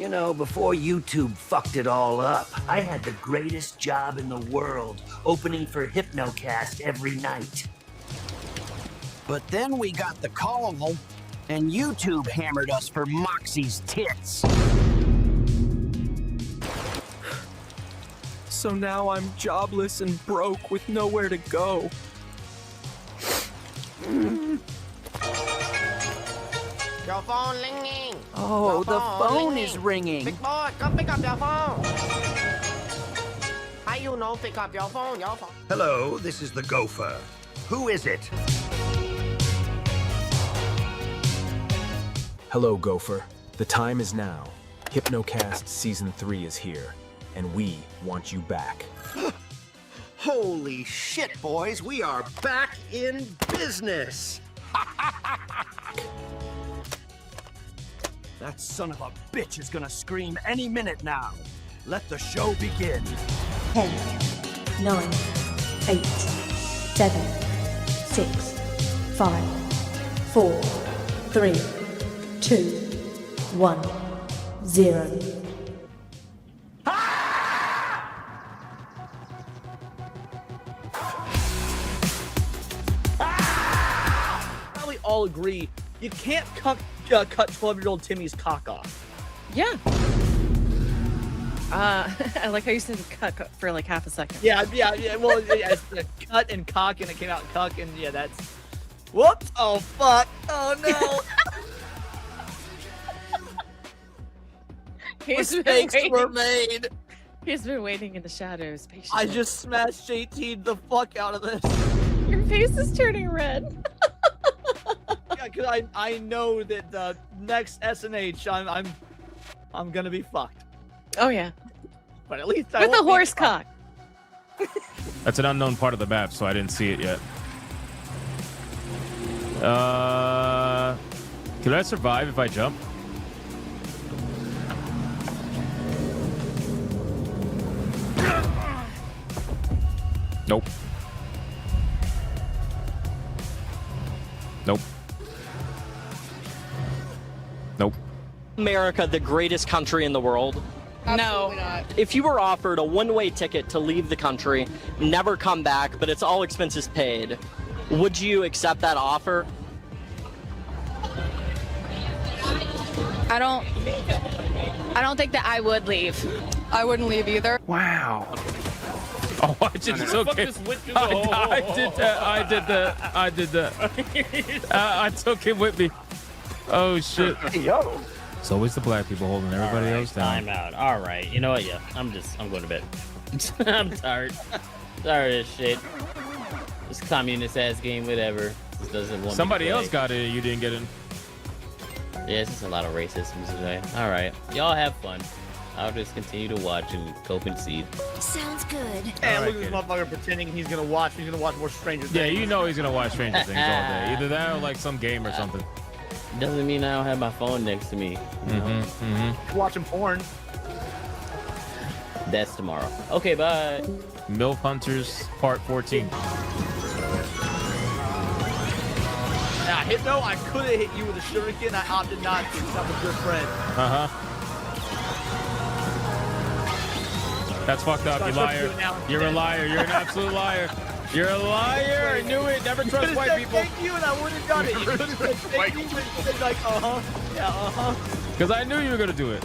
You know, before YouTube fucked it all up, I had the greatest job in the world, opening for Hypnocast every night. But then we got the call, and YouTube hammered us for Moxie's tits. So now I'm jobless and broke with nowhere to go. Your phone ringing. Oh, Your the phone ringing. is ringing. Big boy, come pick up your phone. How you know pick up your phone, your phone? Hello, this is the Gopher. Who is it? Hello, Gopher. The time is now. Hypnocast Season 3 is here, and we want you back. Holy shit, boys, we are back in business. That son of a bitch is gonna scream any minute now. Let the show begin. 10, 9, 8, 7, 6, 5, 4, 3, 2, 1, 0. Probably all agree you can't cut 12-year-old Timmy's cock off. Yeah. I like how you said cut for like half a second. Yeah. Well, it's cut and cock, and it came out cuck, and yeah, that's. Whoops! Oh fuck! Oh no! Mistakes were made. He's been waiting in the shadows patiently. I just smashed JT the fuck out of this. Your face is turning red. Yeah, because I know that the next SNH I'm gonna be fucked. Oh yeah. But at least I With a won't be horse fucked. cock. That's an unknown part of the map, so I didn't see it yet. Could I survive if I jump? Nope. Nope. Nope. America the greatest country in the world? No. Not. If you were offered a one-way ticket to leave the country, never come back, but it's all expenses paid, would you accept that offer? I don't think that I would leave. I wouldn't leave either. Wow. Oh, I just, it's okay. I did that. I took him with me. Oh, shit. Yo. It's always the black people holding everybody else down. Time out. All right. You know what? Yeah, I'm going to bed. I'm tired. Tired of this shit. This communist ass game, whatever. Just doesn't want Somebody me to else got it. You didn't get in. Yeah, it's just a lot of racism today. All right. Y'all have fun. I'll just continue to watch and cope and see. Sounds good. And look at this motherfucker pretending he's gonna watch more Stranger Things. Yeah, you know he's gonna watch Stranger Things all day. Either that or like some game or something. Doesn't mean I don't have my phone next to me. You know? Watching porn. That's tomorrow. Okay, bye. MILF Hunters Part 14. Now, Hypno, I could have hit you with a shuriken. I opted not to because I'm a good friend. That's fucked up, you liar. You're a liar. You're an absolute liar. You're a liar. I knew it. Never trust white people. Thank you, and I would have done it. You could have said thank you, but you said like, yeah, Because I knew you were gonna do it.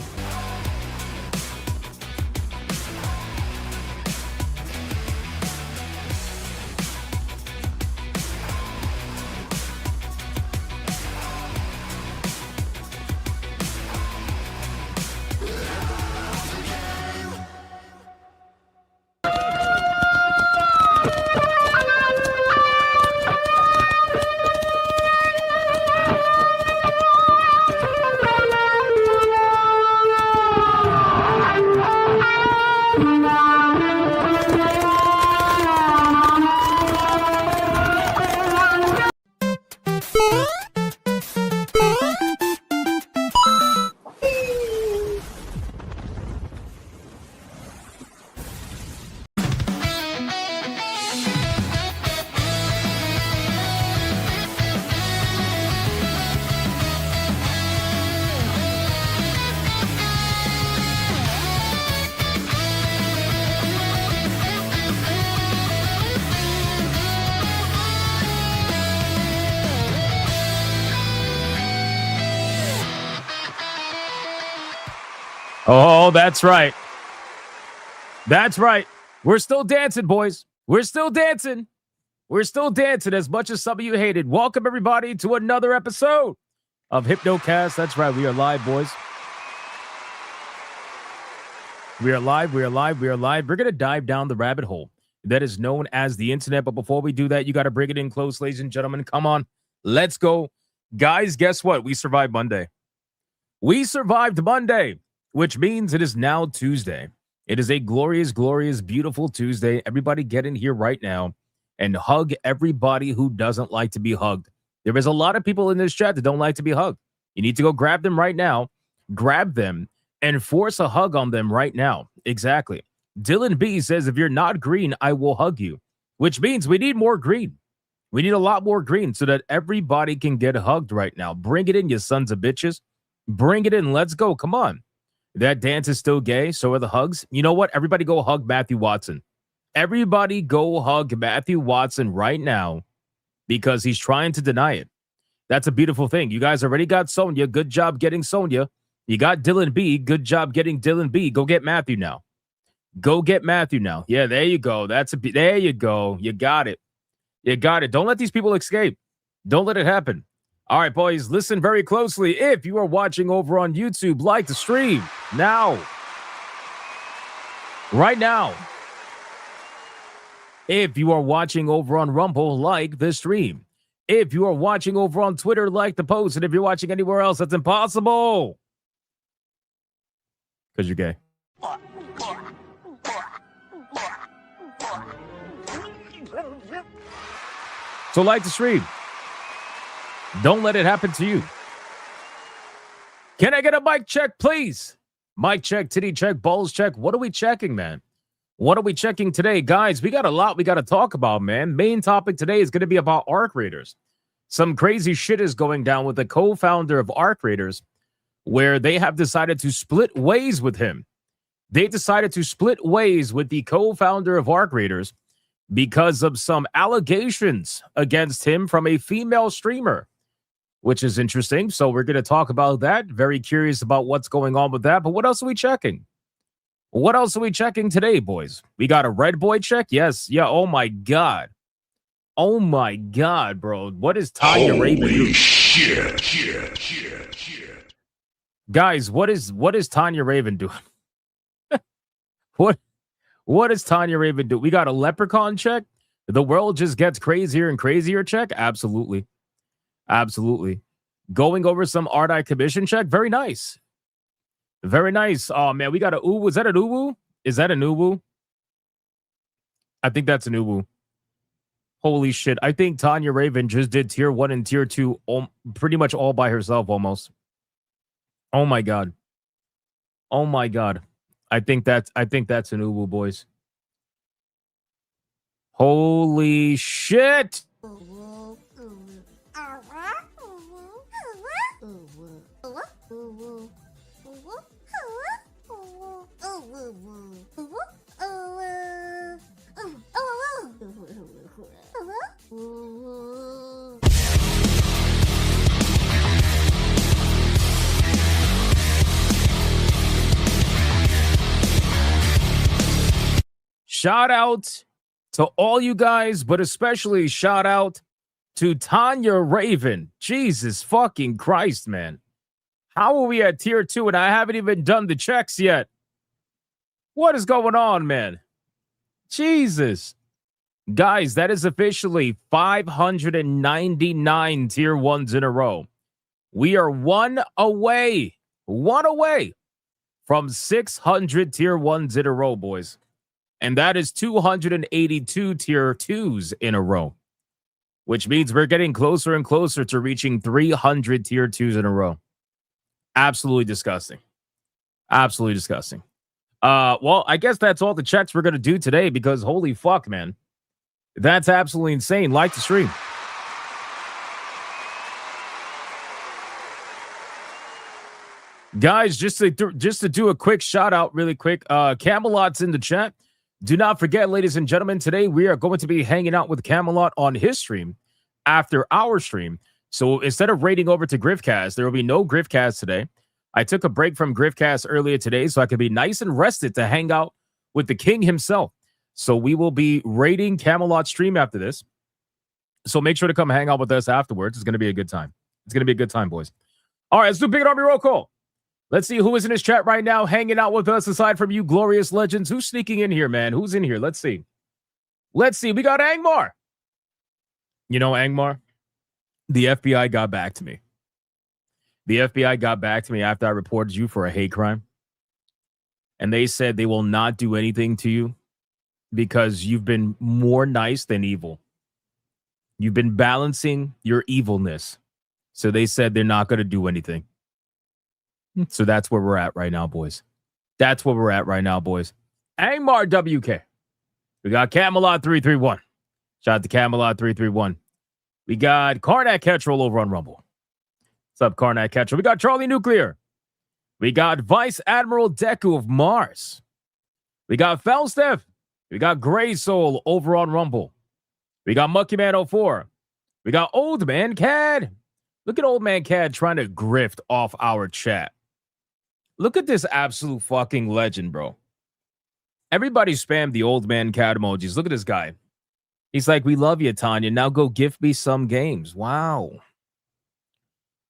Oh, that's right. That's right. We're still dancing, boys. We're still dancing. We're still dancing as much as some of you hated. Welcome, everybody, to another episode of Hypnocast. That's right. We are live, boys. We are live. We are live. We are live. We're going to dive down the rabbit hole that is known as the internet. But before we do that, you got to bring it in close, ladies and gentlemen. Come on. Let's go. Guys, guess what? We survived Monday. We survived Monday, which means it is now Tuesday. It is a glorious, glorious, beautiful Tuesday. Everybody get in here right now and hug everybody who doesn't like to be hugged. There is a lot of people in this chat that don't like to be hugged. You need to go grab them right now. Grab them and force a hug on them right now. Exactly. Dylan B says, if you're not green, I will hug you, which means we need more green. We need a lot more green so that everybody can get hugged right now. Bring it in, you sons of bitches. Bring it in. Let's go. Come on. That dance is still gay. So are the hugs. You know what? Everybody go hug Matthew Watson. Everybody go hug Matthew Watson right now because he's trying to deny it. That's a beautiful thing. You guys already got Sonia. Good job getting Sonia. You got Dylan B. Good job getting Dylan B. Go get Matthew now. Go get Matthew now. Yeah, there you go. There you go. You got it. You got it. Don't let these people escape. Don't let it happen. All right, boys, listen very closely. If you are watching over on YouTube, like the stream now. Right now. If you are watching over on Rumble, like the stream. If you are watching over on Twitter, like the post. And if you're watching anywhere else, that's impossible. Because you're gay. So like the stream. Don't let it happen to you. Can I get a mic check, please? Mic check, titty check, balls check. What are we checking, man? What are we checking today? Guys, we got a lot we got to talk about, man. Main topic today is going to be about Arc Raiders. Some crazy shit is going down with the co-founder of Arc Raiders, where they have decided to split ways with him. They decided to split ways with the co-founder of Arc Raiders because of some allegations against him from a female streamer, which is interesting. So we're going to talk about that. Very curious about what's going on with that. But what else are we checking? What else are we checking today, boys? We got a red boy check? Yes. Yeah. Oh, my God. Oh, my God, bro. What is Tanya Raven doing? Shit. Guys, what is Tanya Raven doing? What is Tanya Raven doing? We got a leprechaun check? The world just gets crazier and crazier check? Absolutely. Absolutely. Going over some art I commission check? Very nice. Very nice. Oh, man, we got a uwu. Is that an uwu? Is that an uwu? I think that's an uwu. Holy shit. I think Tanya Raven just did tier 1 and tier 2 pretty much all by herself almost. Oh, my God. Oh, my God. I think that's an uwu, boys. Holy shit. Shout out to all you guys, but especially shout out to Tanya Raven. Jesus fucking Christ, man. How are we at tier 2 and I haven't even done the checks yet? What is going on, man? Jesus. Guys, that is officially 599 tier 1s in a row. We are one away from 600 tier 1s in a row, boys. And that is 282 tier 2s in a row, which means we're getting closer and closer to reaching 300 tier 2s in a row. Absolutely disgusting. Absolutely disgusting. Well, I guess that's all the checks we're going to do today because holy fuck, man. That's absolutely insane. Like the stream. Guys, just to do a quick shout out really quick. Camelot's in the chat. Do not forget, ladies and gentlemen, today we are going to be hanging out with Camelot on his stream after our stream. So instead of raiding over to Griffcast, there will be no Griffcast today. I took a break from Griffcast earlier today so I could be nice and rested to hang out with the king himself. So we will be raiding Camelot stream after this. So make sure to come hang out with us afterwards. It's going to be a good time. It's going to be a good time, boys. All right, let's do Big Army roll call. Let's see who is in his chat right now hanging out with us aside from you glorious legends. Who's sneaking in here, man? Who's in here? Let's see. Let's see. We got Angmar. You know, Angmar, the FBI got back to me. The FBI got back to me after I reported you for a hate crime. And they said they will not do anything to you because you've been more nice than evil. You've been balancing your evilness. So they said they're not going to do anything. So that's where we're at right now, boys. That's where we're at right now, boys. Angmar WK. We got Camelot 331. Shout out to Camelot 331. We got Karnak Ketchel over on Rumble. What's up, Karnak Ketchel? We got Charlie Nuclear. We got Vice Admiral Deku of Mars. We got Falstaff. We got Gray Soul over on Rumble. We got Mucky Man 04. We got Old Man Cad. Look at Old Man Cad trying to grift off our chat. Look at this absolute fucking legend, bro. Everybody spammed the Old Man Cad emojis. Look at this guy. He's like, we love you, Tanya. Now go gift me some games. Wow.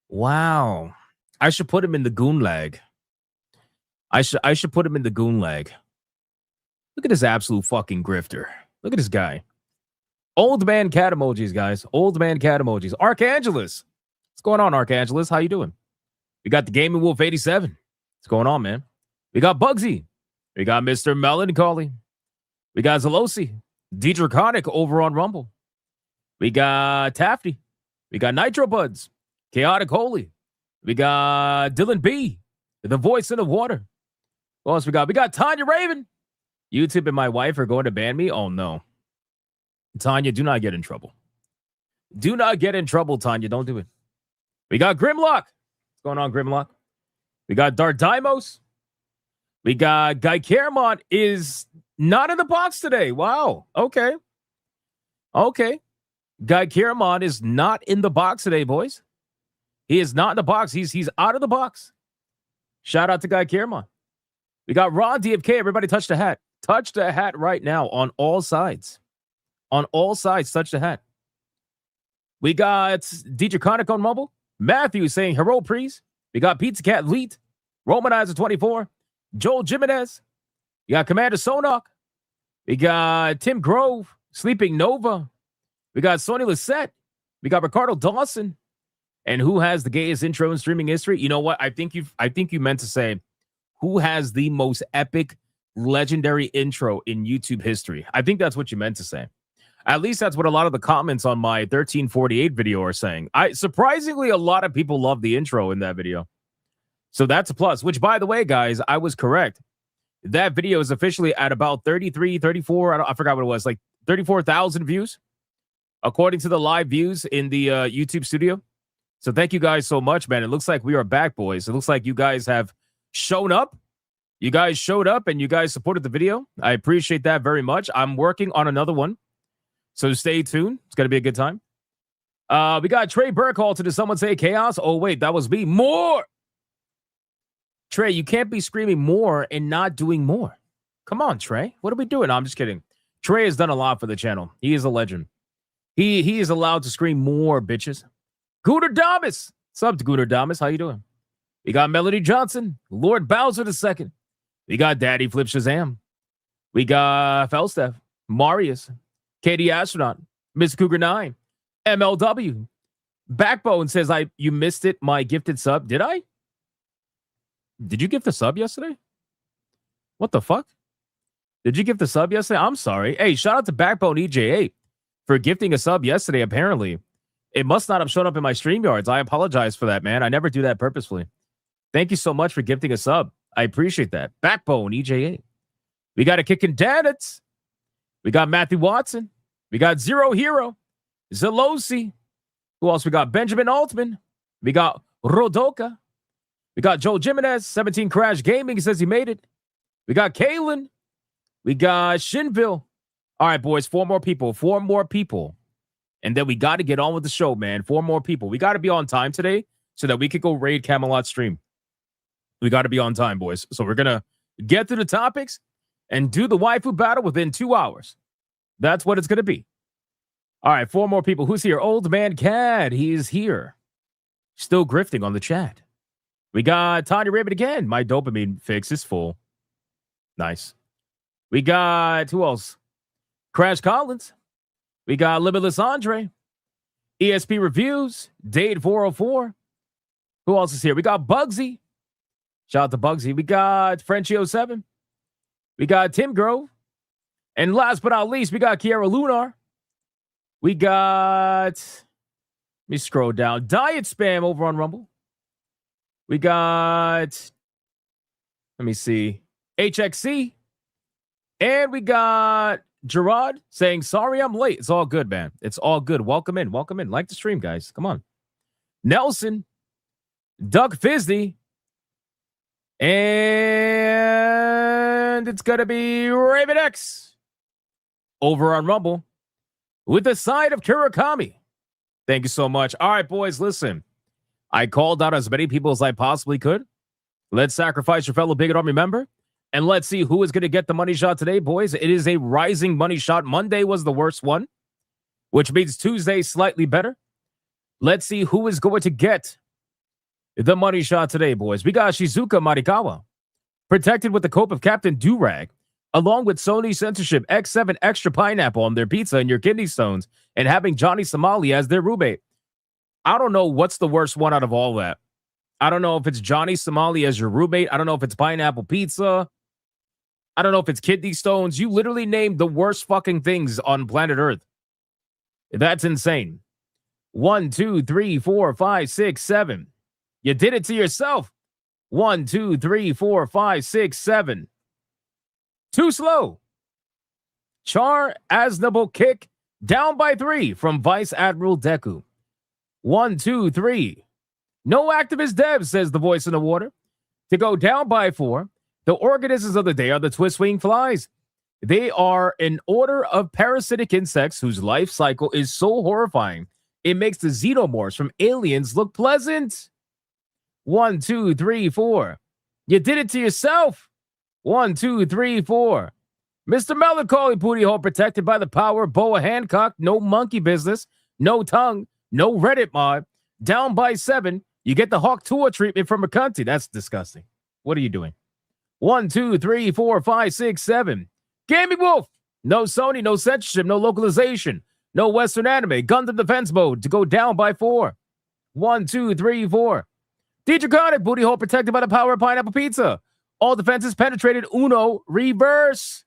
Wow. I should put him in the Goonlag. I should put him in the Goonlag. Look at this absolute fucking grifter. Look at this guy. Old Man Cat emojis, guys. Old Man Cat emojis. Archangelus. What's going on, Archangelus? How you doing? We got the Gaming Wolf 87. What's going on, man? We got Bugsy. We got Mr. Melancholy. We got Zelosi. Draconic over on Rumble. We got Tafty. We got Nitro Buds. Chaotic Holy. We got Dylan B. The voice in the water. What else we got? We got Tanya Raven. YouTube and my wife are going to ban me. Oh, no. Tanya, do not get in trouble. Do not get in trouble, Tanya. Don't do it. We got Grimlock. What's going on, Grimlock? We got Dardymos. We got Guy Caramont is not in the box today. Wow. Okay. Okay. Guy Caramont is not in the box today, boys. He is not in the box. He's out of the box. Shout out to Guy Caramont. We got Ron DFK. Everybody touch the hat. Touch the hat right now on all sides. On all sides, touch the hat. We got DJ Conic on Mobile. Matthew saying, Hero Priest. We got Pizza Cat Leet. Romanizer 24. Joel Jimenez. We got Commander Sonok. We got Tim Grove. Sleeping Nova. We got Sonny Lissette. We got Ricardo Dawson. And who has the gayest intro in streaming history? You know what? I think you meant to say who has the most epic, legendary intro in YouTube history. I think that's what you meant to say. At least that's what a lot of the comments on my 1348 video are saying. Surprisingly, a lot of people love the intro in that video. So that's a plus, which, by the way, guys, I was correct. That video is officially at about 33, 34, I forgot what it was, like 34,000 views, according to the live views in the YouTube studio. So thank you guys so much, man. It looks like we are back, boys. It looks like you guys have shown up. You guys showed up and you guys supported the video. I appreciate that very much. I'm working on another one. So stay tuned. It's going to be a good time. We got Trey Burkhalter. Did someone say chaos? Oh, wait, that was me. More. Trey, you can't be screaming more and not doing more. Come on, Trey. What are we doing? No, I'm just kidding. Trey has done a lot for the channel. He is a legend. He is allowed to scream more, bitches. Gooter Damas. What's up, Gooter Damas? How you doing? We got Melody Johnson. Lord Bowser II. We got Daddy Flip Shazam. We got Falstaff. Marius. Katie Astronaut. Miss Cougar 9. MLW. Backbone says, you missed it, my gifted sub. Did I? Did you gift the sub yesterday? What the fuck? Did you gift the sub yesterday? I'm sorry. Hey, shout out to Backbone EJ8 for gifting a sub yesterday, apparently. It must not have shown up in my StreamYards. I apologize for that, man. I never do that purposefully. Thank you so much for gifting a sub. I appreciate that. Backbone EJ8. We got a Kickin' Danitz. We got Matthew Watson. We got Zero Hero. Zelosi. Who else we got? Benjamin Altman. We got Rodoka. We got Joel Jimenez. 17 Crash Gaming. He says he made it. We got Kalen. We got Shinville. All right, boys. 4 more people. 4 more people. And then we got to get on with the show, man. 4 more people. We got to be on time today so that we could go raid Camelot stream. We got to be on time, boys. So we're going to get through the topics and do the waifu battle within 2 hours. That's what it's going to be. All right, 4 more people. Who's here? Old Man Cad. He's here. Still grifting on the chat. We got Tanya Rabbit again. My dopamine fix is full. Nice. We got, who else? Crash Collins. We got Limitless Andre. ESP Reviews. Dade 404. Who else is here? We got Bugsy. Shout out to Bugsy. We got Frenchie07. We got Tim Grove. And last but not least, we got Kiara Lunar. We got, let me scroll down. Diet Spam over on Rumble. We got, let me see, HXC. And we got Gerard saying, sorry I'm late. It's all good, man. It's all good. Welcome in. Welcome in. Like the stream, guys. Come on. Nelson. Doug Fisney. And it's going to be Raven X over on Rumble with the side of Kurakami. Thank you so much. All right, boys, listen. I called out as many people as I possibly could. Let's sacrifice your fellow Bigot Army member. And let's see who is going to get the money shot today, boys. It is a rising money shot. Monday was the worst one, which means Tuesday slightly better. Let's see who is going to get the money shot today, boys. We got Shizuka Marikawa, protected with the cope of Captain Durag, along with Sony Censorship X7 Extra Pineapple on their pizza and your kidney stones, and having Johnny Somali as their roommate. I don't know what's the worst one out of all that. I don't know if it's Johnny Somali as your roommate. I don't know if it's pineapple pizza. I don't know if it's kidney stones. You literally named the worst fucking things on planet Earth. That's insane. 1, 2, 3, 4, 5, 6, 7. You did it to yourself. 1, 2, 3, 4, 5, 6, 7. Too slow. Char Aznable Kick down by 3 from Vice Admiral Deku. 1, 2, 3. No activist dev, says the voice in the water. To go down by 4. The organisms of the day are the twist-wing flies. They are an order of parasitic insects whose life cycle is so horrifying, it makes the xenomorphs from Aliens look pleasant. 1, 2, 3, 4. You did it to yourself. 1, 2, 3, 4. Mr. Melancholy Booty Hole protected by the power of Boa Hancock. No monkey business. No tongue. No Reddit mod. Down by 7. You get the Hawk Tour treatment from a country. That's disgusting. What are you doing? 1, 2, 3, 4, 5, 6, 7. Gaming Wolf. No Sony, no censorship, no localization. No Western anime. Gundam defense mode to go down by 4. 1, 2, 3, 4. Detraconic Booty Hole protected by the power of pineapple pizza. All defenses penetrated. Uno reverse.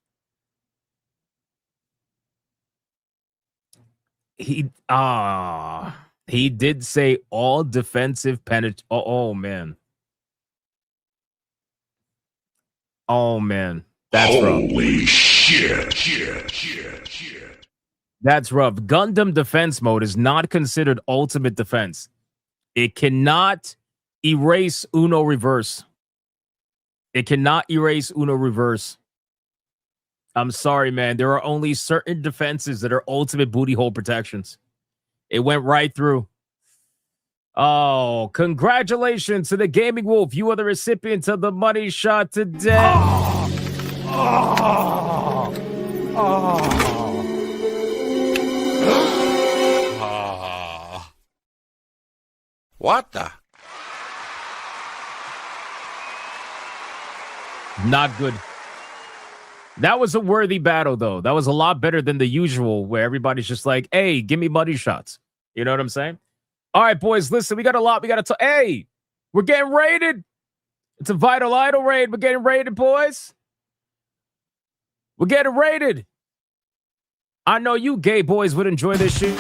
He did say all defensive Oh man. Oh man. That's rough. Holy shit. That's rough. Gundam defense mode is not considered ultimate defense. It cannot erase Uno reverse. It cannot erase Uno reverse. I'm sorry, man. There are only certain defenses that are ultimate booty hole protections. It went right through. Oh, congratulations to the Gaming Wolf. You are the recipient of the money shot today. What the? Not good. That was a worthy battle, though. That was a lot better than the usual where everybody's just like, hey, give me money shots. You know what I'm saying? All right, boys, listen, we got a lot. We got to talk. Hey, we're getting raided. It's a Vital Idol raid. We're getting raided, boys. We're getting raided. I know you gay boys would enjoy this shit.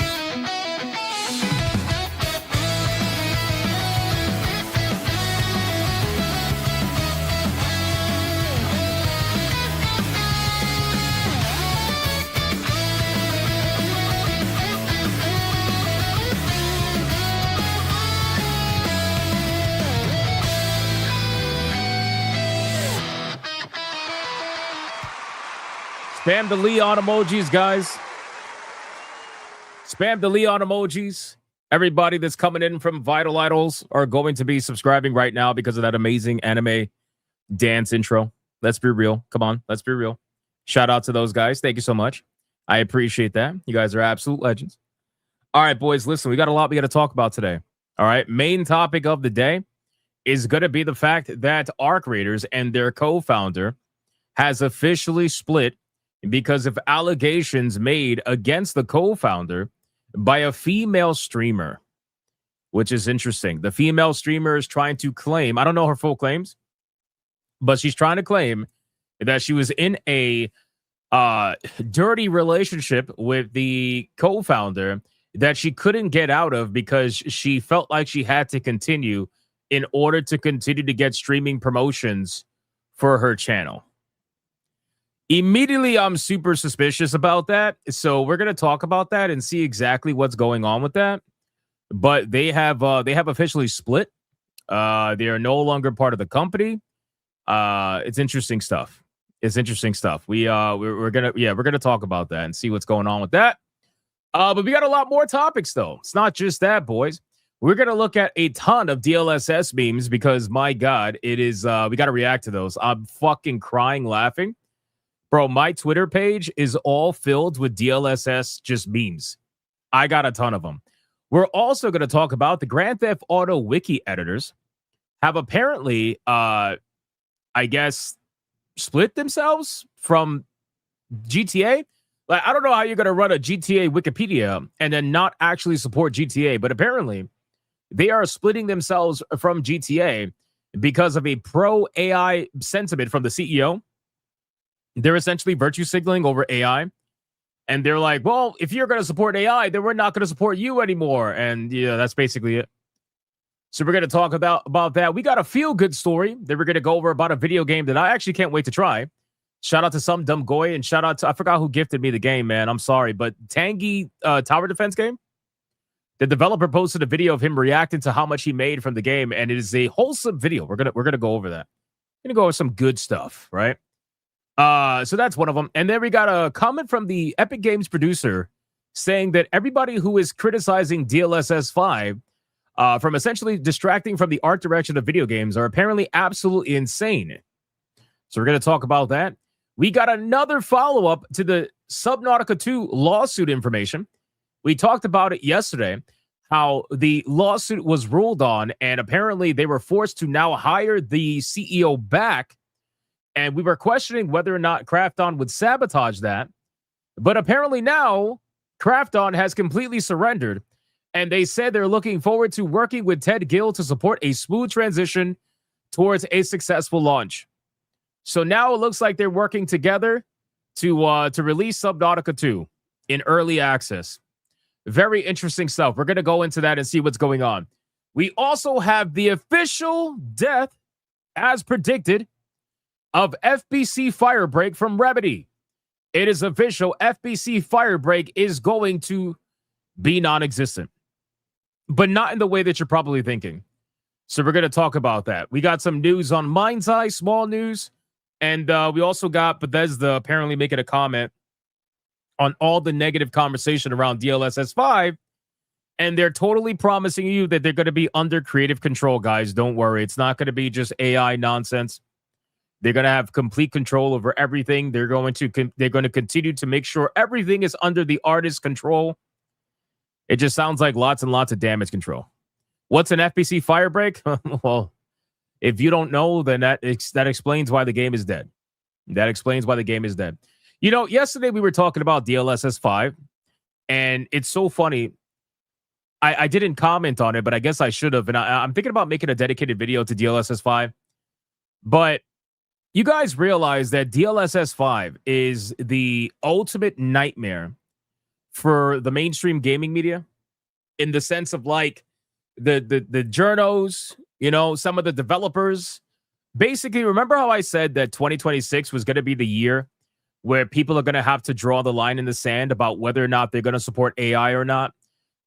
Spam the Leon emojis, guys. Spam the Leon emojis Everybody that's coming in from Vital Idols are going to be subscribing right now because of that amazing anime dance intro. Let's be real. Come on, let's be real. Shout out to those guys. Thank you so much. I appreciate that. You guys are absolute legends. All right, boys, listen, we got a lot we got to talk about today. All right, main topic of the day is going to be the fact that Arc Raiders and their co-founder has officially split because of allegations made against the co-founder by a female streamer, which is interesting. The female streamer is trying to claim, I don't know her full claims, but she's trying to claim that she was in a dirty relationship with the co-founder that she couldn't get out of because she felt like she had to continue in order to continue to get streaming promotions for her channel. Immediately, I'm super suspicious about that. So we're going to talk about that and see exactly what's going on with that. But they have officially split. They are no longer part of the company. It's interesting stuff. It's interesting stuff. We're gonna talk about that and see what's going on with that. But we got a lot more topics though. It's not just that, boys. We're gonna look at a ton of DLSS memes because my God, it is we got to react to those. I'm fucking crying laughing. Bro, my Twitter page is all filled with DLSS just memes. I got a ton of them. We're also going to talk about the Grand Theft Auto wiki editors have apparently, I guess, split themselves from GTA. Like, I don't know how you're going to run a GTA Wikipedia and then not actually support GTA, but apparently they are splitting themselves from GTA because of a pro-AI sentiment from the CEO. They're essentially virtue signaling over AI. And they're like, well, if you're going to support AI, then we're not going to support you anymore. And yeah, that's basically it. So we're going to talk about that. We got a feel-good story that we're going to go over about a video game that I actually can't wait to try. Shout out to some dumb goy and shout out to, I forgot who gifted me the game, man. I'm sorry. But Tangy Tower Defense game. The developer posted a video of him reacting to how much he made from the game. And it is a wholesome video. We're gonna go over that. We're going to go over some good stuff, right? So that's one of them. And then we got a comment from the Epic Games producer saying that everybody who is criticizing DLSS 5 from essentially distracting from the art direction of video games are apparently absolutely insane. So we're going to talk about that. We got another follow-up to the Subnautica 2 lawsuit information. We talked about it yesterday, how the lawsuit was ruled on, and apparently they were forced to now hire the CEO back. And we were questioning whether or not Krafton would sabotage that. But apparently now, Krafton has completely surrendered. And they said they're looking forward to working with Ted Gill to support a smooth transition towards a successful launch. So now it looks like they're working together to release Subnautica 2 in early access. Very interesting stuff. We're going to go into that and see what's going on. We also have the official death, as predicted, of FBC Firebreak from Remedy. It is official. FBC Firebreak is going to be non-existent, but not in the way that you're probably thinking. So we're going to talk about that. We got some news on Mind's Eye, small news, and we also got Bethesda apparently making a comment on all the negative conversation around DLSS 5, and they're totally promising you that they're going to be under creative control, guys. Don't worry. It's not going to be just AI nonsense. They're going to have complete control over everything. They're going to continue to make sure everything is under the artist's control. It just sounds like lots and lots of damage control. What's an FBC Firebreak? Well, if you don't know, then that explains why the game is dead. That explains why the game is dead. You know, yesterday we were talking about DLSS 5, and it's so funny. I didn't comment on it, but I guess I should have. And I'm thinking about making a dedicated video to DLSS 5. But you guys realize that DLSS 5 is the ultimate nightmare for the mainstream gaming media, in the sense of like the journos, you know, some of the developers. Basically, remember how I said that 2026 was going to be the year where people are going to have to draw the line in the sand about whether or not they're going to support AI or not.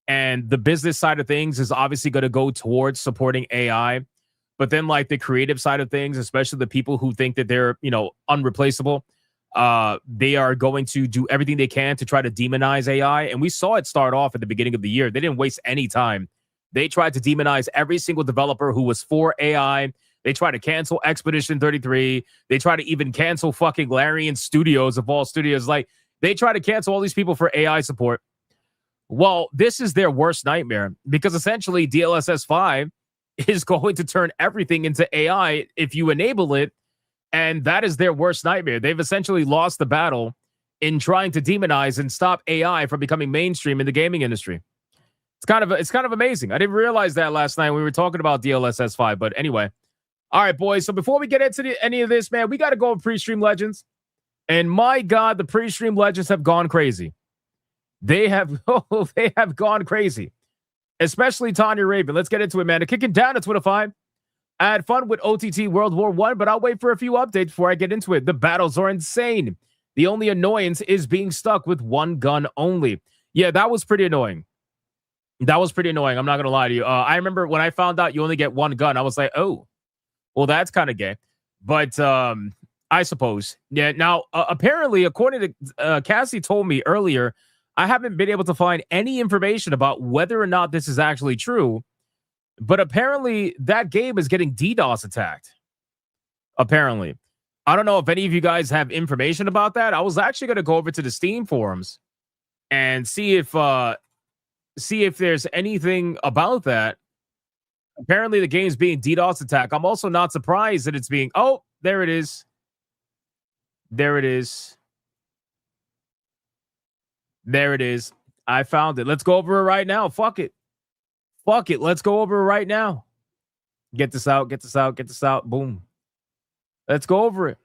And the business side of things is obviously going to go towards supporting AI. But then like the creative side of things, especially the people who think that they're, you know, unreplaceable, They are going to do everything they can to try to demonize AI. And we saw it start off at the beginning of the year. They didn't waste any time. They tried to demonize every single developer who was for AI. They tried to cancel Expedition 33. They tried to even cancel fucking Larian Studios of all studios. Like, they tried to cancel all these people for AI support. Well, this is their worst nightmare because essentially DLSS 5 is going to turn everything into AI if you enable it. And that is their worst nightmare. They've essentially lost the battle in trying to demonize and stop AI from becoming mainstream in the gaming industry. It's kind of amazing. I didn't realize that last night when we were talking about DLSS 5. But anyway, all right, boys. So before we get into any of this, man, we got to go over pre-stream legends. And my God, the pre-stream legends have gone crazy. They have gone crazy. Especially Tanya Raven. Let's get into it, man. Kicking down at Twitter 5. I had fun with OTT World War I, but I'll wait for a few updates before I get into it. The battles are insane. The only annoyance is being stuck with one gun only. Yeah, that was pretty annoying. That was pretty annoying. I'm not going to lie to you. I remember when I found out you only get one gun, I was like, oh, well, that's kind of gay. But I suppose. Yeah, now, apparently, according to Cassie told me earlier, I haven't been able to find any information about whether or not this is actually true. But apparently, that game is getting DDoS attacked. Apparently. I don't know if any of you guys have information about that. I was actually going to go over to the Steam forums and see if there's anything about that. Apparently, the game's being DDoS attacked. I'm also not surprised that it's being... Oh, there it is. There it is. There it is. I found it. Let's go over it right now. Fuck it. Fuck it. Let's go over it right now. Get this out. Get this out. Get this out. Boom. Let's go over it.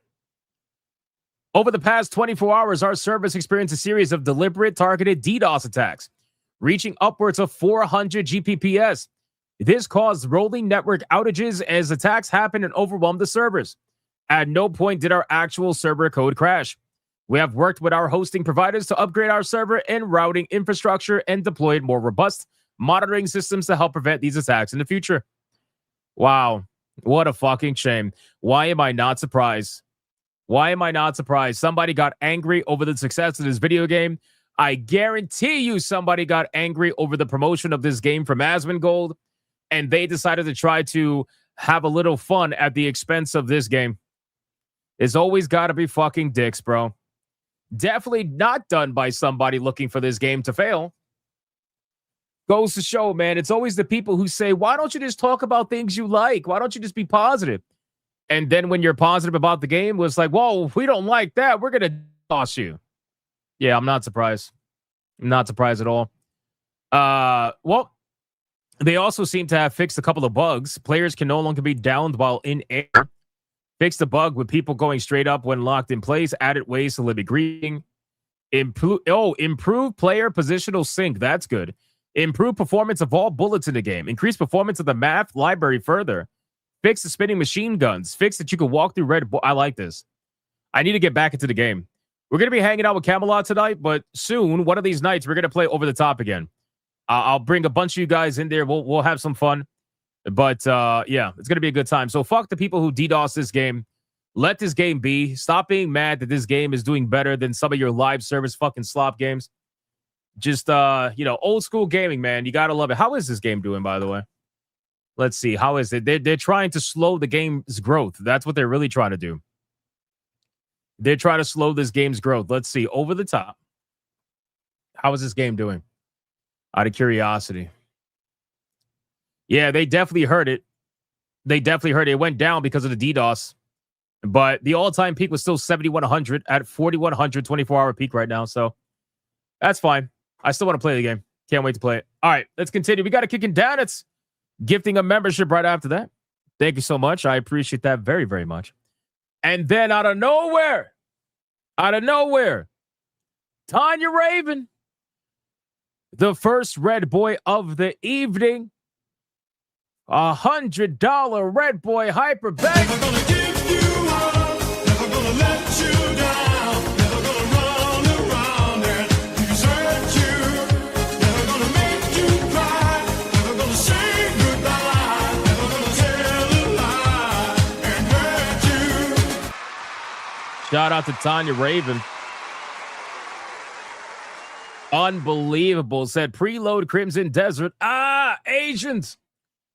Over the past 24 hours, our service experienced a series of deliberate targeted DDoS attacks, reaching upwards of 400 Gbps. This caused rolling network outages as attacks happened and overwhelmed the servers. At no point did our actual server code crash. We have worked with our hosting providers to upgrade our server and routing infrastructure and deployed more robust monitoring systems to help prevent these attacks in the future. Wow. What a fucking shame. Why am I not surprised? Why am I not surprised? Somebody got angry over the success of this video game. I guarantee you somebody got angry over the promotion of this game from Asmongold, and they decided to try to have a little fun at the expense of this game. It's always got to be fucking dicks, bro. Definitely not done by somebody looking for this game to fail. Goes to show, man, it's always the people who say, why don't you just talk about things you like? Why don't you just be positive? And then when you're positive about the game, was like, whoa, we don't like that. We're going to toss you. Yeah, I'm not surprised. I'm not surprised at all. Well, they also seem to have fixed a couple of bugs. Players can no longer be downed while in air. Fixed the bug with people going straight up when locked in place. Added ways to limit greeting. Improve player positional sync. That's good. Improve performance of all bullets in the game. Increase performance of the map library further. Fix the spinning machine guns. Fix that you can walk through red. I like this. I need to get back into the game. We're going to be hanging out with Camelot tonight, but soon, one of these nights, we're going to play Over the Top again. I'll bring a bunch of you guys in there. We'll have some fun. But, yeah, it's going to be a good time. So fuck the people who DDoS this game. Let this game be. Stop being mad that this game is doing better than some of your live service fucking slop games. Just, old school gaming, man. You got to love it. How is this game doing, by the way? Let's see. How is it? They're trying to slow the game's growth. That's what they're really trying to do. They're trying to slow this game's growth. Let's see. Over the Top. How is this game doing? Out of curiosity. Yeah, they definitely heard it. They definitely heard it. It went down because of the DDoS. But the all-time peak was still 7,100 at 4,100, 24-hour peak right now. So that's fine. I still want to play the game. Can't wait to play it. All right, let's continue. We got a Kicking Down. It's gifting a membership right after that. Thank you so much. I appreciate that very, very much. And then out of nowhere, Tanya Raven, the first Red Boy of the evening, $100 Red Boy Hyper Bag. Never gonna give you up, never gonna let you down, never gonna run around and desert you, never gonna make you cry, never gonna say goodbye, never gonna tell a lie and hurt you. Shout out to Tanya Raven. Unbelievable. Said preload Crimson Desert. Ah, Asians.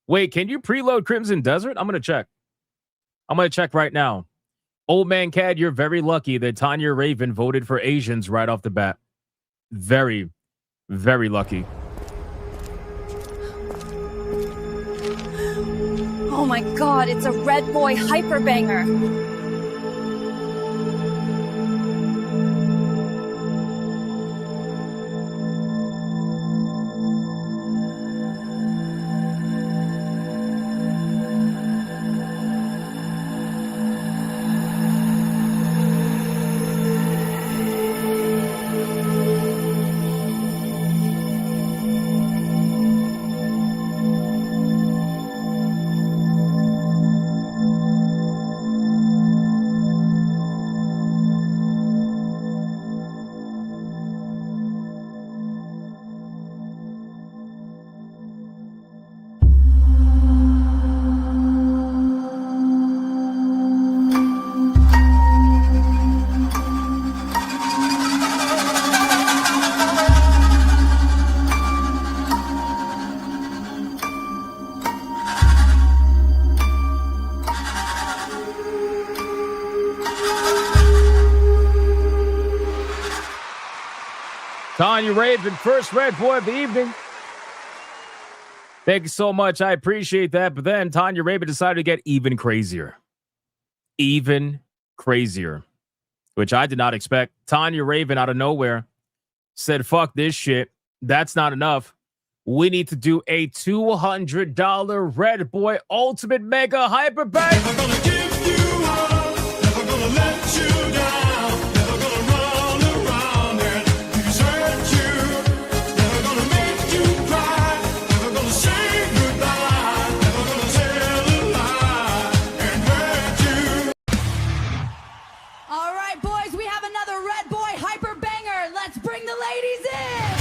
Wait, can you preload Crimson Desert? I'm going to check. I'm going to check right now. Old man Cad, you're very lucky that Tanya Raven voted for Asians right off the bat. Very, very lucky. Oh my god, it's a red boy hyper banger. Tanya Raven, first red boy of the evening. Thank you so much. I appreciate that. But then Tanya Raven decided to get even crazier. Even crazier. Which I did not expect. Tanya Raven out of nowhere said, fuck this shit. That's not enough. We need to do a $200 Red Boy Ultimate Mega Hyper Bang. Never gonna give you up. Never gonna let you down. Never gonna run around and desert you. Never gonna make you cry. Never gonna say goodbye. Never gonna tell a lie and hurt you. All right, boys, we have another Red Boy Hyper Banger. Let's bring the ladies in.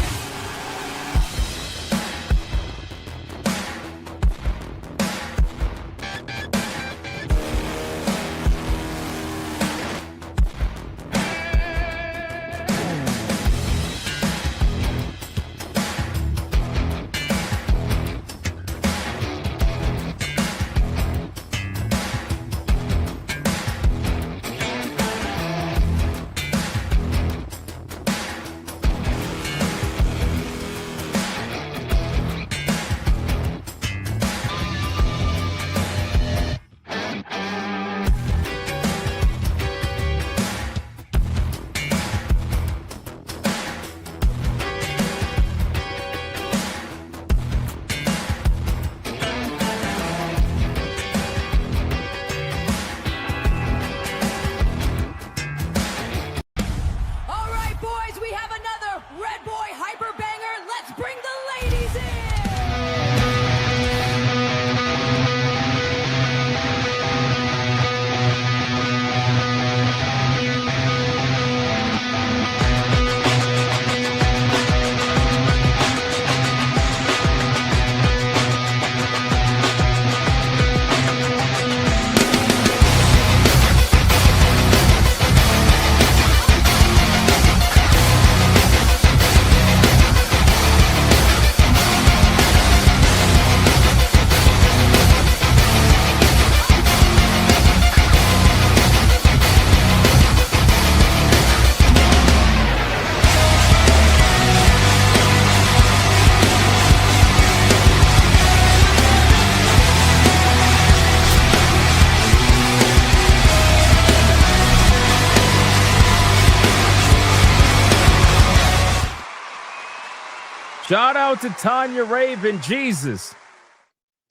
Shout out to Tanya Raven. Jesus.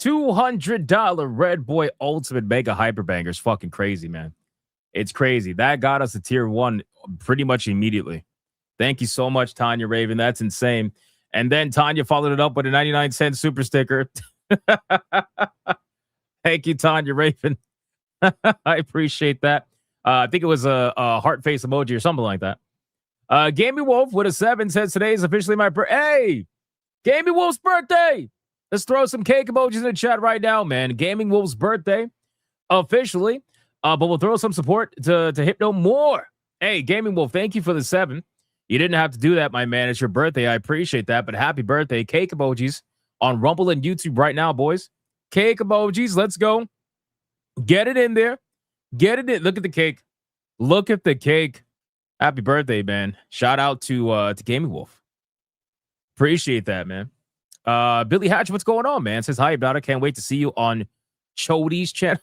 $200 Red Boy Ultimate Mega Hyper Banger is fucking crazy, man. It's crazy. That got us to tier 1 pretty much immediately. Thank you so much, Tanya Raven. That's insane. And then Tanya followed it up with a 99-cent super sticker. Thank you, Tanya Raven. I appreciate that. I think it was a heart face emoji or something like that. Gaming Wolf with a 7 says today is officially my birthday. Hey, Gaming Wolf's birthday. Let's throw some cake emojis in the chat right now, man. Gaming Wolf's birthday officially. But we'll throw some support to Hypno more. Hey, Gaming Wolf, thank you for the 7. You didn't have to do that, my man. It's your birthday. I appreciate that. But happy birthday. Cake emojis on Rumble and YouTube right now, boys. Cake emojis. Let's go. Get it in there. Get it in. Look at the cake. Look at the cake. Happy birthday, man. Shout out to Gaming Wolf. Appreciate that, man. Billy Hatch, what's going on, man? Says, hi, Hypnotic. Can't wait to see you on Chody's channel.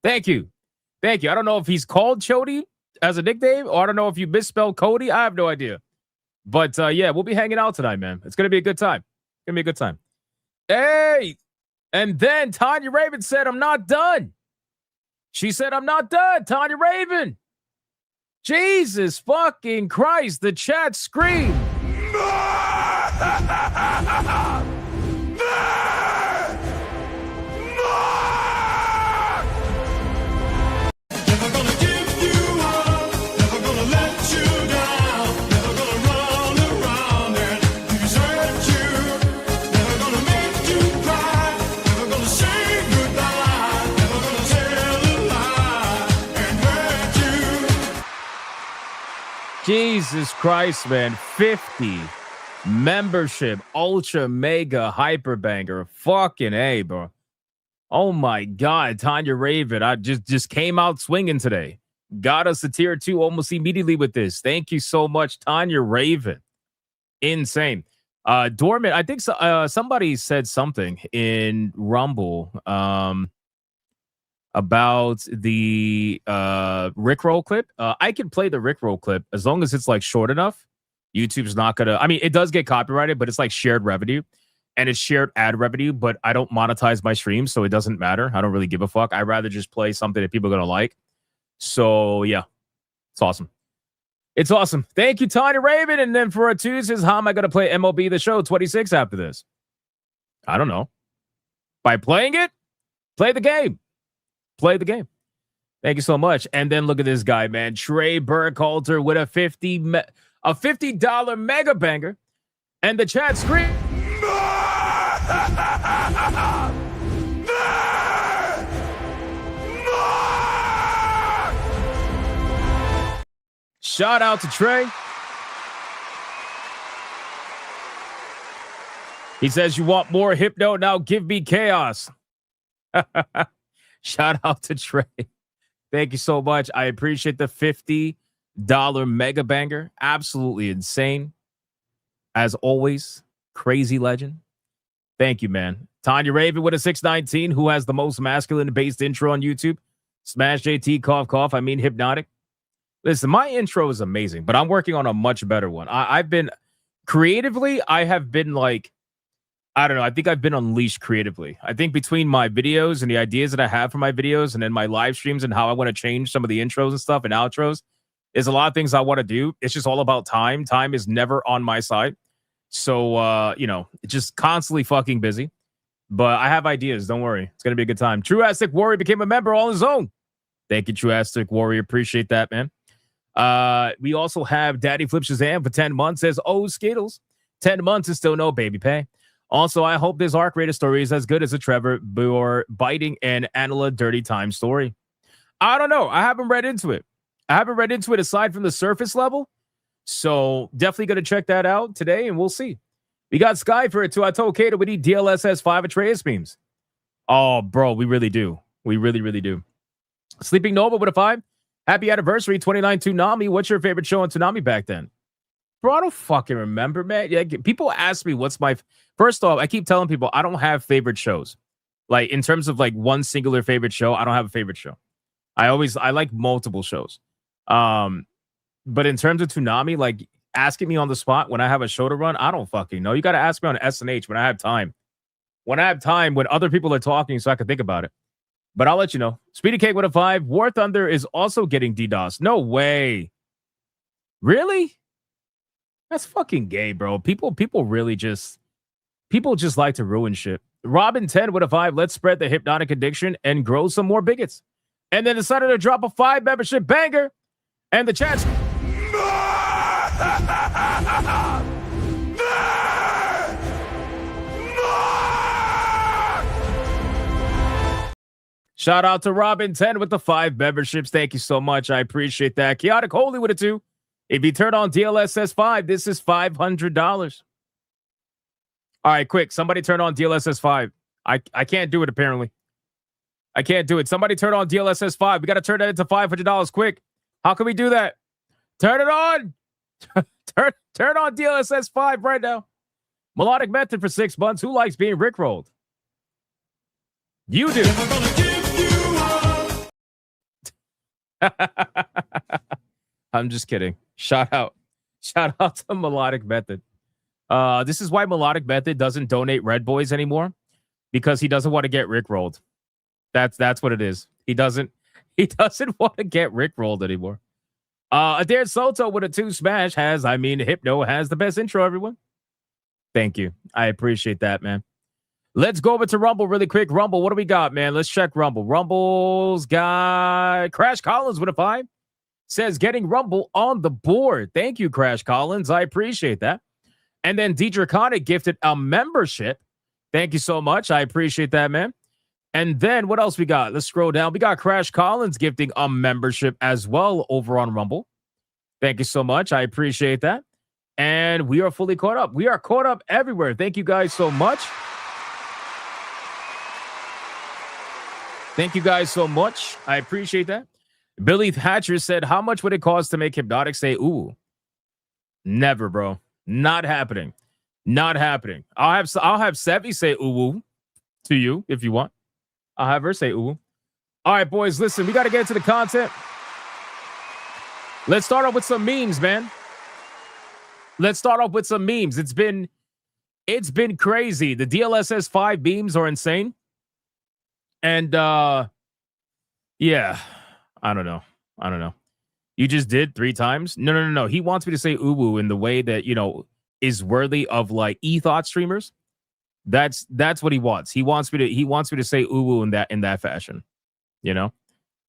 Thank you. Thank you. I don't know if he's called Chody as a nickname, or I don't know if you misspelled Cody. I have no idea. But yeah, we'll be hanging out tonight, man. It's going to be a good time. It's going to be a good time. Hey! And then Tanya Raven said, I'm not done. She said, I'm not done. Tanya Raven. Jesus fucking Christ. The chat screamed. Jesus Christ, man. 50 membership, ultra mega hyper banger. Fucking A, bro. Oh my God, Tanya Raven. I just came out swinging today. Got us to tier 2 almost immediately with this. Thank you so much, Tanya Raven. Insane. Dormant, I think somebody said something in Rumble about the Rickroll clip. I can play the Rickroll clip as long as it's like short enough. YouTube's not gonna, I mean, it does get copyrighted, but it's like shared revenue and it's shared ad revenue, but I don't monetize my streams, so it doesn't matter. I don't really give a fuck. I'd rather just play something that people are gonna like. So yeah, it's awesome. It's awesome. Thank you, Tanya Raven. And then for a 2 says, how am I gonna play MLB The Show 26 after this? I don't know. By playing it, play the game. Play the game. Thank you so much. And then look at this guy, man. Trey Burkhalter with a $50 mega banger. And the chat scream. Shout out to Trey. He says, you want more Hypno? Now give me chaos. Shout out to Trey. Thank you so much. I appreciate the $50 mega banger. Absolutely insane. As always, crazy legend. Thank you, man. Tanya Raven with a 619, who has the most masculine-based intro on YouTube. Smash JT, cough, cough. I mean, Hypnotic. Listen, my intro is amazing, but I'm working on a much better one. I've been, creatively, I have been like, I don't know. I think I've been unleashed creatively. I think between my videos and the ideas that I have for my videos and then my live streams and how I want to change some of the intros and stuff and outros, is a lot of things I want to do. It's just all about time. Time is never on my side. So, you know, it's just constantly fucking busy. But I have ideas. Don't worry. It's going to be a good time. True Aztec Warrior became a member all on his own. Thank you, True Aztec Warrior. Appreciate that, man. We also have Daddy Flip Shazam for 10 months. Says, oh, Skittles. 10 months is still no baby pay. Also, I hope this Arc Raider story is as good as the Trevor Boer biting and Anila Dirty Time story. I don't know. I haven't read into it. Aside from the surface level. So definitely going to check that out today, and we'll see. We got Sky for it, too. I told Kato we need DLSS 5 Atreus memes. Oh, bro, we really do. We really, really do. Sleeping Nova with a 5. Happy anniversary, 29 Toonami. What's your favorite show on Toonami back then? Bro, I don't fucking remember, man. Yeah, people ask me what's my... First off, I keep telling people I don't have favorite shows. Like, in terms of, like, one singular favorite show, I don't have a favorite show. I like multiple shows. But in terms of Toonami, like, asking me on the spot when I have a show to run, I don't fucking know. You got to ask me on SNH when I have time. When other people are talking so I can think about it. But I'll let you know. Speedy Cake with a 5. War Thunder is also getting DDoS. No way. Really? That's fucking gay, bro. People just like to ruin shit. Robin 10 with a 5. Let's spread the hypnotic addiction and grow some more bigots. And then decided to drop a 5 membership banger. And the chat's... Shout out to Robin 10 with the 5 memberships. Thank you so much. I appreciate that. Chaotic Holy with a 2. If you turn on DLSS 5, this is $500. All right, quick. Somebody turn on DLSS 5. I can't do it, apparently. I can't do it. Somebody turn on DLSS 5. We got to turn that into $500 quick. How can we do that? Turn it on. turn on DLSS 5 right now. Melodic Method for 6 months. Who likes being rickrolled? You do. I'm just kidding. Shout out to Melodic Method. This is why Melodic Method doesn't donate Red Boys anymore, because he doesn't want to get rickrolled. That's what it is. He doesn't want to get rickrolled anymore. Adair Soto with a 2 smash Hypno has the best intro, everyone. Thank you. I appreciate that, man. Let's go over to Rumble really quick. Rumble, what do we got, man? Let's check Rumble. Rumble's got Crash Collins with a 5. Says getting Rumble on the board. Thank you, Crash Collins. I appreciate that. And then Draconic gifted a membership. Thank you so much. I appreciate that, man. And then what else we got? Let's scroll down. We got Crash Collins gifting a membership as well over on Rumble. Thank you so much. I appreciate that. And we are fully caught up. We are caught up everywhere. Thank you guys so much. Thank you guys so much. I appreciate that. Billy Thatcher said, how much would it cost to make Hypnotic say, ooh? Never, bro. Not happening. Not happening. I'll have Sevi say ooh to you if you want. I'll have her say ooh. All right, boys, listen, we got to get into the content. Let's start off with some memes, man. Let's start off with some memes. It's been crazy. The DLSS 5 memes are insane. And yeah, I don't know. You just did 3 times? No. He wants me to say uwu in the way that, is worthy of like e-thought streamers. That's what he wants. He wants me to say uwu in that fashion.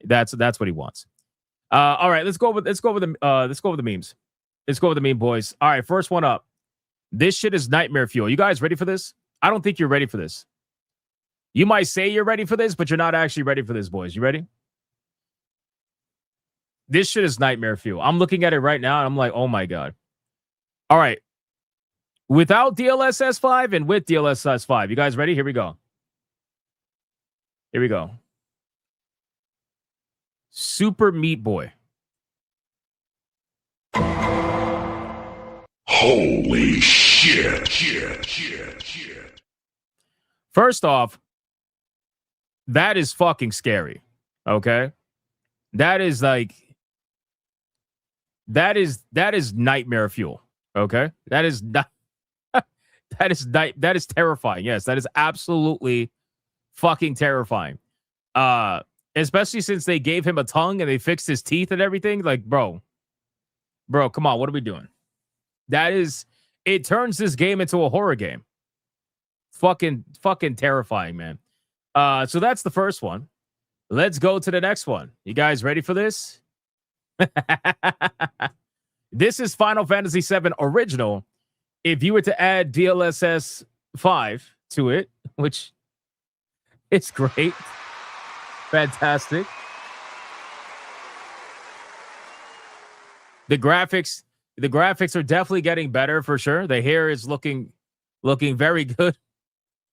That's what he wants. All right, let's go over the memes. Let's go over the meme, boys. All right, first one up. This shit is nightmare fuel. You guys ready for this? I don't think you're ready for this. You might say you're ready for this, but you're not actually ready for this, boys. You ready? This shit is nightmare fuel. I'm looking at it right now, and I'm like, oh my God. All right. Without DLSS 5 and with DLSS 5. You guys ready? Here we go. Super Meat Boy. Holy shit. First off, that is fucking scary. Okay? That is nightmare fuel. Okay? That is terrifying. Yes, that is absolutely fucking terrifying. Especially since they gave him a tongue and they fixed his teeth and everything. Like, bro, come on, what are we doing? It turns this game into a horror game. Fucking terrifying, man. So that's the first one. Let's go to the next one. You guys ready for this? This is Final Fantasy VII Original. If you were to add DLSS 5 to it, which it's great. Fantastic. The graphics are definitely getting better for sure. The hair is looking very good.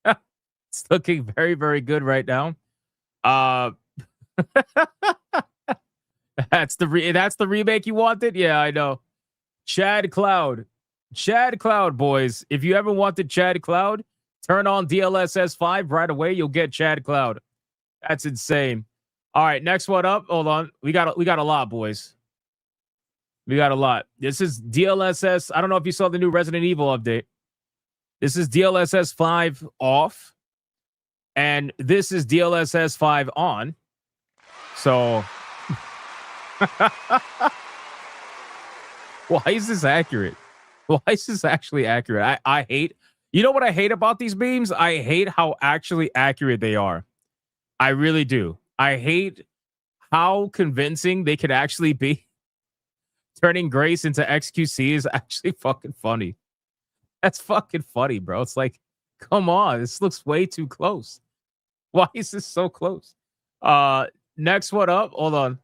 It's looking very, very good right now. That's the remake you wanted? Yeah, I know. Chad Cloud, boys. If you ever wanted Chad Cloud, turn on DLSS 5 right away. You'll get Chad Cloud. That's insane. All right, next one up. Hold on. We got a lot, boys. We got a lot. This is DLSS. I don't know if you saw the new Resident Evil update. This is DLSS 5 off. And this is DLSS 5 on. So why is this accurate? Why is this actually accurate? I hate, you know what I hate about these memes? I hate how actually accurate they are. I really do. I hate how convincing they could actually be. Turning Grace into XQC is actually fucking funny. That's fucking funny, bro. It's like, come on, this looks way too close. Why is this so close? Next one up. Hold on.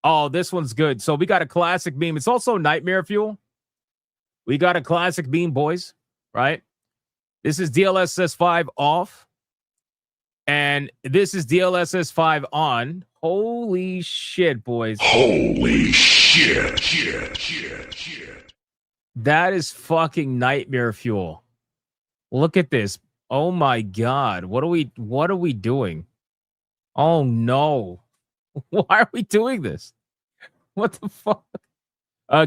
Oh, this one's good. So we got a classic meme. It's also nightmare fuel. We got a classic meme, boys. Right? This is DLSS 5 off. And this is DLSS 5 on. Holy shit, boys. Holy shit. That is fucking nightmare fuel. Look at this. Oh my god. What are we doing? Oh no. Why are we doing this? What the fuck?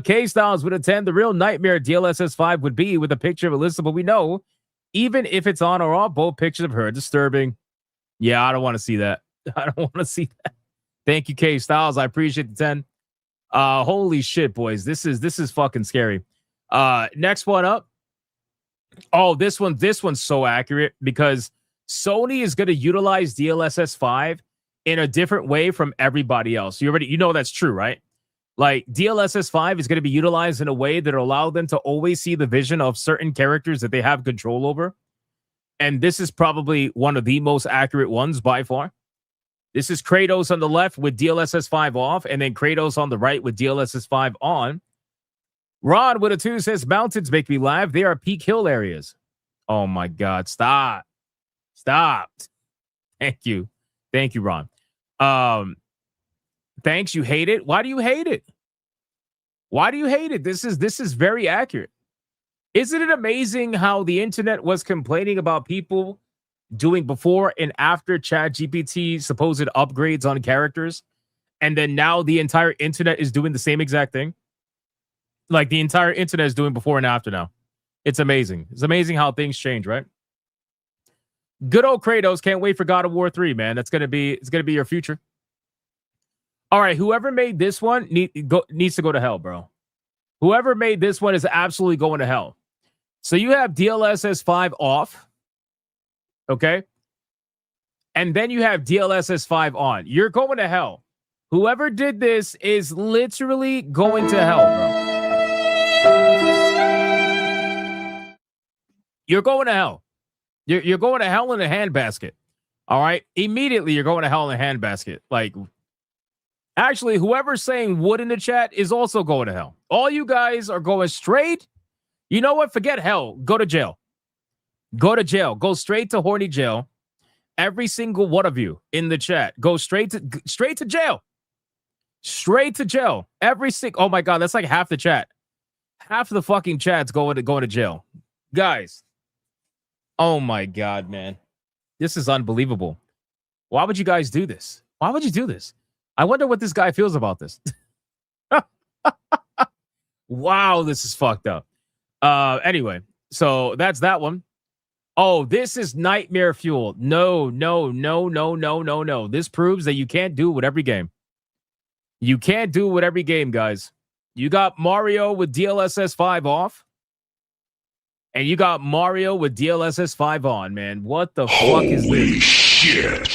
K Styles would attend. The real nightmare DLSS 5 would be with a picture of Alyssa, but we know, even if it's on or off, both pictures of her are disturbing. Yeah, I don't want to see that. I don't want to see that. Thank you, K Styles. I appreciate the 10. Holy shit, boys. This is fucking scary. Next one up. Oh, this one's so accurate because Sony is going to utilize DLSS 5 in a different way from everybody else. You know that's true, right? Like DLSS 5 is going to be utilized in a way that will allow them to always see the vision of certain characters that they have control over. And this is probably one of the most accurate ones by far. This is Kratos on the left with DLSS 5 off, and then Kratos on the right with DLSS 5 on. Ron with a 2 says, mountains make me laugh. They are peak hill areas. Oh my God. Stop. Thank you, Ron. Thanks. You hate it. Why do you hate it? This is very accurate. Isn't it amazing how the internet was complaining about people doing before and after ChatGPT supposed upgrades on characters, and then now the entire internet is doing the same exact thing? Like the entire internet is doing before and after now. It's amazing. It's amazing how things change, right? Good old Kratos. Can't wait for God of War 3, man. It's gonna be your future. All right, whoever made this one needs to go to hell, bro. Whoever made this one is absolutely going to hell. So you have DLSS 5 off, okay? And then you have DLSS 5 on. You're going to hell. Whoever did this is literally going to hell, bro. You're going to hell. You're going to hell in a handbasket. All right? Immediately, you're going to hell in a handbasket. Like, actually, whoever's saying wood in the chat is also going to hell. All you guys are going straight. You know what? Forget hell. Go to jail. Go to jail. Go straight to horny jail. Every single one of you in the chat. Go straight to jail. Straight to jail. Every single. Oh my God, that's like half the chat. Half the fucking chat's going to jail. Guys. Oh my God, man. This is unbelievable. Why would you guys do this? Why would you do this? I wonder what this guy feels about this. Wow, this is fucked up. Anyway, so that's that one. Oh, this is nightmare fuel. No. This proves that you can't do it with every game. You can't do it with every game, guys. You got Mario with DLSS 5 off. And you got Mario with DLSS 5 on, man. What the fuck is this? Holy shit.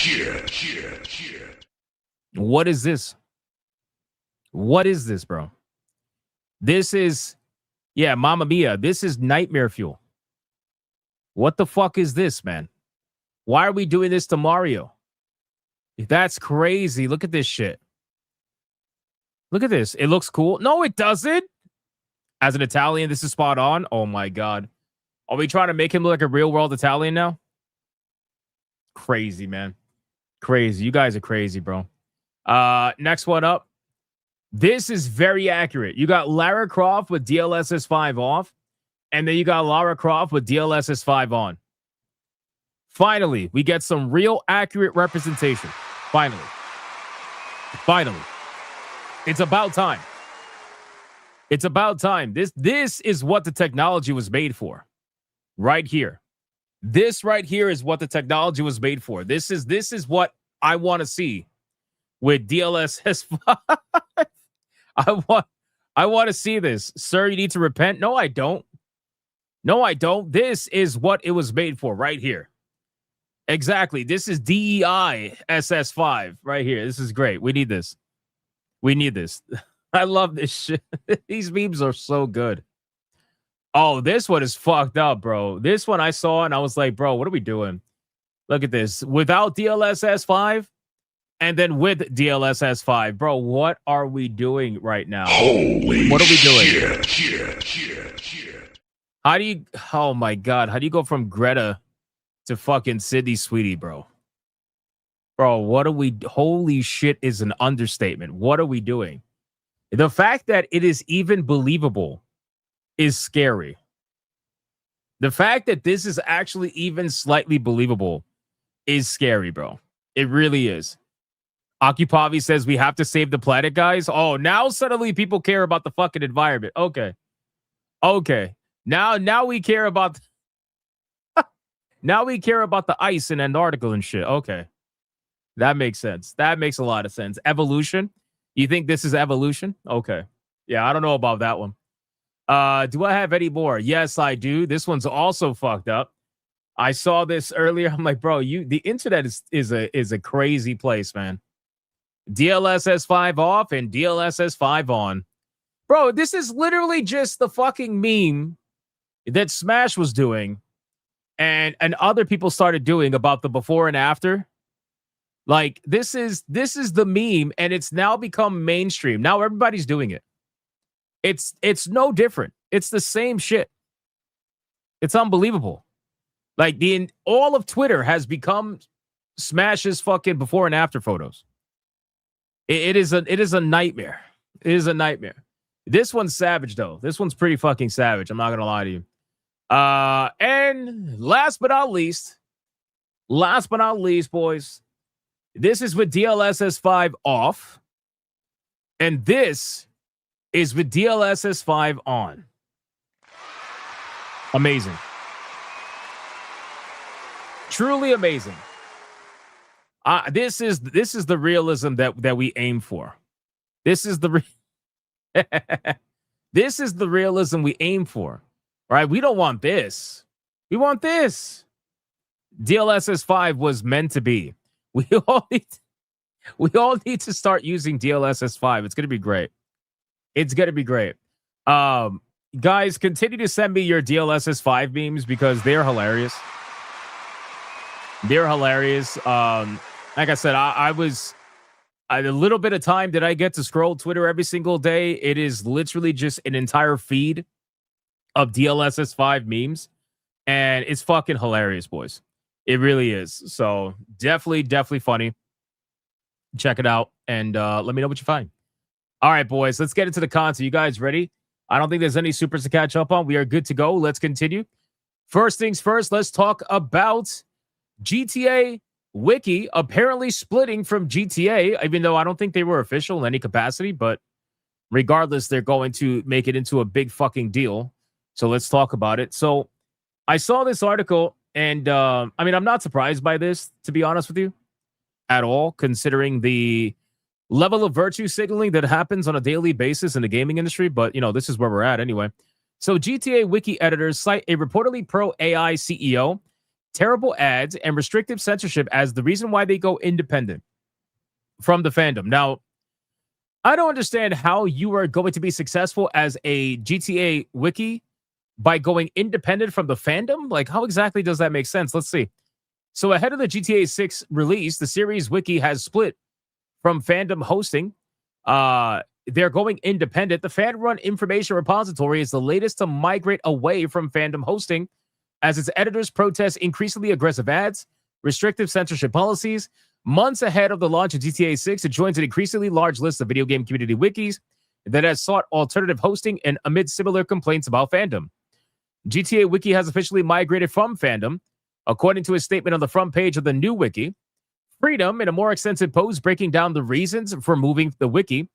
What is this? What is this, bro? This is, yeah, Mamma Mia. This is nightmare fuel. What the fuck is this, man? Why are we doing this to Mario? That's crazy. Look at this shit. Look at this. It looks cool. No, it doesn't. As an Italian, this is spot on. Oh my God. Are we trying to make him look like a real world Italian now? Crazy, man. Crazy. You guys are crazy, bro. Next one up. This is very accurate. You got Lara Croft with DLSS 5 off, and then you got Lara Croft with DLSS 5 on. Finally, we get some real accurate representation. Finally. It's about time. It's about time. This is what the technology was made for. Right here. This right here is what the technology was made for. This is what I want to see with DLSS 5. I want to see this. Sir, you need to repent. No, I don't. This is what it was made for right here. Exactly. This is DEI SS5 right here. This is great. We need this. I love this shit. These memes are so good. Oh, this one is fucked up, bro. This one I saw and I was like, bro, what are we doing? Look at this. Without DLSS 5, and then with DLSS 5. Bro, what are we doing right now? Holy what are we doing? Shit. How do you, oh my God, how do you go from Greta to fucking Sydney Sweetie, bro? Bro, what are we, holy shit is an understatement. What are we doing? The fact that it is even believable is scary. The fact that this is actually even slightly believable is scary, bro. It really is. Okupavi says we have to save the planet, guys. Oh, now suddenly people care about the fucking environment. Okay. Now we care about now we care about the ice in Antarctica and shit. Okay. That makes sense. That makes a lot of sense. Evolution? You think this is evolution? Okay. Yeah, I don't know about that one. Do I have any more? Yes, I do. This one's also fucked up. I saw this earlier. I'm like, bro, the internet is a crazy place, man. DLSS 5 off and DLSS 5 on. Bro, this is literally just the fucking meme that Smash was doing and other people started doing about the before and after. Like, this is the meme, and it's now become mainstream. Now everybody's doing it. It's no different. It's the same shit. It's unbelievable. Like, all of Twitter has become Smash's fucking before and after photos. It is a nightmare. It is a nightmare. This one's savage, though. This one's pretty fucking savage. I'm not gonna lie to you. And last but not least, boys, this is with DLSS 5 off, and this is with DLSS 5 on. Amazing. Truly amazing. This is the realism that we aim for. This is the this is the realism we aim for. Right? We don't want this. We want this. DLSS 5 was meant to be. We all need to start using DLSS 5. It's gonna be great. It's gonna be great. Guys, continue to send me your DLSS 5 memes because they're hilarious. They're hilarious. Like I said, I was a little bit of time that I get to scroll Twitter every single day. It is literally just an entire feed of DLSS 5 memes, and it's fucking hilarious, boys. It really is. So definitely funny. Check it out and let me know what you find. All right, boys, let's get into the content. You guys ready? I don't think there's any supers to catch up on. We are good to go. Let's continue. First things first, let's talk about GTA Wiki apparently splitting from GTA, even though I don't think they were official in any capacity, but regardless, they're going to make it into a big fucking deal. So let's talk about it. So I saw this article, and I mean, I'm not surprised by this, to be honest with you, at all, considering the level of virtue signaling that happens on a daily basis in the gaming industry. But, you know, this is where we're at anyway. So GTA Wiki editors cite a reportedly pro-AI CEO, terrible ads, and restrictive censorship as the reason why they go independent from the fandom. Now, I don't understand how you are going to be successful as a GTA Wiki by going independent from the fandom. Like, how exactly does that make sense? Let's see. So ahead of the GTA 6 release, the series Wiki has split from fandom hosting. They're going independent. The fan-run information repository is the latest to migrate away from fandom hosting as its editors protest increasingly aggressive ads, restrictive censorship policies. Months ahead of the launch of GTA 6, it joins an increasingly large list of video game community wikis that has sought alternative hosting and amid similar complaints about fandom. GTA Wiki has officially migrated from fandom, according to a statement on the front page of the new wiki. Freedom, in a more extensive post breaking down the reasons for moving the wiki,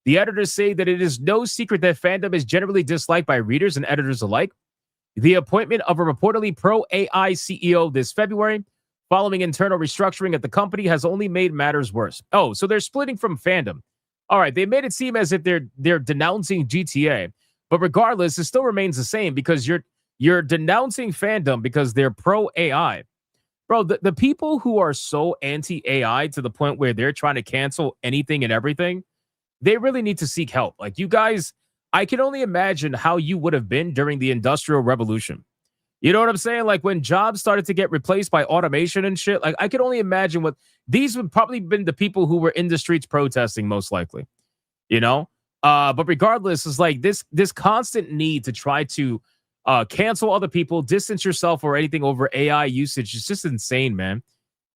the editors say that it is no secret that fandom is generally disliked by readers and editors alike. The appointment of a reportedly pro-AI CEO this February, following internal restructuring at the company, has only made matters worse. Oh, so they're splitting from fandom. All right, they made it seem as if they're denouncing GTA, but regardless, it still remains the same because you're denouncing fandom because they're pro-AI. Bro, the people who are so anti-AI to the point where they're trying to cancel anything and everything, they really need to seek help. Like, you guys, I can only imagine how you would have been during the Industrial Revolution. You know what I'm saying? Like when jobs started to get replaced by automation and shit, like I could only imagine what these would probably been the people who were in the streets protesting most likely, you know? But regardless, it's like this constant need to try to cancel other people, distance yourself or anything over AI usage is just insane, man.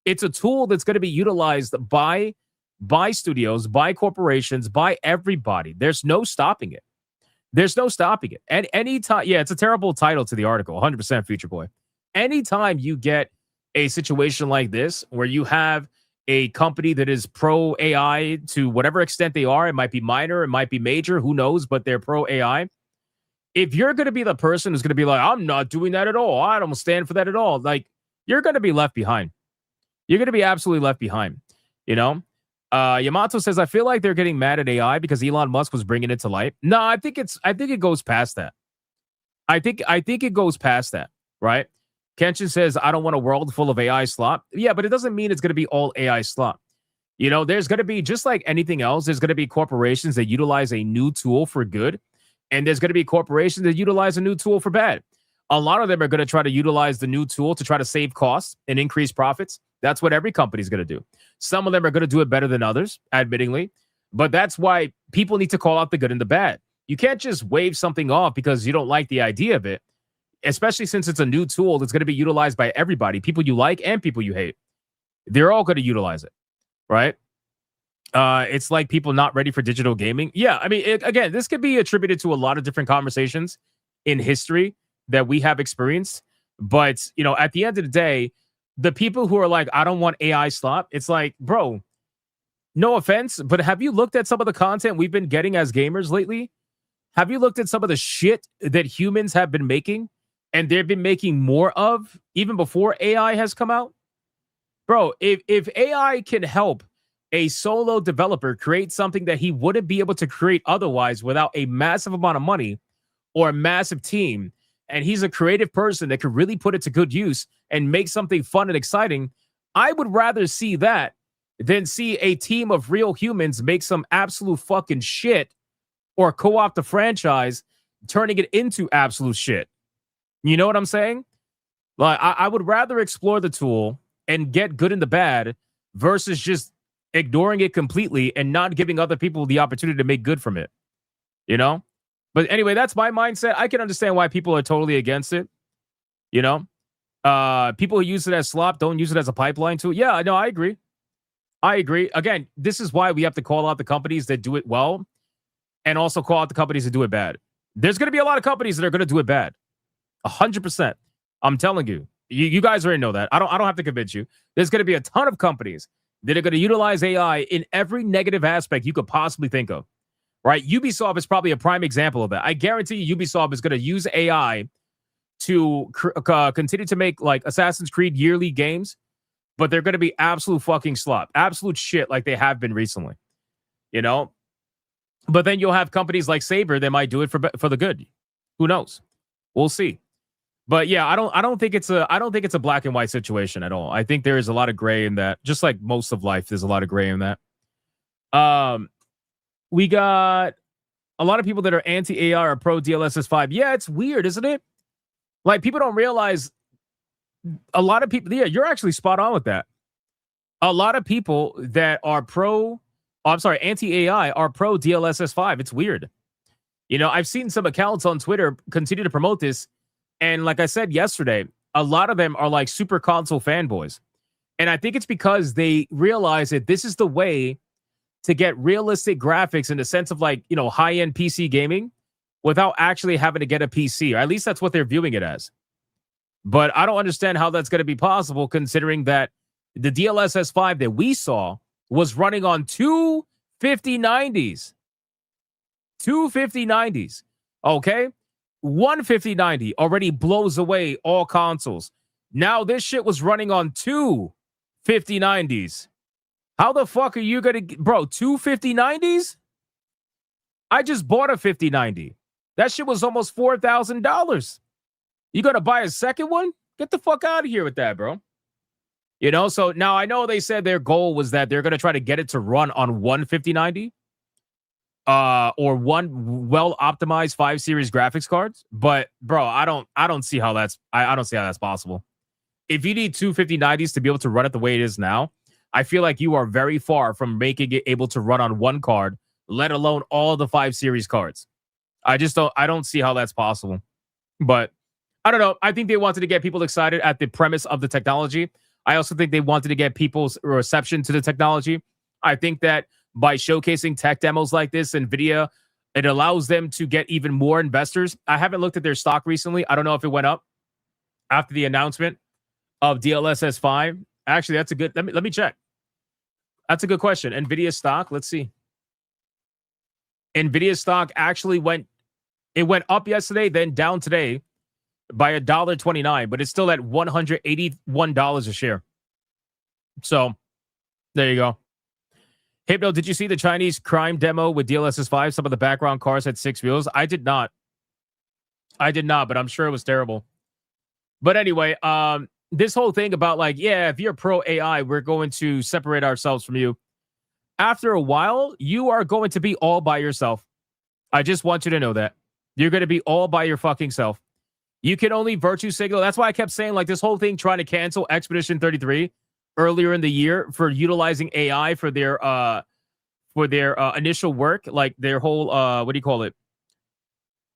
It's a tool that's going to be utilized by studios, by corporations, by everybody. There's no stopping it. There's no stopping it. And anytime, yeah, it's a terrible title to the article, 100% Future Boy. Anytime you get a situation like this where you have a company that is pro AI to whatever extent they are, it might be minor, it might be major, who knows, but they're pro AI. If you're going to be the person who's going to be like, I'm not doing that at all, I don't stand for that at all, like, you're going to be left behind. You're going to be absolutely left behind, you know? Yamato says, I feel like they're getting mad at AI because Elon Musk was bringing it to light. No, I think it goes past that. I think it goes past that, right? Kenshin says, I don't want a world full of AI slop. Yeah, but it doesn't mean it's going to be all AI slop. You know, there's going to be, just like anything else, there's going to be corporations that utilize a new tool for good, and there's going to be corporations that utilize a new tool for bad. A lot of them are going to try to utilize the new tool to try to save costs and increase profits. That's what every company is going to do. Some of them are going to do it better than others, admittingly. But that's why people need to call out the good and the bad. You can't just wave something off because you don't like the idea of it, especially since it's a new tool that's going to be utilized by everybody, people you like and people you hate. They're all going to utilize it, right? It's like people not ready for digital gaming. Yeah, I mean, again, this could be attributed to a lot of different conversations in history that we have experienced. But, you know, at the end of the day, the people who are like, I don't want AI slop, it's like, bro, no offense, but have you looked at some of the content we've been getting as gamers lately? Have you looked at some of the shit that humans have been making and they've been making more of even before AI has come out? Bro, if AI can help a solo developer create something that he wouldn't be able to create otherwise without a massive amount of money or a massive team, and he's a creative person that could really put it to good use and make something fun and exciting, I would rather see that than see a team of real humans make some absolute fucking shit or co-opt the franchise, turning it into absolute shit. You know what I'm saying? Like, I would rather explore the tool and get good in the bad versus just ignoring it completely and not giving other people the opportunity to make good from it. You know? But anyway, that's my mindset. I can understand why people are totally against it. You know? People who use it as slop don't use it as a pipeline tool. Yeah, no, I agree. I agree. Again, this is why we have to call out the companies that do it well and also call out the companies that do it bad. There's going to be a lot of companies that are going to do it bad. 100%. I'm telling you. You guys already know that. I don't have to convince you. There's going to be a ton of companies that are going to utilize AI in every negative aspect you could possibly think of. Right? Ubisoft is probably a prime example of that. I guarantee you Ubisoft is going to use AI to continue to make like Assassin's Creed yearly games, but they're going to be absolute fucking slop, absolute shit like they have been recently. You know? But then you'll have companies like Saber that might do it for the good. Who knows? We'll see. But yeah, I don't think it's a black and white situation at all. I think there is a lot of gray in that. Just like most of life, there's a lot of gray in that. We got a lot of people that are anti-AI or pro DLSS 5. Yeah, it's weird, isn't it? Like, people don't realize a lot of people. Yeah, you're actually spot on with that. A lot of people that are anti-AI are pro DLSS 5. It's weird. You know, I've seen some accounts on Twitter continue to promote this. And like I said yesterday, a lot of them are like super console fanboys. And I think it's because they realize that this is the way to get realistic graphics in the sense of like, you know, high-end PC gaming without actually having to get a PC. Or at least that's what they're viewing it as. But I don't understand how that's going to be possible considering that the DLSS 5 that we saw was running on two 5090s. Two 5090s. Okay? One 5090 already blows away all consoles. Now this shit was running on two 5090s. How the fuck are you gonna... Bro, two 5090s? I just bought a 5090. That shit was almost $4,000. You gonna buy a second one? Get the fuck out of here with that, bro. You know, so now I know they said their goal was that they're gonna try to get it to run on one 5090. or one well optimized 5 series graphics cards. But bro, I don't see how that's I don't see how that's possible. If you need two 5090s to be able to run it the way it is now, I feel like you are very far from making it able to run on one card, let alone all the 5 series cards. I don't see how that's possible. But I don't know. I think they wanted to get people excited at the premise of the technology. I also think they wanted to get people's reception to the technology. I think that by showcasing tech demos like this, NVIDIA, it allows them to get even more investors. I haven't looked at their stock recently. I don't know if it went up after the announcement of DLSS 5. Actually, that's a good, let me check. That's a good question. NVIDIA stock, let's see. NVIDIA stock actually went up yesterday, then down today by $1.29, but it's still at $181 a share. So there you go. Hypno, did you see the Chinese crime demo with DLSS 5? Some of the background cars had 6 wheels. I did not, but I'm sure it was terrible. But anyway, this whole thing about like, yeah, if you're pro AI, we're going to separate ourselves from you. After a while, you are going to be all by yourself. I just want you to know that. You're going to be all by your fucking self. You can only virtue signal. That's why I kept saying like this whole thing trying to cancel Expedition 33 earlier in the year for utilizing AI for their initial work, like their whole what do you call it?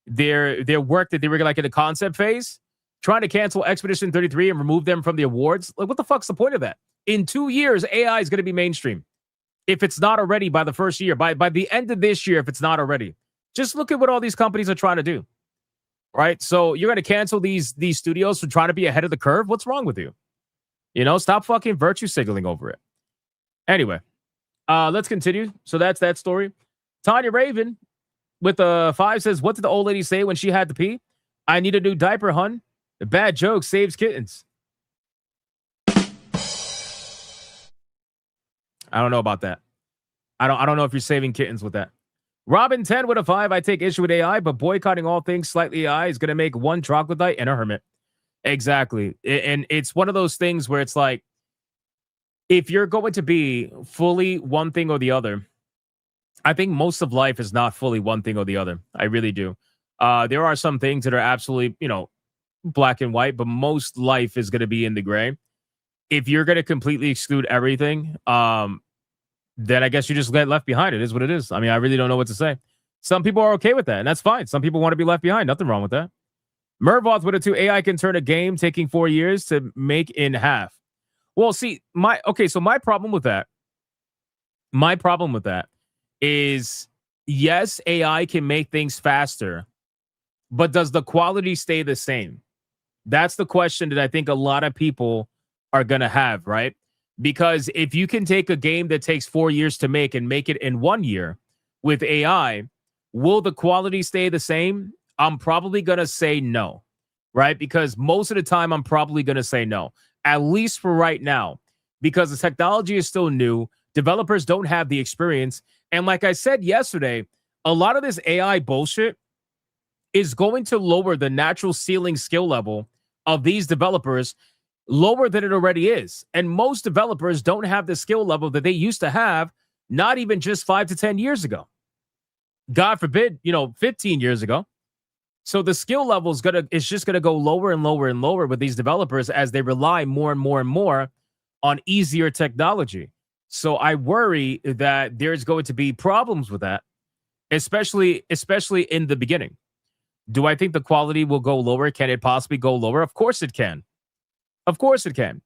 Their work that they were like in the concept phase, trying to cancel Expedition 33 and remove them from the awards. Like, what the fuck's the point of that? In 2 years, AI is going to be mainstream. If it's not already by the first year, by the end of this year, if it's not already. Just look at what all these companies are trying to do. Right? So you're going to cancel these studios for trying to be ahead of the curve? What's wrong with you? You know, stop fucking virtue signaling over it. Anyway, let's continue. So that's that story. Tanya Raven with a 5 says, what did the old lady say when she had to pee? I need a new diaper, hun. A bad joke saves kittens. I don't know about that. I don't know if you're saving kittens with that. Robin 10 with a 5. I take issue with AI, but boycotting all things slightly AI is going to make one troglodyte and a hermit. Exactly. And it's one of those things where it's like, if you're going to be fully one thing or the other, I think most of life is not fully one thing or the other. I really do. There are some things that are absolutely, black and white, but most life is going to be in the gray. If you're going to completely exclude everything, then I guess you just get left behind. It is what it is. I mean, I really don't know what to say. Some people are okay with that, and that's fine. Some people want to be left behind. Nothing wrong with that. Mervoth with a 2. AI can turn a game taking 4 years to make in half. Well, see, my problem with that is, yes, AI can make things faster, but does the quality stay the same? That's the question that I think a lot of people are going to have, right? Because if you can take a game that takes 4 years to make and make it in 1 year with AI, will the quality stay the same? I'm probably going to say no, right? Because most of the time, I'm probably going to say no, at least for right now, because the technology is still new. Developers don't have the experience. And like I said yesterday, a lot of this AI bullshit is going to lower the natural ceiling skill level of these developers lower than it already is. And most developers don't have the skill level that they used to have, not even just 5 to 10 years ago. God forbid, 15 years ago. So the skill level is just gonna go lower and lower and lower with these developers as they rely more and more and more on easier technology. So I worry that there's going to be problems with that, especially in the beginning. Do I think the quality will go lower? Can it possibly go lower? Of course it can. Of course it can.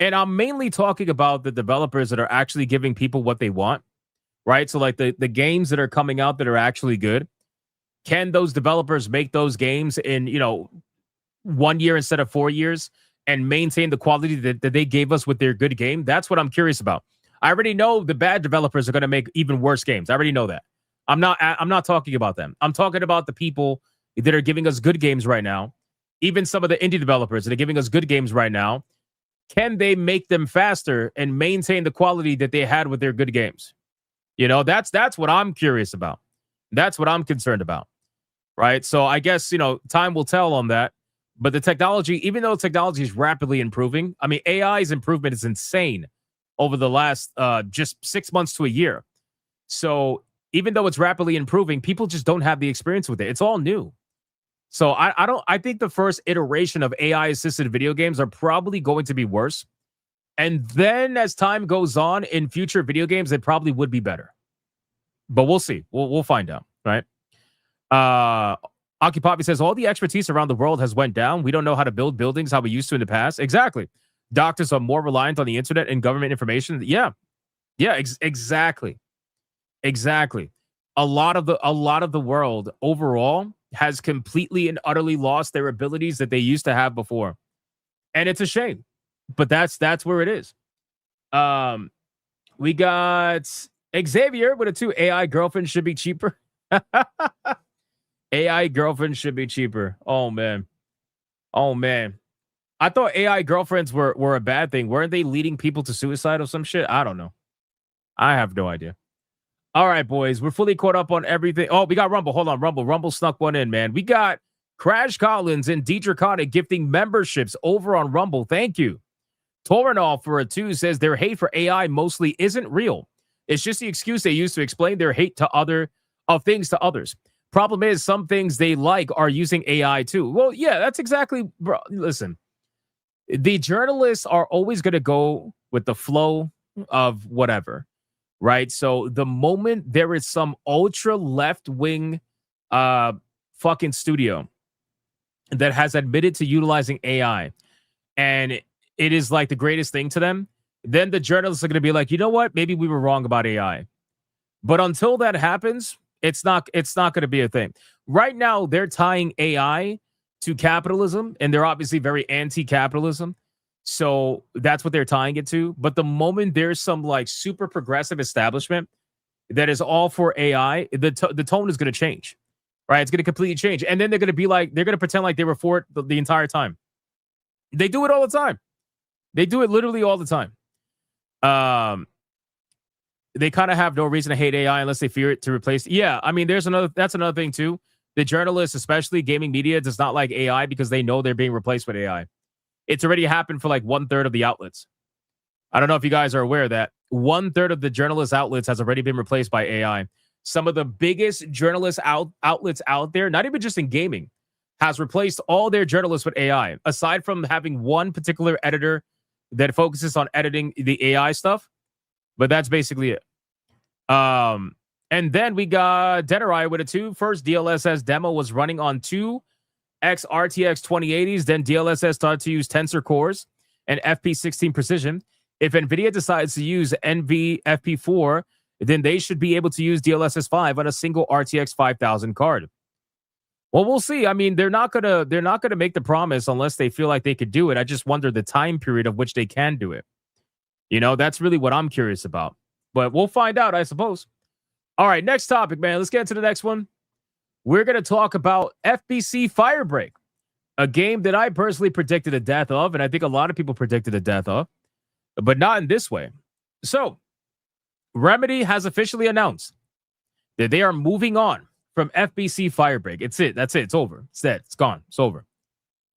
And I'm mainly talking about the developers that are actually giving people what they want, right? So like the games that are coming out that are actually good. Can those developers make those games in, 1 year instead of 4 years and maintain the quality that they gave us with their good game? That's what I'm curious about. I already know the bad developers are going to make even worse games. I already know that. I'm not talking about them. I'm talking about the people that are giving us good games right now. Even some of the indie developers that are giving us good games right now. Can they make them faster and maintain the quality that they had with their good games? That's what I'm curious about. That's what I'm concerned about. Right? So I guess, time will tell on that. But the technology, even though technology is rapidly improving, I mean, AI's improvement is insane over the last just 6 months to a year. So even though it's rapidly improving, people just don't have the experience with it. It's all new. So I think the first iteration of AI assisted video games are probably going to be worse. And then as time goes on in future video games, it probably would be better. But we'll see. We'll find out, right? Akipapi says all the expertise around the world has went down. We don't know how to build buildings how we used to in the past. Exactly. Doctors are more reliant on the internet and government information. Yeah. Exactly. A lot of the world overall has completely and utterly lost their abilities that they used to have before. And it's a shame. But that's where it is. We got Xavier with a 2. AI girlfriend should be cheaper. AI girlfriend should be cheaper. Oh man. I thought AI girlfriends were a bad thing. Weren't they leading people to suicide or some shit? I don't know. I have no idea. All right, boys. We're fully caught up on everything. Oh, we got Rumble. Hold on, Rumble. Rumble snuck one in, man. We got Crash Collins and Deidre Connick gifting memberships over on Rumble. Thank you. Torinol for a 2 says their hate for AI mostly isn't real. It's just the excuse they use to explain their hate to things to others. Problem is, some things they like are using AI too. Well, yeah, that's exactly, bro. Listen, the journalists are always going to go with the flow of whatever, right? So the moment there is some ultra left-wing fucking studio that has admitted to utilizing AI and it is like the greatest thing to them, then the journalists are going to be like, you know what? Maybe we were wrong about AI. But until that happens, it's not going to be a thing. Right now, they're tying AI to capitalism, and they're obviously very anti-capitalism. So that's what they're tying it to. But the moment there's some like super progressive establishment that is all for AI, the tone is going to change, right? It's going to completely change. And then they're going to be like, they're going to pretend like they were for it the entire time. They do it all the time. They do it literally all the time. They kind of have no reason to hate AI unless they fear it to replace. Yeah, I mean, that's another thing too. The journalists, especially gaming media, does not like AI because they know they're being replaced with AI. It's already happened for like 1/3 of the outlets. I don't know if you guys are aware of that. 1/3 of the journalist outlets has already been replaced by AI. Some of the biggest journalist outlets out there, not even just in gaming, has replaced all their journalists with AI. Aside from having one particular editor that focuses on editing the AI stuff, but that's basically it. And then we got Denerai with a 2. First DLSS demo was running on 2 RTX 2080s. Then DLSS started to use Tensor cores and FP16 precision. If NVIDIA decides to use NVFP4, then they should be able to use DLSS 5 on a single RTX 5000 card. Well, we'll see. I mean, they're not gonna make the promise unless they feel like they could do it. I just wonder the time period of which they can do it. You know, that's really what I'm curious about. But we'll find out, I suppose. All right, next topic, man. Let's get into the next one. We're going to talk about FBC Firebreak, a game that I personally predicted the death of, and I think a lot of people predicted the death of, but not in this way. So, Remedy has officially announced that they are moving on from FBC Firebreak. It's it. That's it. It's over. It's dead. It's gone. It's over.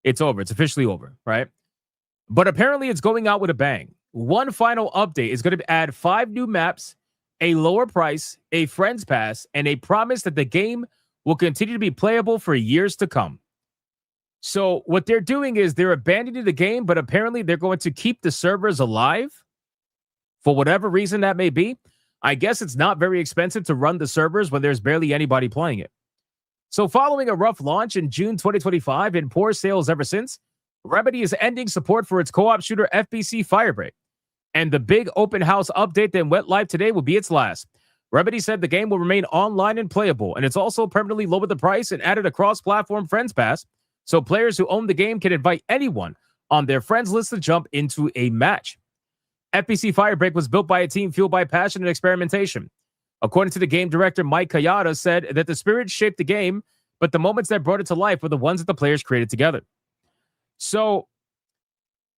It's over. It's officially over, right? But apparently it's going out with a bang. One final update is going to add 5 new maps, a lower price, a friends pass, and a promise that the game will continue to be playable for years to come. So what they're doing is they're abandoning the game, but apparently they're going to keep the servers alive for whatever reason that may be. I guess it's not very expensive to run the servers when there's barely anybody playing it. So following a rough launch in June 2025 and poor sales ever since, Remedy is ending support for its co-op shooter FBC Firebreak. And the big open house update that went live today will be its last. Remedy said the game will remain online and playable, and it's also permanently lowered the price and added a cross-platform friends pass, so players who own the game can invite anyone on their friends list to jump into a match. FBC Firebreak was built by a team fueled by passion and experimentation. According to the game director, Mike Kayada said that the spirit shaped the game, but the moments that brought it to life were the ones that the players created together. So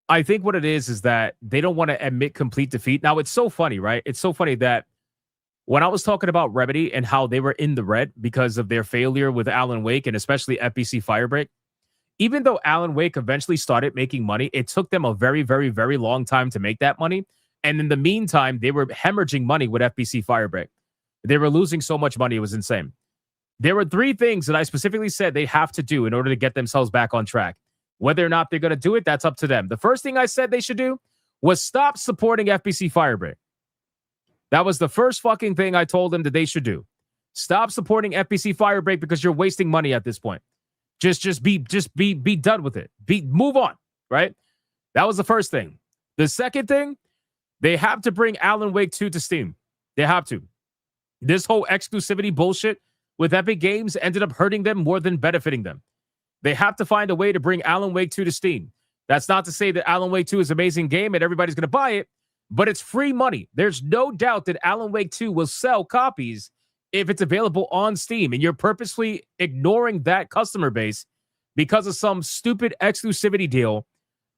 I think what it is that they don't want to admit complete defeat. Now, it's so funny, right? It's so funny that when I was talking about Remedy and how they were in the red because of their failure with Alan Wake and especially FBC Firebreak, even though Alan Wake eventually started making money, it took them a very, very, very long time to make that money. And in the meantime, they were hemorrhaging money with FBC Firebreak. They were losing so much money. It was insane. There were 3 things that I specifically said they have to do in order to get themselves back on track. Whether or not they're going to do it, that's up to them. The first thing I said they should do was stop supporting FBC Firebreak. That was the first fucking thing I told them that they should do. Stop supporting FBC Firebreak because you're wasting money at this point. Just be done with it. Move on, right? That was the first thing. The second thing, they have to bring Alan Wake 2 to Steam. They have to. This whole exclusivity bullshit with Epic Games ended up hurting them more than benefiting them. They have to find a way to bring Alan Wake 2 to Steam. That's not to say that Alan Wake 2 is an amazing game and everybody's going to buy it, but it's free money. There's no doubt that Alan Wake 2 will sell copies if it's available on Steam, and you're purposely ignoring that customer base because of some stupid exclusivity deal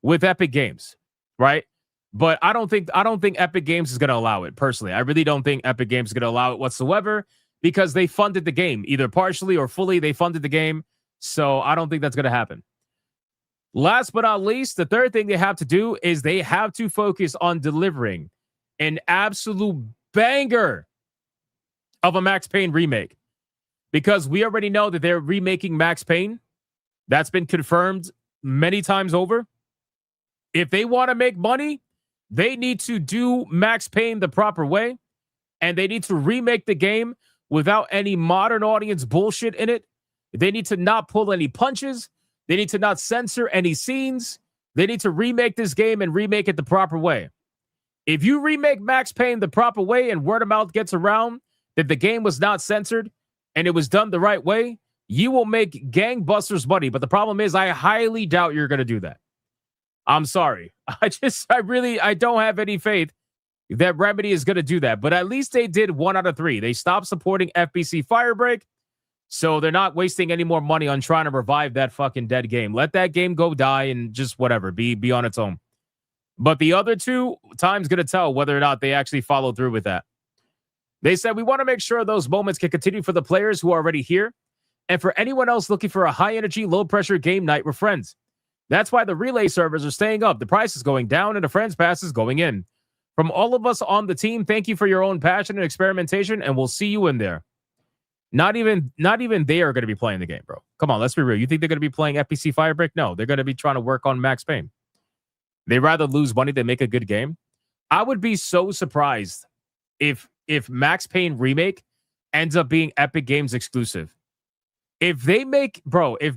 with Epic Games, right? But I don't think Epic Games is going to allow it, personally. I really don't think Epic Games is going to allow it whatsoever because they funded the game. Either partially or fully, they funded the game. So I don't think that's going to happen. Last but not least, the third thing they have to do is they have to focus on delivering an absolute banger of a Max Payne remake. Because we already know that they're remaking Max Payne. That's been confirmed many times over. If they want to make money, they need to do Max Payne the proper way. And they need to remake the game without any modern audience bullshit in it. They need to not pull any punches. They need to not censor any scenes. They need to remake this game and remake it the proper way. If you remake Max Payne the proper way and word of mouth gets around that the game was not censored and it was done the right way, you will make gangbusters money. But the problem is, I highly doubt you're going to do that. I'm sorry. I don't have any faith that Remedy is going to do that. But at least they did 1 out of 3. They stopped supporting FBC Firebreak. So they're not wasting any more money on trying to revive that fucking dead game. Let that game go die and just whatever, be on its own. But the other 2, time's going to tell whether or not they actually follow through with that. They said, we want to make sure those moments can continue for the players who are already here and for anyone else looking for a high-energy, low-pressure game night with friends. That's why the relay servers are staying up, the price is going down, and the friends pass is going in. From all of us on the team, thank you for your own passion and experimentation, and we'll see you in there. Not even they are going to be playing the game, bro. Come on, let's be real. You think they're going to be playing FPC Firebreak? No, they're going to be trying to work on Max Payne. They'd rather lose money than make a good game. I would be so surprised if Max Payne Remake ends up being Epic Games exclusive. If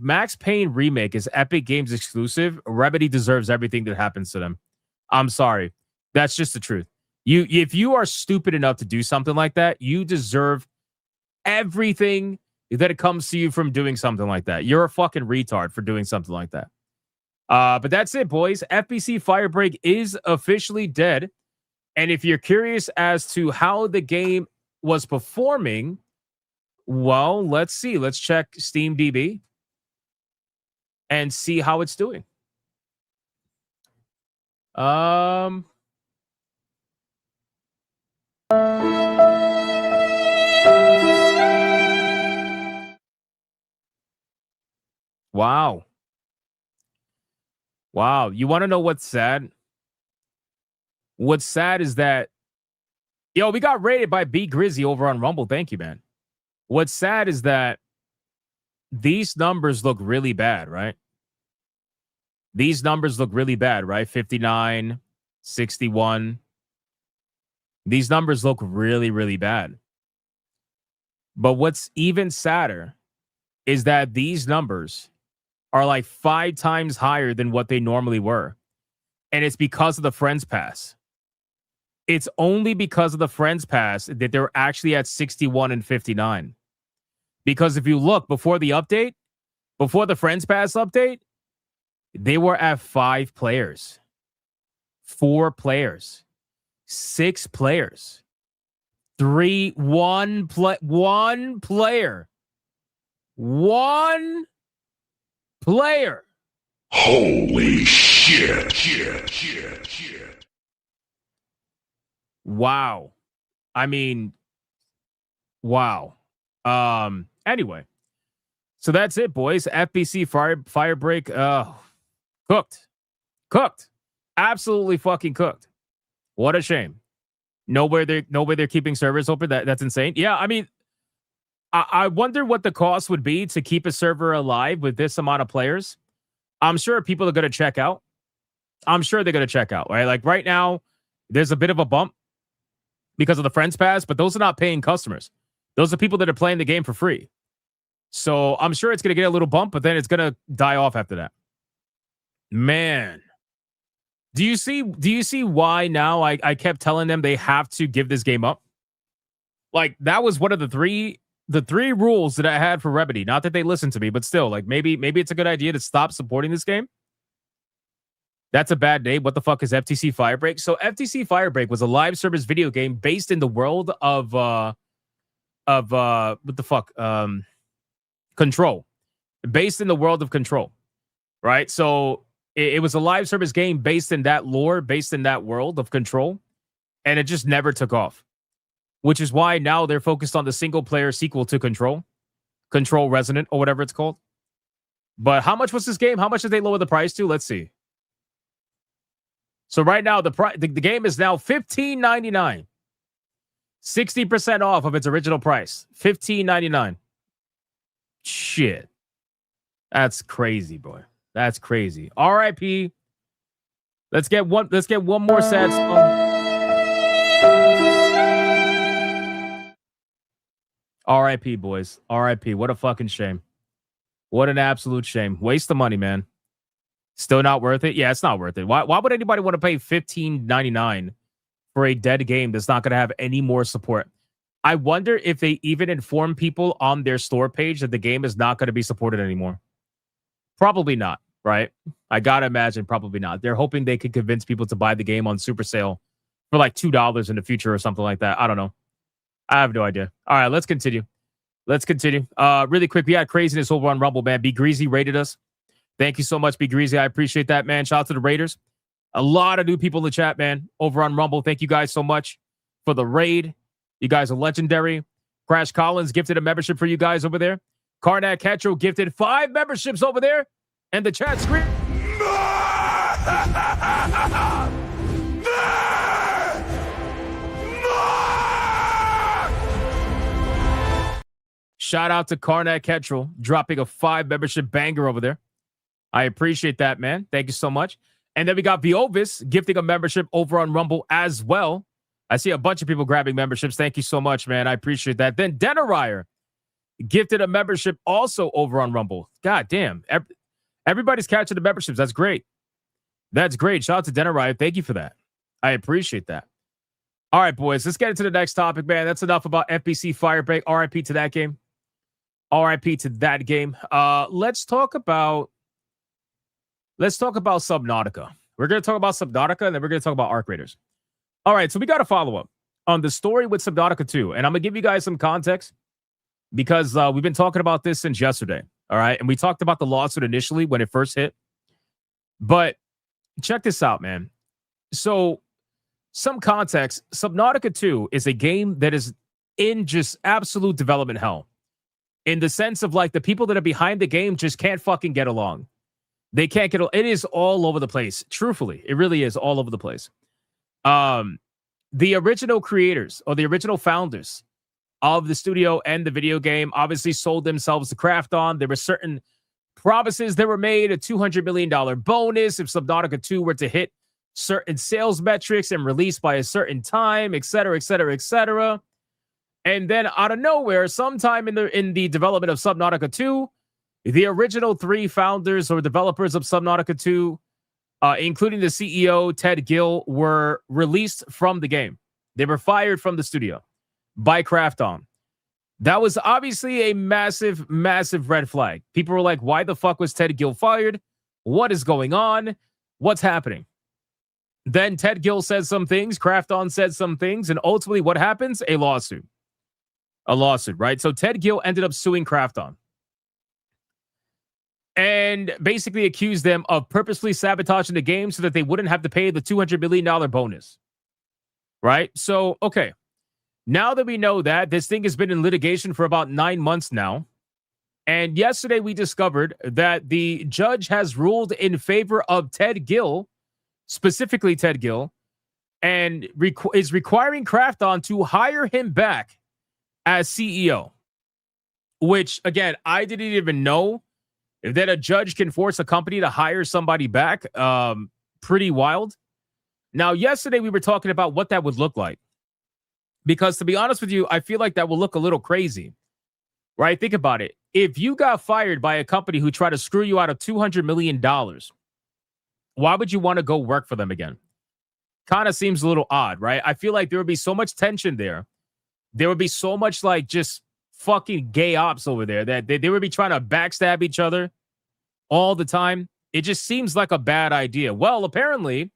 Max Payne Remake is Epic Games exclusive, Remedy deserves everything that happens to them. I'm sorry. That's just the truth. If you are stupid enough to do something like that, you deserve everything that comes to you from doing something like that. You're a fucking retard for doing something like that. But that's it, boys. FBC Firebreak is officially dead. And if you're curious as to how the game was performing, well, let's see. Let's check SteamDB and see how it's doing. Wow. You want to know what's sad? What's sad is that, we got rated by B Grizzy over on Rumble. Thank you, man. What's sad is that these numbers look really bad, right? These numbers look really bad, right? 59, 61. These numbers look really, really bad. But what's even sadder is that these numbers are like 5 times higher than what they normally were. And it's because of the Friends Pass. It's only because of the Friends Pass that they're actually at 61 and 59. Because if you look before the update, before the Friends Pass update, they were at 5 players, 4 players, 6 players, 1 player. Holy shit. Wow. I mean, wow. Anyway. So that's it, boys. FBC Firebreak, cooked. Absolutely fucking cooked. What a shame. Know where they're keeping servers open. That's insane. Yeah, I mean, I wonder what the cost would be to keep a server alive with this amount of players. I'm sure people are going to check out. I'm sure they're going to check out, right? Like right now, there's a bit of a bump because of the Friends Pass, but those are not paying customers. Those are people that are playing the game for free. So I'm sure it's going to get a little bump, but then it's going to die off after that. Man. Do you see why now I kept telling them they have to give this game up? Like, that was one of the three rules that I had for Remedy. Not that they listened to me, but still, like, maybe it's a good idea to stop supporting this game. That's a bad name. What the fuck is FTC Firebreak? So FTC Firebreak was a live service video game based in the world of what the fuck? Control. Based in the world of Control. Right? So it was a live service game based in that lore, based in that world of Control, and it just never took off. Which is why now they're focused on the single player sequel to Control Resonant, or whatever it's called. But how much was this game? How much did they lower the price to? Let's see. So right now, the game is now $15.99. 60% off of its original price. $15.99. Shit. That's crazy, boy. That's crazy. RIP. Let's get one more sad song. RIP, boys. RIP. What a fucking shame. What an absolute shame. Waste the money, man. Still not worth it? Yeah, it's not worth it. Why would anybody want to pay $15.99 for a dead game that's not going to have any more support? I wonder if they even inform people on their store page that the game is not going to be supported anymore. Probably not, right? I got to imagine probably not. They're hoping they could convince people to buy the game on Super Sale for like $2 in the future or something like that. I don't know. I have no idea. All right, let's continue. Really quick, we had craziness over on Rumble, man. Be Greasy rated us. Thank you so much, Be Greasy. I appreciate that, man. Shout out to the Raiders. A lot of new people in the chat, man, over on Rumble. Thank you guys so much for the raid. You guys are legendary. Crash Collins gifted a membership for you guys over there. Karnak Ketro gifted 5 memberships over there. And the chat screen. Shout out to Karnak Ketro dropping a 5 membership banger over there. I appreciate that, man. Thank you so much. And then we got Viovis gifting a membership over on Rumble as well. I see a bunch of people grabbing memberships. Thank you so much, man. I appreciate that. Then Denarier gifted a membership also over on Rumble. God damn. Everybody's catching the memberships. That's great. That's great. Shout out to Denarier. Thank you for that. I appreciate that. All right, boys. Let's get into the next topic, man. That's enough about FBC Firebreak. RIP to that game. RIP to that game. Let's talk about Subnautica. We're going to talk about Subnautica, and then we're going to talk about Arc Raiders. All right, so we got a follow-up on the story with Subnautica 2, and I'm going to give you guys some context because we've been talking about this since yesterday, all right? And we talked about the lawsuit initially when it first hit. But check this out, man. So some context, Subnautica 2 is a game that is in just absolute development hell. In the sense of like the people that are behind the game just can't fucking get along. They can't get. It is all over the place. Truthfully, it really is all over the place. The original creators or the original founders of the studio and the video game obviously sold themselves to Krafton. There were certain promises that were made, a $200 million bonus if Subnautica 2 were to hit certain sales metrics and release by a certain time, et cetera, et cetera, et cetera. And then out of nowhere, sometime in the development of Subnautica 2, the original 3 founders or developers of Subnautica 2, including the CEO, Ted Gill, were released from the game. They were fired from the studio by Krafton. That was obviously a massive, massive red flag. People were like, why the fuck was Ted Gill fired? What is going on? What's happening? Then Ted Gill says some things, Krafton said some things, and ultimately what happens? A lawsuit. A lawsuit, right? So Ted Gill ended up suing Krafton and basically accused them of purposely sabotaging the game so that they wouldn't have to pay the $200 million bonus. Right? So, okay. Now that we know that, this thing has been in litigation for about 9 months now. And yesterday we discovered that the judge has ruled in favor of Ted Gill, specifically Ted Gill, and is requiring Krafton to hire him back as CEO. Which, again, I didn't even know that a judge can force a company to hire somebody back. Pretty wild. Now, yesterday we were talking about what that would look like. Because to be honest with you, I feel like that will look a little crazy. Right? Think about it. If you got fired by a company who tried to screw you out of $200 million, why would you want to go work for them again? Kind of seems a little odd, right? I feel like there would be so much tension there. There would be so much like just fucking gay ops over there that they would be trying to backstab each other all the time. It just seems like a bad idea. Well, apparently,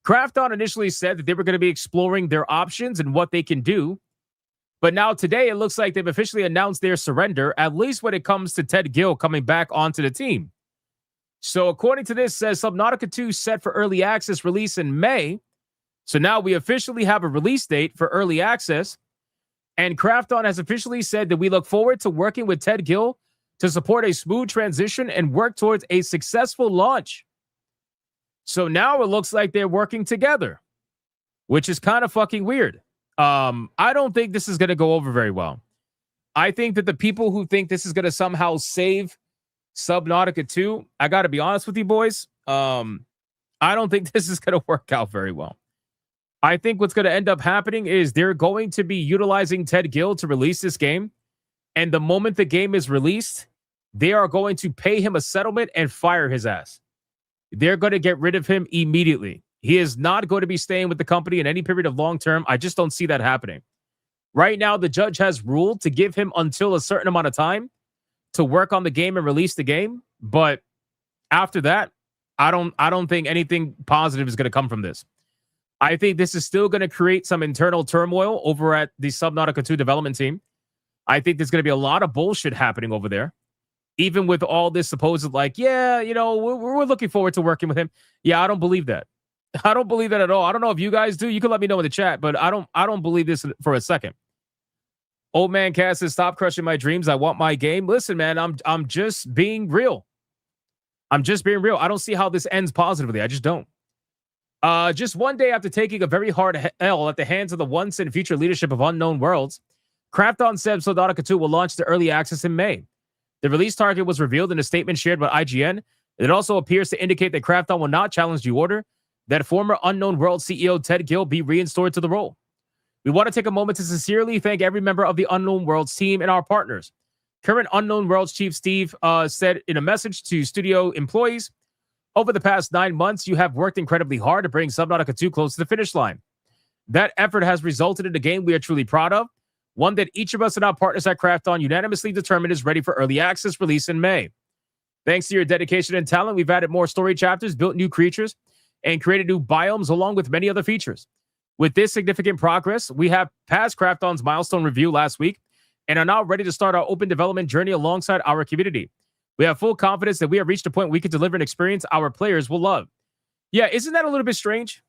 Krafton initially said that they were going to be exploring their options and what they can do. But now today, it looks like they've officially announced their surrender, at least when it comes to Ted Gill coming back onto the team. So according to this, says Subnautica 2 set for early access release in May. So now we officially have a release date for early access. And Krafton has officially said that we look forward to working with Ted Gill to support a smooth transition and work towards a successful launch. So now it looks like they're working together, which is kind of fucking weird. I don't think this is going to go over very well. I think that the people who think this is going to somehow save Subnautica 2, I got to be honest with you boys, I don't think this is going to work out very well. I think what's going to end up happening is they're going to be utilizing Ted Gill to release this game. And the moment the game is released, they are going to pay him a settlement and fire his ass. They're going to get rid of him immediately. He is not going to be staying with the company in any period of long term. I just don't see that happening. Right now, the judge has ruled to give him until a certain amount of time to work on the game and release the game. But after that, I don't think anything positive is going to come from this. I think this is still going to create some internal turmoil over at the Subnautica 2 development team. I think there's going to be a lot of bullshit happening over there. Even with all this supposed like, yeah, you know, we're looking forward to working with him. Yeah, I don't believe that. I don't believe that at all. I don't know if you guys do. You can let me know in the chat, but I don't believe this for a second. Old man Cass says, stop crushing my dreams. I want my game. Listen, man, I'm just being real. I'm just being real. I don't see how this ends positively. I just don't. Just one day after taking a very hard L at the hands of the once and future leadership of Unknown Worlds, Krafton said Subnautica 2 will launch the early access in May. The release target was revealed in a statement shared by IGN. It also appears to indicate that Krafton will not challenge the order that former Unknown World CEO Ted Gill be reinstored to the role. We want to take a moment to sincerely thank every member of the Unknown Worlds team and our partners. Current Unknown Worlds Chief Steve said in a message to studio employees, over the past 9 months, you have worked incredibly hard to bring Subnautica 2 close to the finish line. That effort has resulted in a game we are truly proud of, one that each of us and our partners at Krafton unanimously determined is ready for early access release in May. Thanks to your dedication and talent, we've added more story chapters, built new creatures, and created new biomes along with many other features. With this significant progress, we have passed Krafton's milestone review last week and are now ready to start our open development journey alongside our community. We have full confidence that we have reached a point we can deliver an experience our players will love. Yeah, isn't that a little bit strange?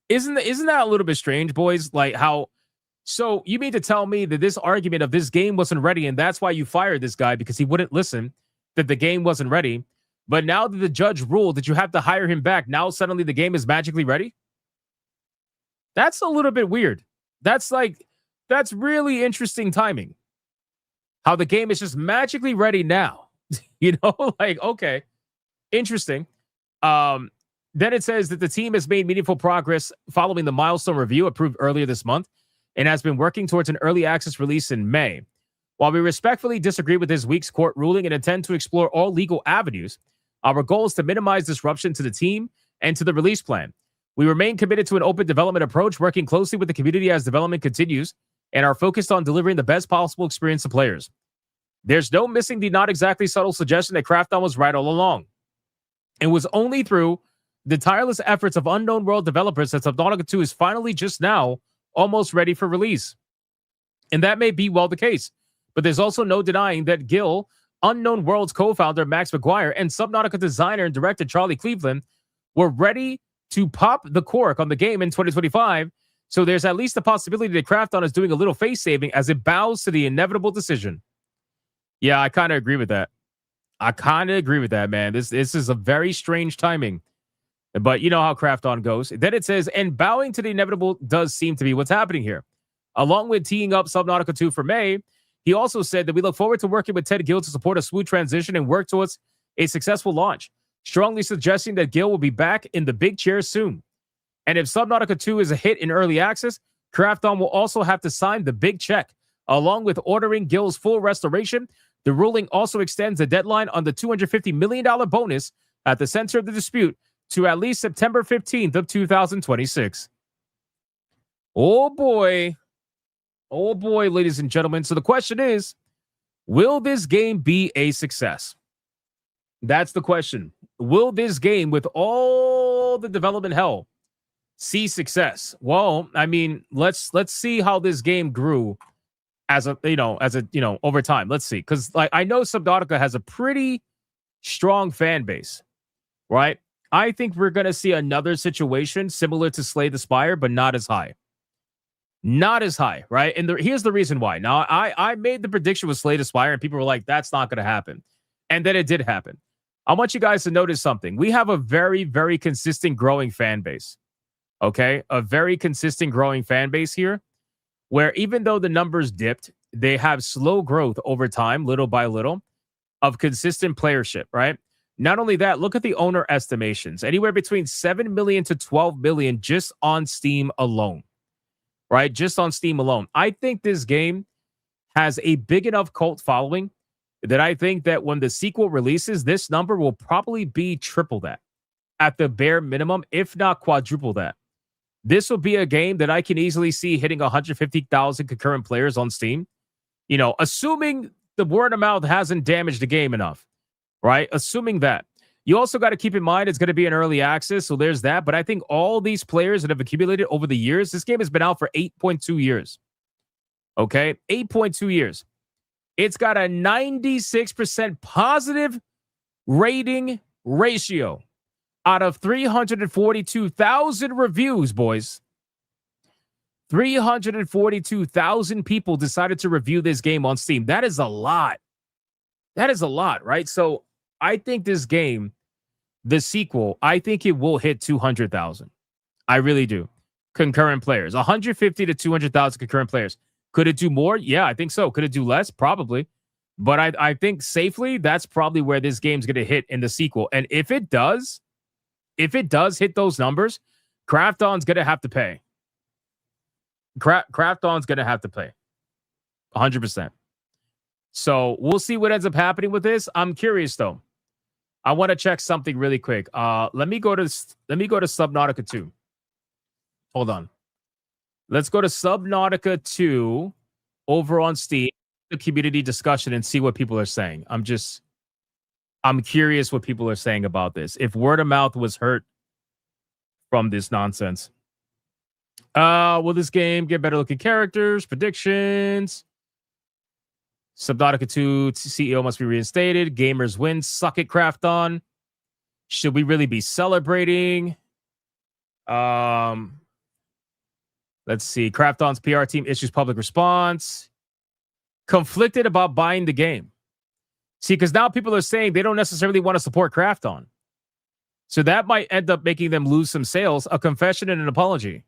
Isn't that a little bit strange, boys? Like how... So you mean to tell me that this argument of this game wasn't ready and that's why you fired this guy because he wouldn't listen, that the game wasn't ready, but now that the judge ruled that you have to hire him back, now suddenly the game is magically ready? That's a little bit weird. That's really interesting timing. How the game is just magically ready now. You know, like, okay, interesting. Then it says that the team has made meaningful progress following the milestone review approved earlier this month and has been working towards an early access release in May. While we respectfully disagree with this week's court ruling and intend to explore all legal avenues, our goal is to minimize disruption to the team and to the release plan. We remain committed to an open development approach, working closely with the community as development continues, and are focused on delivering the best possible experience to players. There's no missing the not exactly subtle suggestion that Krafton was right all along. It was only through the tireless efforts of Unknown World developers that Subnautica 2 is finally just now almost ready for release. And that may be well the case, but there's also no denying that Gill, Unknown World's co-founder Max McGuire, and Subnautica designer and director Charlie Cleveland were ready to pop the cork on the game in 2025, so there's at least a possibility that Krafton is doing a little face saving as it bows to the inevitable decision. Yeah, I kind of agree with that. Man. This is a very strange timing But you know how Craft On goes. Then it says, and bowing to the inevitable does seem to be what's happening here. Along with teeing up Subnautica 2 for May, he also said that we look forward to working with Ted Gill to support a smooth transition and work towards a successful launch, strongly suggesting that Gill will be back in the big chair soon. And if Subnautica 2 is a hit in early access, Craft On will also have to sign the big check. Along with ordering Gill's full restoration, the ruling also extends the deadline on the $250 million bonus at the center of the dispute to at least September 15th of 2026. Oh boy. Oh boy, ladies and gentlemen. So the question is, will this game be a success? That's the question. Will this game, with all the development hell, see success? Well, I mean, let's see how this game grew over time. Let's see. Because I know Subnautica has a pretty strong fan base, right? I think we're going to see another situation similar to Slay the Spire, but not as high. Not as high, right? And here's the reason why. Now, I made the prediction with Slay the Spire, and people were like, that's not going to happen. And then it did happen. I want you guys to notice something. We have a very, very consistent growing fan base. Okay? A very consistent growing fan base here, where even though the numbers dipped, they have slow growth over time, little by little, of consistent playership, right? Not only that, look at the owner estimations. Anywhere between 7 million to 12 million just on Steam alone, right? Just on Steam alone. I think this game has a big enough cult following that I think that when the sequel releases, this number will probably be triple that at the bare minimum, if not quadruple that. This will be a game that I can easily see hitting 150,000 concurrent players on Steam. You know, assuming the word of mouth hasn't damaged the game enough, right? Assuming that. You also got to keep in mind it's going to be an early access, so there's that. But I think all these players that have accumulated over the years, this game has been out for 8.2 years. Okay? 8.2 years. It's got a 96% positive rating ratio out of 342,000 reviews, boys. 342,000 people decided to review this game on Steam. That is a lot. That is a lot, right? So I think this game, the sequel, I think it will hit 200,000. I really do. Concurrent players. 150 to 200,000 concurrent players. Could it do more? Yeah, I think so. Could it do less? Probably. But I think safely, that's probably where this game's going to hit in the sequel. And if it does hit those numbers, Craft On's going to have to pay. Craft On's going to have to pay. 100%. So we'll see what ends up happening with this. I'm curious, though. I want to check something really quick. Let me go to Subnautica 2. Hold on. Let's go to Subnautica 2 over on Steam, the community discussion, and see what people are saying. I'm curious what people are saying about this. If word of mouth was hurt from this nonsense. Will this game get better looking characters? Predictions. Subnautica 2 CEO must be reinstated. Gamers win. Suck it, Craft On. Should we really be celebrating? Let's see. Craft On's PR team issues public response. Conflicted about buying the game. See, because now people are saying they don't necessarily want to support Craft On. So that might end up making them lose some sales. A confession and an apology.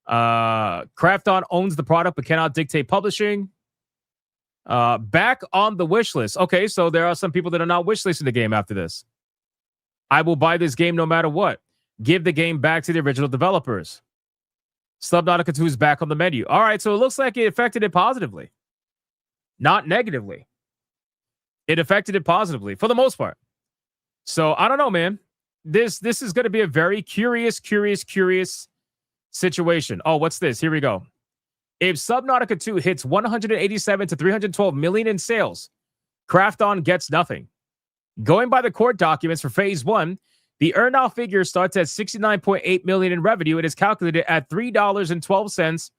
Craft On owns the product but cannot dictate publishing. Back on the wish list. Okay, so there are some people that are not wishlisting the game after this. I will buy this game no matter what. Give the game back to the original developers. Subnautica 2 is back on the menu. All right, so it looks like it affected it positively. Not negatively. It affected it positively for the most part. So I don't know, man. This is going to be a very curious situation. Oh, what's this? Here we go. If Subnautica 2 hits 187 to 312 million in sales, Craft On gets nothing. Going by the court documents for Phase 1, the earn-out figure starts at 69.8 million in revenue. It is calculated at $3.12,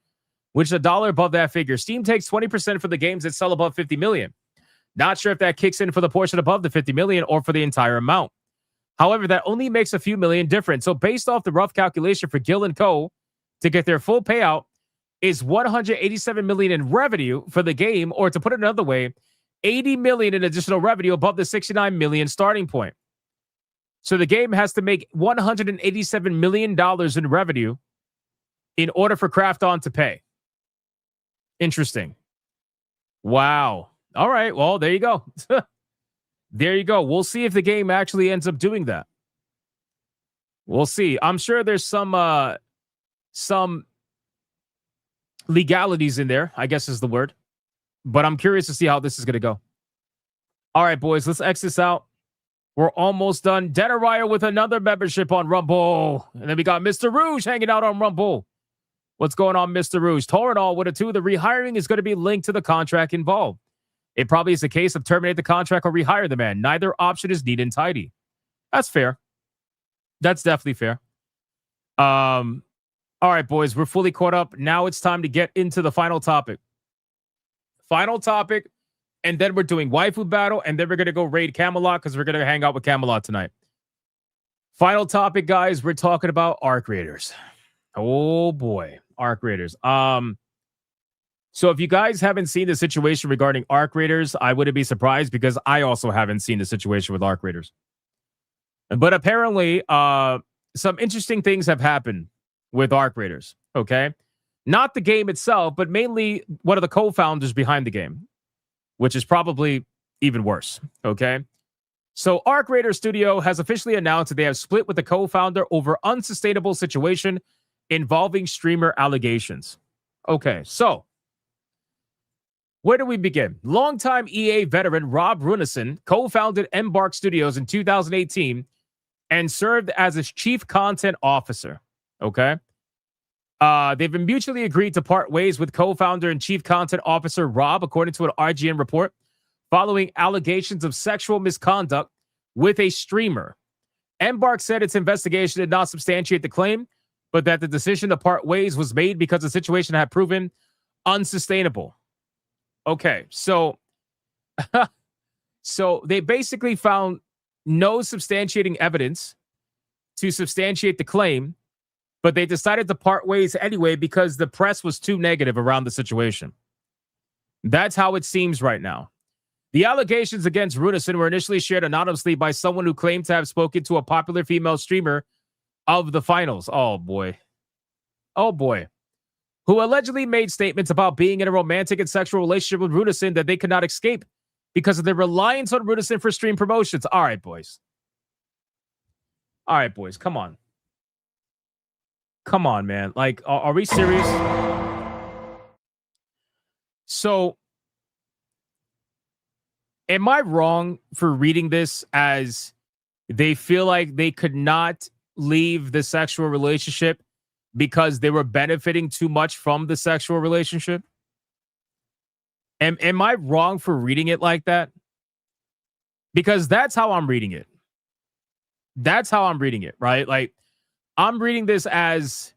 which is $1 above that figure. Steam takes 20% for the games that sell above 50 million. Not sure if that kicks in for the portion above the 50 million or for the entire amount. However, that only makes a few million difference. So based off the rough calculation for Gill & Co. to get their full payout is 187 million in revenue for the game, or to put it another way, 80 million in additional revenue above the 69 million starting point. So the game has to make $187 million in revenue in order for Krafton to pay. Interesting. Wow. All right. Well, there you go. There you go. We'll see if the game actually ends up doing that. We'll see. I'm sure there's some legalities in there, I guess is the word. But I'm curious to see how this is going to go. All right, boys, let's X this out. We're almost done. Denariah with another membership on Rumble. And then we got Mr. Rouge hanging out on Rumble. What's going on, Mr. Rouge? Toradol with a 2. The rehiring is going to be linked to the contract involved. It probably is a case of terminate the contract or rehire the man. Neither option is neat and tidy. That's fair. That's definitely fair. All right, boys, we're fully caught up. Now it's time to get into the final topic. Final topic, and then we're doing Waifu Battle, and then we're going to go raid Camelot because we're going to hang out with Camelot tonight. Final topic, guys, we're talking about Arc Raiders. Oh, boy. Arc Raiders. So if you guys haven't seen the situation regarding Arc Raiders, I wouldn't be surprised because I also haven't seen the situation with Arc Raiders. But apparently, some interesting things have happened with Arc Raiders, okay? Not the game itself, but mainly one of the co-founders behind the game, which is probably even worse, okay? So Arc Raider Studio has officially announced that they have split with the co-founder over unsustainable situation involving streamer allegations. Okay, so where do we begin? Longtime EA veteran Rob Runison co-founded Embark Studios in 2018 and served as its chief content officer. Okay. They've been mutually agreed to part ways with co-founder and chief content officer Rob, according to an IGN report, following allegations of sexual misconduct with a streamer. Embark said its investigation did not substantiate the claim, but that the decision to part ways was made because the situation had proven unsustainable. Okay, so they basically found no substantiating evidence to substantiate the claim, but they decided to part ways anyway because the press was too negative around the situation. That's how it seems right now. The allegations against Runison were initially shared anonymously by someone who claimed to have spoken to a popular female streamer of the finals. Oh, boy. Oh, boy. Who allegedly made statements about being in a romantic and sexual relationship with Runison that they could not escape because of their reliance on Runison for stream promotions. All right, boys. All right, boys. Come on. Come on, man. Like, are we serious? So, am I wrong for reading this as they feel like they could not leave the sexual relationship because they were benefiting too much from the sexual relationship? Am I wrong for reading it like that? Because that's how I'm reading it. That's how I'm reading it, right? Like, I'm reading this as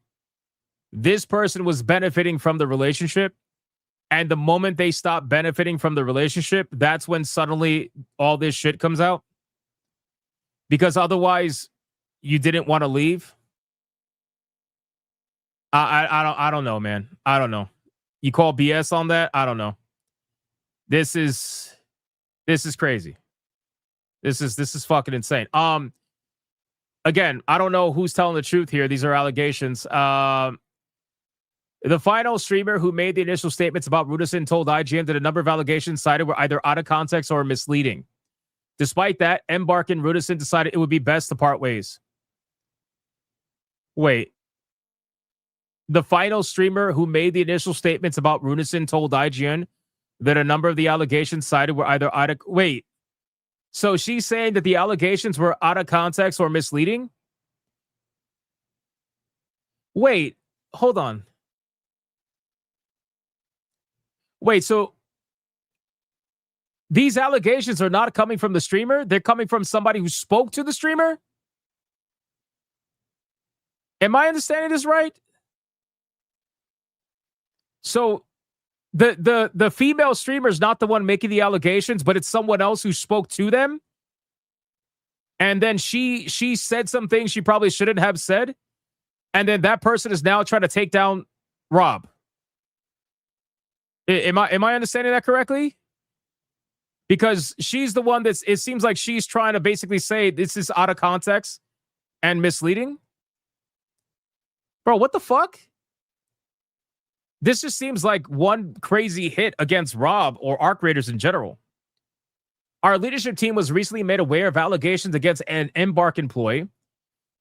this person was benefiting from the relationship, and the moment they stop benefiting from the relationship, that's when suddenly all this shit comes out. Because otherwise, you didn't want to leave. I don't know, man. I don't know. You call BS on that? I don't know. This is crazy. This is fucking insane. Again, I don't know who's telling the truth here. These are allegations. The final streamer who made the initial statements about Runison told IGN that a number of allegations cited were either out of context or misleading. Despite that, Embark and Runison decided it would be best to part ways. Wait. The final streamer who made the initial statements about Runison told IGN that a number of the allegations cited were either out of... Wait. So she's saying that the allegations were out of context or misleading? Wait. Hold on. Wait, so these allegations are not coming from the streamer? They're coming from somebody who spoke to the streamer? Am I understanding this right? So the female streamer is not the one making the allegations, but it's someone else who spoke to them? And then she said some things she probably shouldn't have said? And then that person is now trying to take down Rob? Am I understanding that correctly? Because she's the one it seems like she's trying to basically say this is out of context and misleading. Bro, what the fuck? This just seems like one crazy hit against Rob or Arc Raiders in general. Our leadership team was recently made aware of allegations against an Embark employee.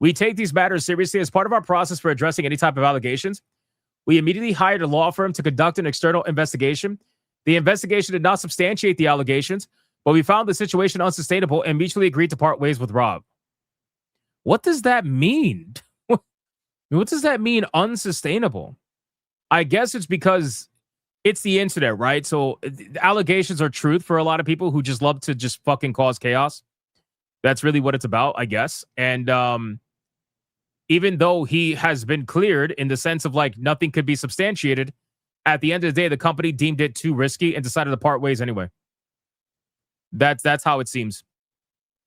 We take these matters seriously. As part of our process for addressing any type of allegations, we immediately hired a law firm to conduct an external investigation. The investigation did not substantiate the allegations, but we found the situation unsustainable and mutually agreed to part ways with Rob. What does that mean? What does that mean, unsustainable? I guess it's because it's the internet, right? So allegations are truth for a lot of people who just love to just fucking cause chaos. That's really what it's about, I guess. And even though he has been cleared in the sense of like nothing could be substantiated, at the end of the day, the company deemed it too risky and decided to part ways anyway. That's how it seems.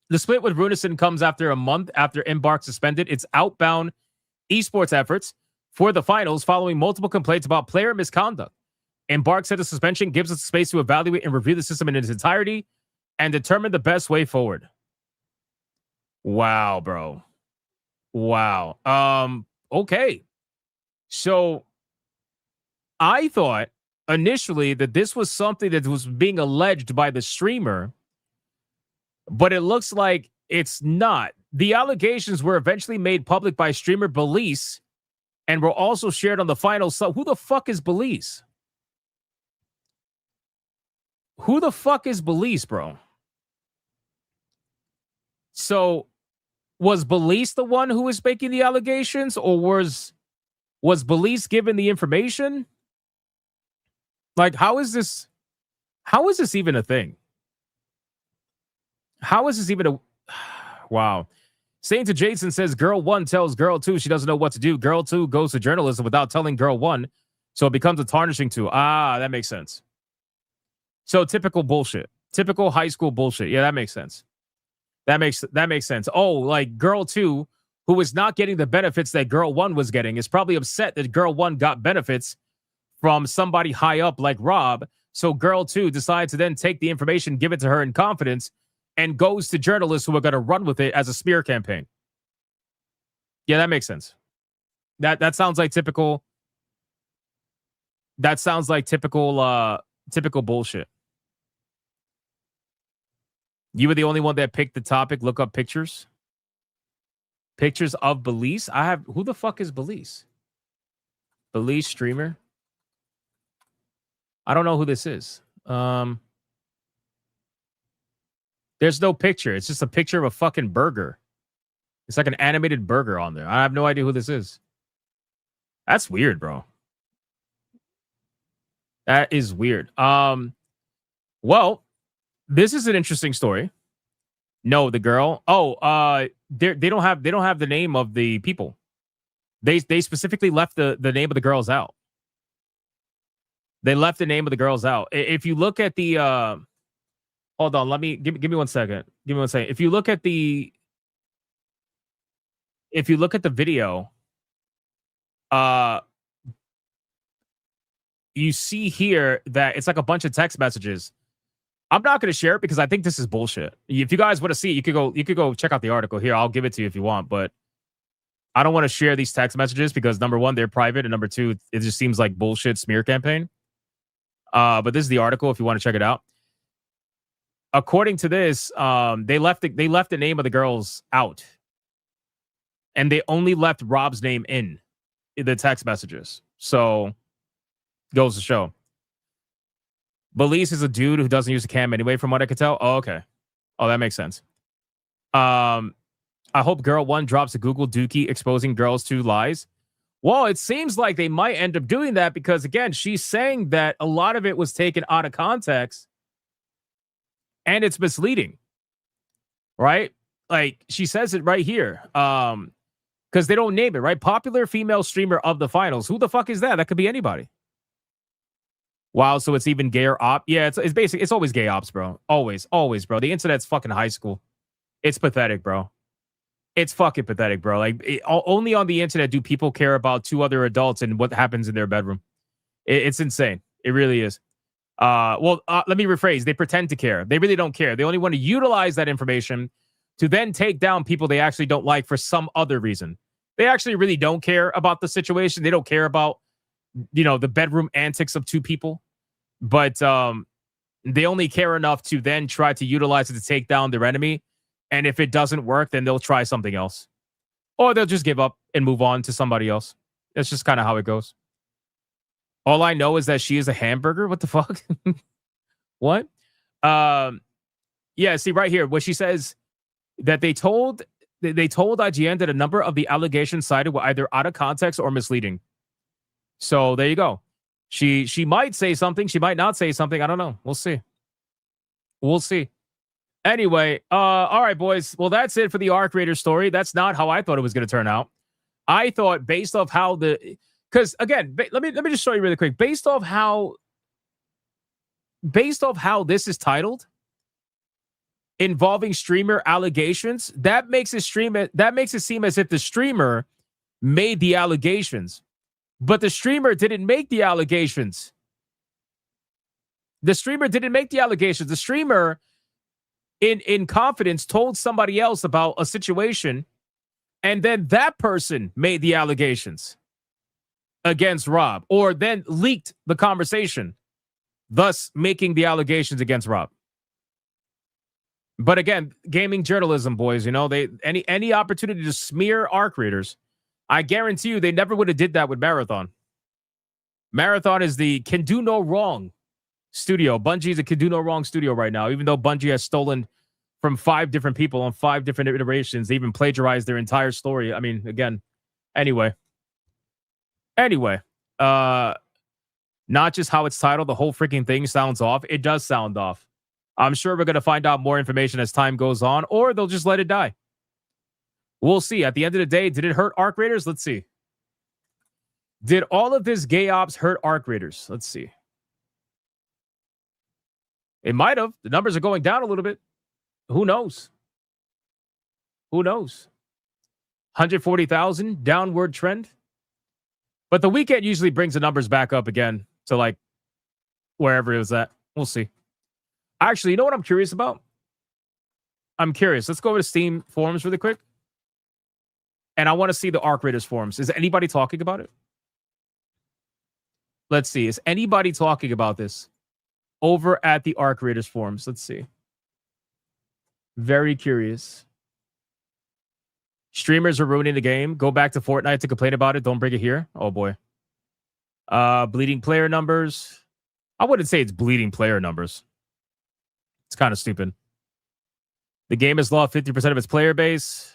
The split with Runison comes after a month after Embark suspended its outbound esports efforts for the finals following multiple complaints about player misconduct. Embark said the suspension gives us space to evaluate and review the system in its entirety and determine the best way forward. Wow, bro. Wow. Okay. So I thought initially that this was something that was being alleged by the streamer, but it looks like it's not. The allegations were eventually made public by streamer Belize and were also shared on the final. So who the fuck is Belize? Who the fuck is Belize, bro? So was Belize the one who was making the allegations, or was Belize given the information? Like, how is this even a thing? How is this even a... Wow. Saying to Jason says, girl 1 tells girl 2 she doesn't know what to do. Girl 2 goes to journalism without telling girl 1, so it becomes a tarnishing tool. Ah, that makes sense. So typical bullshit. Typical high school bullshit. Yeah, that makes sense. That makes sense. Oh, like girl 2, who is not getting the benefits that girl 1 was getting, is probably upset that girl 1 got benefits from somebody high up like Rob. So girl 2 decides to then take the information, give it to her in confidence, and goes to journalists who are going to run with it as a smear campaign. Yeah, that makes sense. That sounds like typical. That sounds like typical bullshit. You were the only one that picked the topic. Look up pictures. Pictures of Belize. Who the fuck is Belize? Belize streamer. I don't know who this is. There's no picture. It's just a picture of a fucking burger. It's like an animated burger on there. I have no idea who this is. That's weird, bro. That is weird. Well, this is an interesting story. No, the girl. Oh, they don't have the name of the people. They specifically left the name of the girls out. They left the name of the girls out. If you look at the hold on, give me 1 second. Give me 1 second. If you look at the video, you see here that it's like a bunch of text messages. I'm not going to share it because I think this is bullshit. If you guys want to see it, you could go check out the article here. I'll give it to you if you want, but I don't want to share these text messages because number one, they're private, and number two, it just seems like bullshit smear campaign. But this is the article if you want to check it out. According to this, they left the name of the girls out, and they only left Rob's name in the text messages. So goes to show. Belize is a dude who doesn't use a cam anyway, from what I could tell. Oh, okay. Oh, that makes sense. I hope girl 1 drops a Google Dookie exposing girls 2 lies. Well, it seems like they might end up doing that because, again, she's saying that a lot of it was taken out of context and it's misleading, right? Like, she says it right here because they don't name it, right? Popular female streamer of the finals. Who the fuck is that? That could be anybody. Wow, so it's even gayer op. Yeah, it's basically, it's always gay ops, bro. Always, bro. The internet's fucking high school. It's pathetic, bro. It's fucking pathetic, bro. Like, only on the internet do people care about 2 other adults and what happens in their bedroom. It's insane. It really is. Let me rephrase. They pretend to care. They really don't care. They only want to utilize that information to then take down people they actually don't like for some other reason. They actually really don't care about the situation. They don't care about, the bedroom antics of two people. But they only care enough to then try to utilize it to take down their enemy. And if it doesn't work, then they'll try something else. Or they'll just give up and move on to somebody else. That's just kind of how it goes. All I know is that she is a hamburger. What the fuck? What? Yeah, see right here, what she says that they told IGN that a number of the allegations cited were either out of context or misleading. So there you go. She might say something. She might not say something. I don't know. We'll see. We'll see. Anyway, all right, boys. Well, that's it for the Arc Raider story. That's not how I thought it was going to turn out. I thought based off how because again, let me just show you really quick. Based off how this is titled, involving streamer allegations, that makes it seem as if the streamer made the allegations, but the streamer didn't make the allegations. The streamer in confidence told somebody else about a situation, and then that person made the allegations against Rob, or then leaked the conversation, thus making the allegations against Rob. But again, gaming journalism, boys, they any opportunity to smear Arc Raiders, I guarantee you they never would have did that with Marathon. Marathon is the can do no wrong studio. Bungie is a can do no wrong studio right now, even though Bungie has stolen from 5 different people on 5 different iterations. They even plagiarized their entire story. I mean, again, anyway, not just how it's titled, the whole freaking thing sounds off. It does sound off. I'm sure we're going to find out more information as time goes on, or they'll just let it die. We'll see. At the end of the day, did it hurt Arc Raiders? Let's see. Did all of this gay ops hurt Arc Raiders? Let's see. It might have. The numbers are going down a little bit. Who knows? 140,000 downward trend. But the weekend usually brings the numbers back up again to like wherever it was at. We'll see. Actually, you know what I'm curious about? I'm curious. Let's go over to Steam forums really quick. And I want to see the Arc Raiders forums. Is anybody talking about it? Let's see. Is anybody talking about this over at the Arc Raiders forums? Let's see. Very curious. Streamers are ruining the game. Go back to Fortnite to complain about it. Don't bring it here. Oh, boy. Bleeding player numbers. I wouldn't say it's bleeding player numbers. It's kind of stupid. The game has lost 50% of its player base.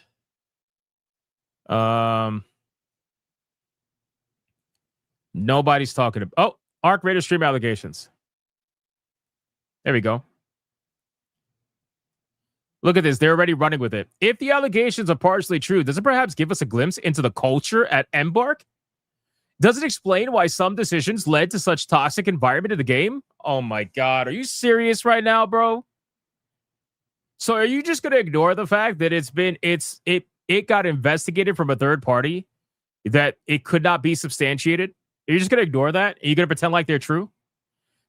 Nobody's talking about... Oh, Arc Raider stream allegations. There we go. Look at this. They're already running with it. If the allegations are partially true, does it perhaps give us a glimpse into the culture at Embark? Does it explain why some decisions led to such toxic environment in the game? Oh my God. Are you serious right now, bro? So are you just going to ignore the fact that it got investigated from a third party, that it could not be substantiated? Are you just going to ignore that? Are you going to pretend like they're true?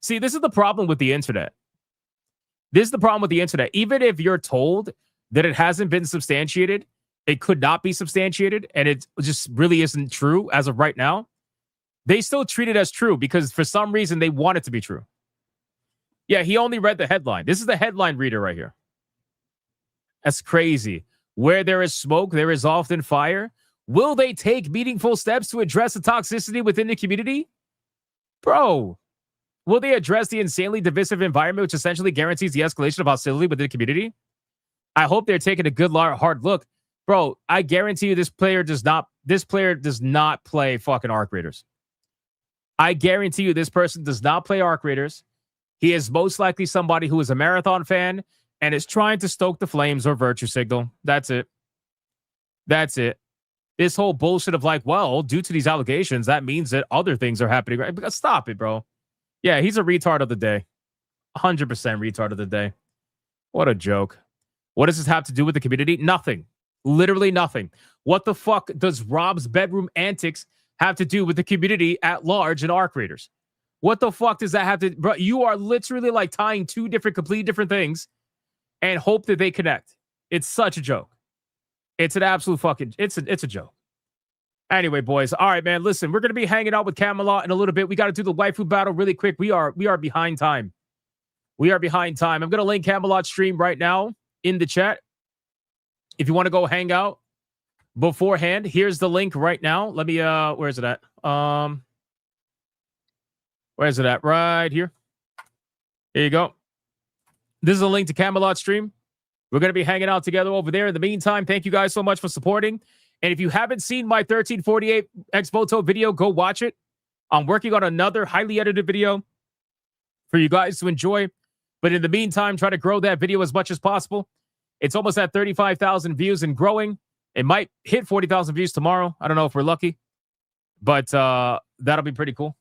See, this is the problem with the internet. This is the problem with the internet. Even if you're told that it hasn't been substantiated, it could not be substantiated, and it just really isn't true as of right now, they still treat it as true because for some reason they want it to be true. Yeah, he only read the headline. This is the headline reader right here. That's crazy. Where there is smoke, there is often fire. Will they take meaningful steps to address the toxicity within the community? Bro, will they address the insanely divisive environment, which essentially guarantees the escalation of hostility within the community? I hope they're taking a good, hard look. Bro, I guarantee you this player does not play fucking Arc Raiders. I guarantee you this person does not play Arc Raiders. He is most likely somebody who is a Marathon fan and is trying to stoke the flames or virtue signal. That's it. That's it. This whole bullshit of like, well, due to these allegations, that means that other things are happening. Right? Stop it, bro. Yeah, he's a retard of the day. 100% retard of the day. What a joke. What does this have to do with the community? Nothing. Literally nothing. What the fuck does Rob's bedroom antics have to do with the community at large in Arc Raiders? What the fuck does that have to... Bro, you are literally like tying two completely different things and hope that they connect. It's such a joke. It's an absolute fucking... It's a joke. Anyway, boys. All right, man. Listen, we're going to be hanging out with Camelot in a little bit. We got to do the waifu battle really quick. We are behind time. We are behind time. I'm going to link Camelot stream right now in the chat. If you want to go hang out beforehand, here's the link right now. Let me... Where is it at? Where is it at? Right here. Here you go. This is a link to Camelot stream. We're going to be hanging out together over there. In the meantime, thank you guys so much for supporting. And if you haven't seen my 1348 X-Voto video, go watch it. I'm working on another highly edited video for you guys to enjoy. But in the meantime, try to grow that video as much as possible. It's almost at 35,000 views and growing. It might hit 40,000 views tomorrow. I don't know if we're lucky. But that'll be pretty cool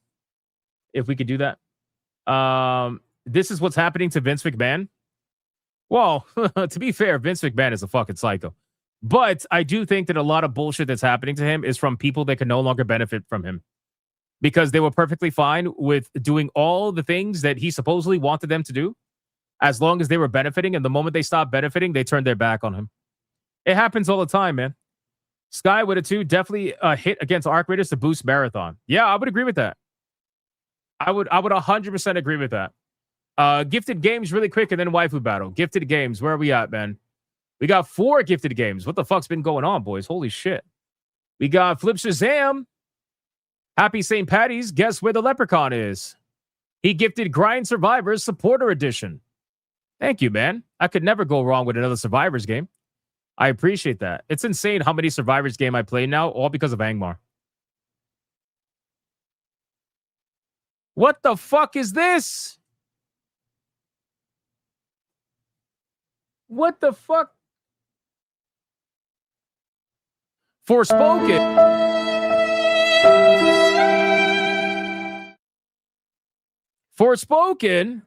if we could do that. This is what's happening to Vince McMahon. Well, to be fair, Vince McMahon is a fucking psycho. But I do think that a lot of bullshit that's happening to him is from people that can no longer benefit from him. Because they were perfectly fine with doing all the things that he supposedly wanted them to do, as long as they were benefiting. And the moment they stopped benefiting, they turned their back on him. It happens all the time, man. Sky with a 2, definitely a hit against Arc Raiders to boost Marathon. Yeah, I would agree with that. I would 100% agree with that. Gifted games really quick and then waifu battle. Gifted games, where are we at, man? We got 4 gifted games. What the fuck's been going on, boys? Holy shit. We got Flip Shazam. Happy St. Patty's. Guess where the leprechaun is? He gifted Grind Survivors Supporter Edition. Thank you, man. I could never go wrong with another Survivors game. I appreciate that. It's insane how many Survivors game I play now, all because of Angmar. What the fuck is this? What the fuck? Forspoken. Forspoken.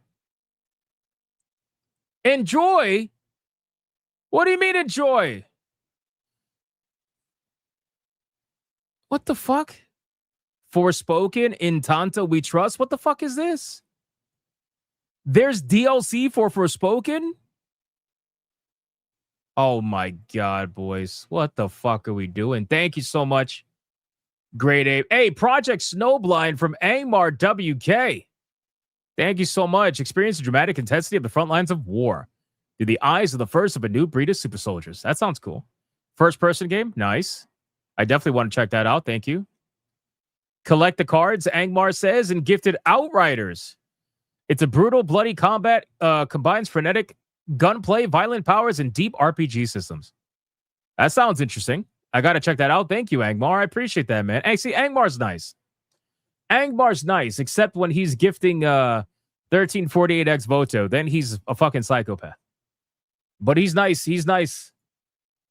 Enjoy. What do you mean enjoy? What the fuck? Forspoken, in Tanta We Trust. What the fuck is this? There's DLC for Forspoken? Oh my God, boys. What the fuck are we doing? Thank you so much. Great Ape. Hey, Project Snowblind from Angmar WK. Thank you so much. Experience the dramatic intensity of the front lines of war through the eyes of the first of a new breed of super soldiers. That sounds cool. First person game? Nice. I definitely want to check that out. Thank you. Collect the cards, Angmar says, and gifted Outriders. It's a brutal, bloody combat, combines frenetic gunplay, violent powers, and deep RPG systems. That sounds interesting. I got to check that out. Thank you, Angmar. I appreciate that, man. Hey, see, Angmar's nice. Angmar's nice, except when he's gifting 1348 X Voto. Then he's a fucking psychopath. But he's nice. He's nice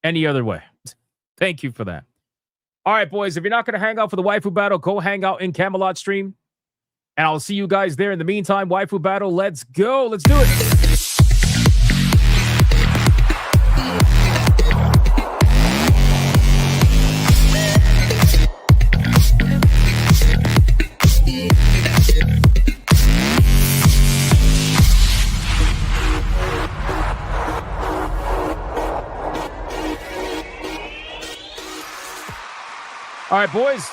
any other way. Thank you for that. All right, boys. If you're not going to hang out for the waifu battle, go hang out in Camelot stream. And I'll see you guys there. In the meantime, waifu battle, let's go. Let's do it. All right, boys.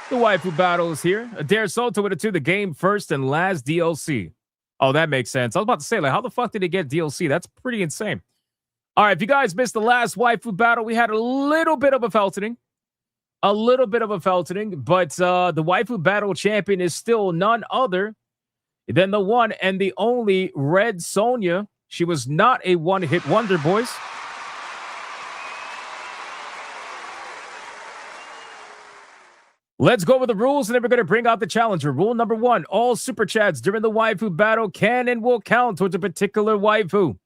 The waifu battle is here. Adair Soto with it too. The game first and last DLC. Oh, that makes sense. I was about to say, like, how the fuck did it get DLC? That's pretty insane. All right, if you guys missed the last waifu battle, we had a little bit of a feltoning. But the waifu battle champion is still none other than the one and the only Red Sonja. She was not a one-hit wonder, boys. Let's go over the rules, and then we're going to bring out the challenger. Rule number 1, all super chats during the waifu battle can and will count towards a particular waifu.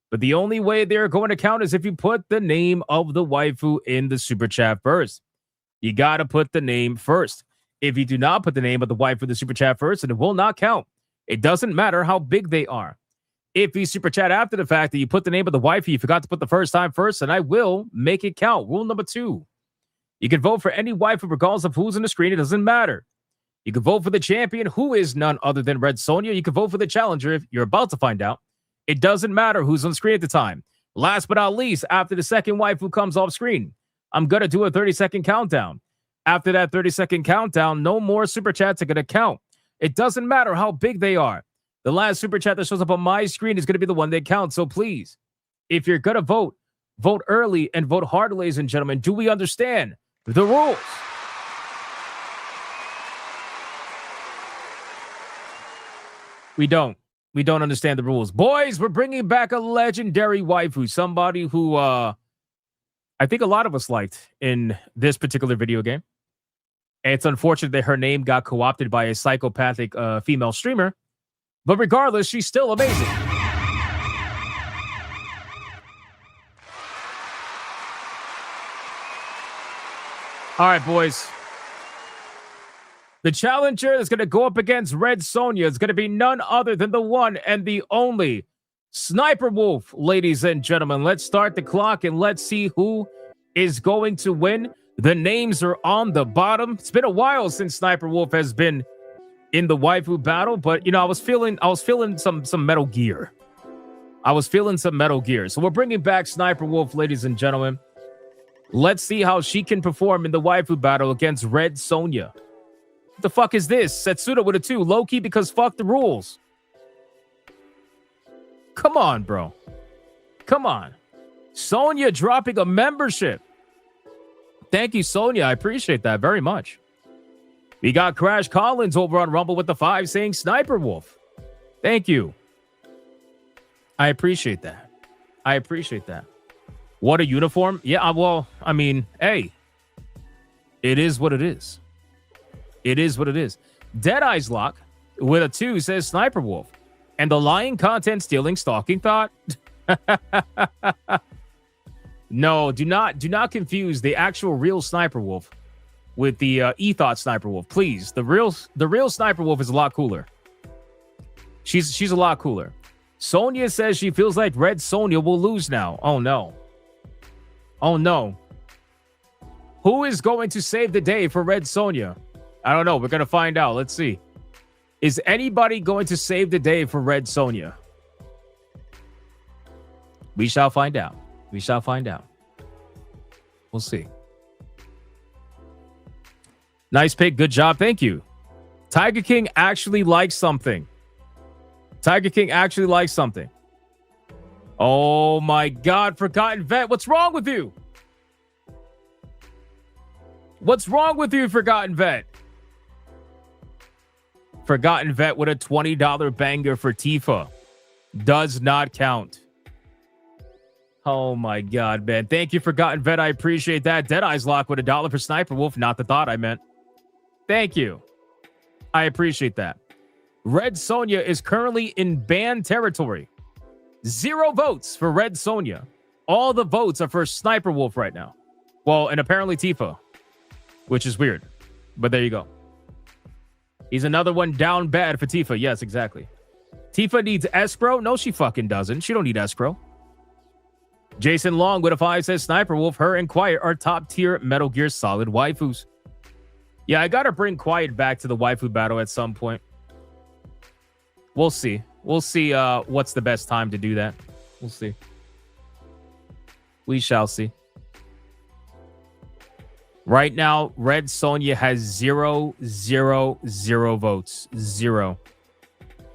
But the only way they're going to count is if you put the name of the waifu in the super chat first. You got to put the name first. If you do not put the name of the waifu in the super chat first, then it will not count. It doesn't matter how big they are. If you super chat after the fact that you put the name of the waifu you forgot to put the first time first, then I will make it count. Rule number 2. You can vote for any waifu regardless of who's on the screen. It doesn't matter. You can vote for the champion, who is none other than Red Sonja. You can vote for the challenger if you're about to find out. It doesn't matter who's on screen at the time. Last but not least, after the second waifu comes off screen, I'm going to do a 30-second countdown. After that 30-second countdown, no more super chats are going to count. It doesn't matter how big they are. The last super chat that shows up on my screen is going to be the one that counts. So please, if you're going to vote, vote early and vote hard, ladies and gentlemen. Do we understand the rules? We don't. We don't understand the rules. Boys, we're bringing back a legendary waifu. Somebody who I think a lot of us liked in this particular video game. And it's unfortunate that her name got co-opted by a psychopathic female streamer. But regardless, she's still amazing. All right, boys. The challenger that's going to go up against Red Sonja is going to be none other than the one and the only Sniper Wolf, ladies and gentlemen. Let's start the clock and let's see who is going to win. The names are on the bottom. It's been a while since Sniper Wolf has been in the waifu battle, but you know, I was feeling some Metal Gear. I was feeling some Metal Gear. So we're bringing back Sniper Wolf, ladies and gentlemen. Let's see how she can perform in the waifu battle against Red Sonja. What the fuck is this? Setsuda with a 2. Low-key because fuck the rules. Come on, bro. Come on. Sonja dropping a membership. Thank you, Sonja. I appreciate that very much. We got Crash Collins over on Rumble with the 5 saying Sniper Wolf. Thank you. I appreciate that. I appreciate that. What a uniform. Yeah, well, I mean, hey. It is what it is. It is what it is. Deadeye's Lock with a 2 says Sniper Wolf. And the lying, content stealing, stalking thought. No, do not confuse the actual real Sniper Wolf with the e-thought Sniper Wolf. Please, the real Sniper Wolf is a lot cooler. She's a lot cooler. Sonja says she feels like Red Sonja will lose now. Oh no. Oh no. Who is going to save the day for Red Sonja? I don't know. We're going to find out. Let's see. Is anybody going to save the day for Red Sonja? We shall find out. We shall find out. We'll see. Nice pick. Good job. Thank you. Tiger King actually likes something. Tiger King actually likes something. Oh my God. Forgotten Vet. What's wrong with you? What's wrong with you, Forgotten Vet? Forgotten Vet with a $20 banger for Tifa. Does not count. Oh my God, man. Thank you, Forgotten Vet. I appreciate that. Deadeye's Lock with $1 for Sniper Wolf. Not the thought I meant. Thank you. I appreciate that. Red Sonja is currently in ban territory. 0 votes for Red Sonja. All the votes are for Sniper Wolf right now. Well, and apparently Tifa, which is weird. But there you go. He's another one down bad for Tifa. Yes, exactly. Tifa needs escrow? No, she fucking doesn't. She don't need escrow. Jason Long with a 5 says Sniper Wolf, her, and Quiet are top tier Metal Gear Solid waifus. Yeah, I gotta bring Quiet back to the waifu battle at some point. We'll see. We'll see what's the best time to do that. We'll see. We shall see. Right now, Red Sonja has 0 votes. 0.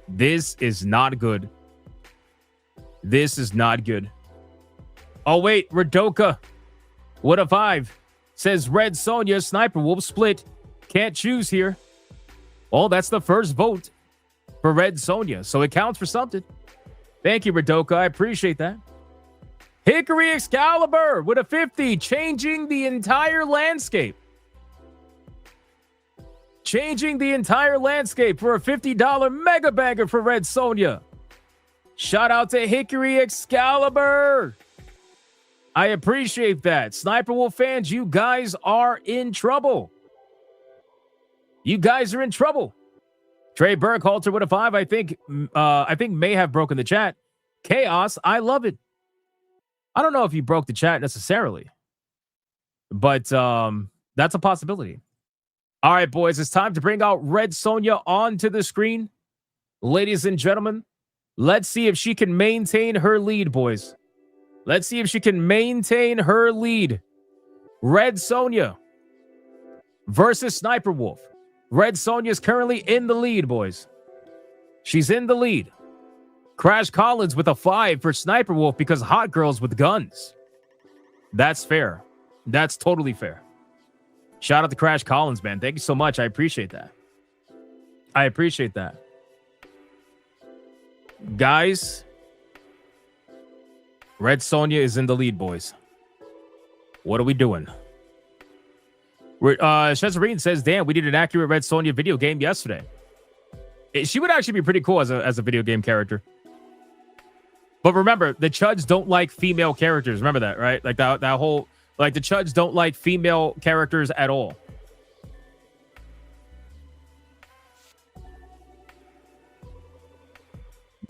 This is not good. This is not good. Oh, wait. Radoka, what a 5. Says Red Sonja, Sniper Wolf split. Can't choose here. Oh, that's the first vote for Red Sonja. So it counts for something. Thank you, Radoka. I appreciate that. Hickory Excalibur with a 50, changing the entire landscape. Changing the entire landscape for a $50 mega banger for Red Sonja. Shout out to Hickory Excalibur. I appreciate that. Sniper Wolf fans, you guys are in trouble. You guys are in trouble. Trey Burkhalter with a 5, I think may have broken the chat. Chaos, I love it. I don't know if you broke the chat necessarily, but that's a possibility. All right, boys, it's time to bring out Red Sonja onto the screen. Ladies and gentlemen, let's see if she can maintain her lead, boys. Let's see if she can maintain her lead. Red Sonja versus Sniper Wolf. Red Sonja is currently in the lead, boys. She's in the lead. Crash Collins with a 5 for Sniper Wolf because hot girls with guns. That's fair. That's totally fair. Shout out to Crash Collins, man. Thank you so much. I appreciate that. I appreciate that. Guys, Red Sonja is in the lead, boys. What are we doing? Shezarine says, damn, we did an accurate Red Sonja video game yesterday. She would actually be pretty cool as a video game character. But remember, the Chuds don't like female characters. Remember that, right? Like that whole... Like, the Chuds don't like female characters at all.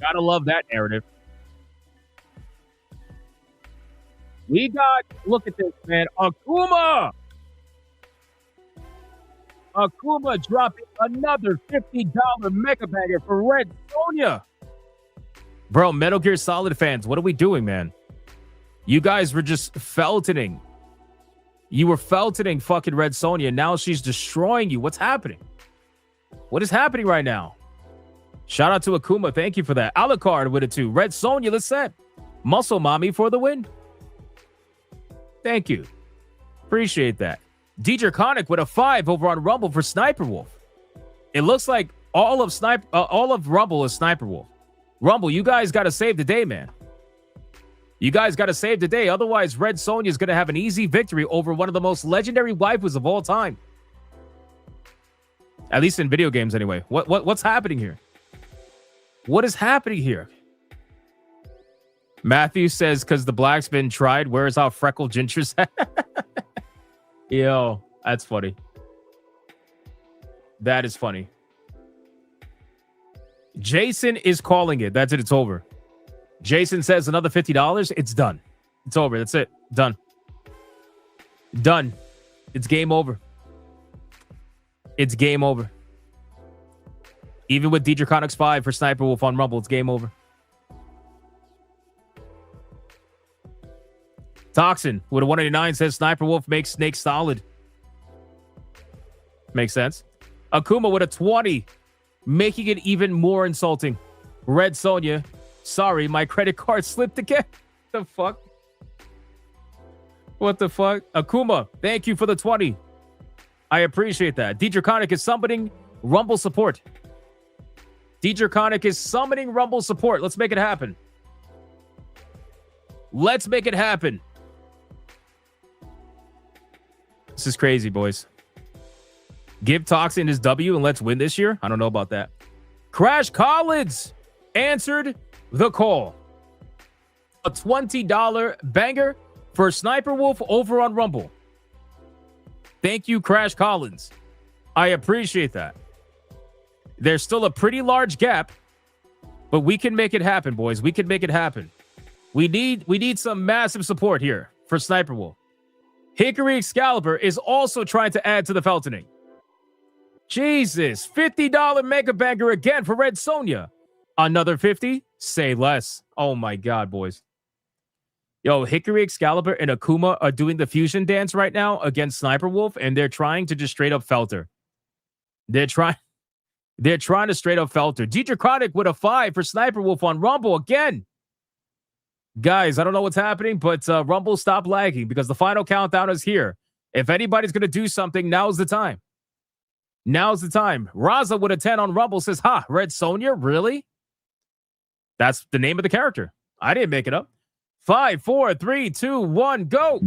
Gotta love that narrative. We got... Look at this, man. Akuma dropping another $50 Mega Bagger for Red Sonja. Bro, Metal Gear Solid fans, what are we doing, man? You guys were just feltoning. You were feltoning fucking Red Sonja, and now she's destroying you. What's happening? What is happening right now? Shout out to Akuma. Thank you for that. Alucard with it too. Red Sonja, let's set. Muscle Mommy for the win. Thank you. Appreciate that. DJ Conic with a 5 over on Rumble for Sniper Wolf. It looks like all of Rumble is Sniper Wolf. Rumble, you guys got to save the day, man. You guys got to save the day. Otherwise, Red Sonja is going to have an easy victory over one of the most legendary waifus of all time. At least in video games, anyway. What's happening here? What is happening here? Matthew says, because the black's been tried, where's our freckle ginger's at? Yo, that's funny. That is funny. Jason is calling it. That's it. It's over. Jason says another $50. It's done. It's over. That's it. Done. Done. It's game over. It's game over. Even with Deidre Connick's 5 for Sniper Wolf on Rumble, it's game over. Toxin with a 189 says Sniper Wolf makes Snake solid. Makes sense. Akuma with a 20, making it even more insulting. Red Sonja, sorry, my credit card slipped again. The fuck? What the fuck? Akuma, thank you for the 20. I appreciate that. Deidre Connick is summoning Rumble support. Deidre Connick is summoning Rumble support. Let's make it happen. Let's make it happen. This is crazy, boys. Give Toxin his W and let's win this year? I don't know about that. Crash Collins answered the call. A $20 banger for Sniper Wolf over on Rumble. Thank you, Crash Collins. I appreciate that. There's still a pretty large gap, but we can make it happen, boys. We can make it happen. We need some massive support here for Sniper Wolf. Hickory Excalibur is also trying to add to the feltoning. Jesus, $50 Mega Banger again for Red Sonja. Another 50? Say less. Oh my God, boys. Yo, Hickory Excalibur and Akuma are doing the fusion dance right now against Sniper Wolf, and they're trying to just straight up felter. They're trying to straight up felter. Deidre Connick with a 5 for Sniper Wolf on Rumble again. Guys, I don't know what's happening, but Rumble stop lagging because the final countdown is here. If anybody's going to do something, now's the time. Now's the time. Raza with a 10 on Rumble says, ha, Red Sonja, really? That's the name of the character. I didn't make it up. 5, 4, 3, 2, 1, go.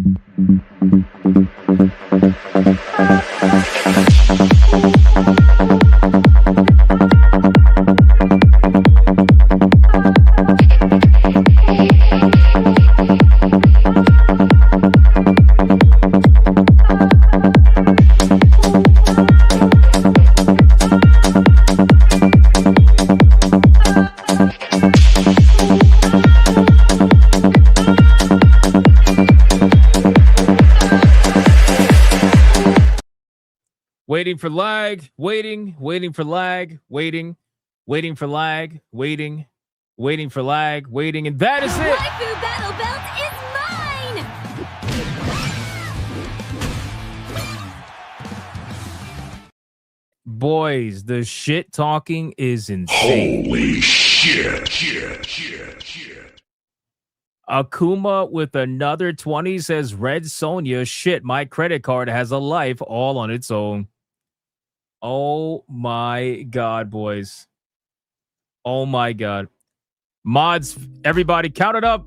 Waiting for lag, waiting for lag, waiting for lag, waiting for lag, waiting, and that is it. Waifu Battle Belt is mine! Boys, the shit talking is insane. Holy shit. Akuma with another 20 says, Red Sonja, shit, my credit card has a life all on its own. Oh my God, boys. Oh my God. Mods, everybody count it up.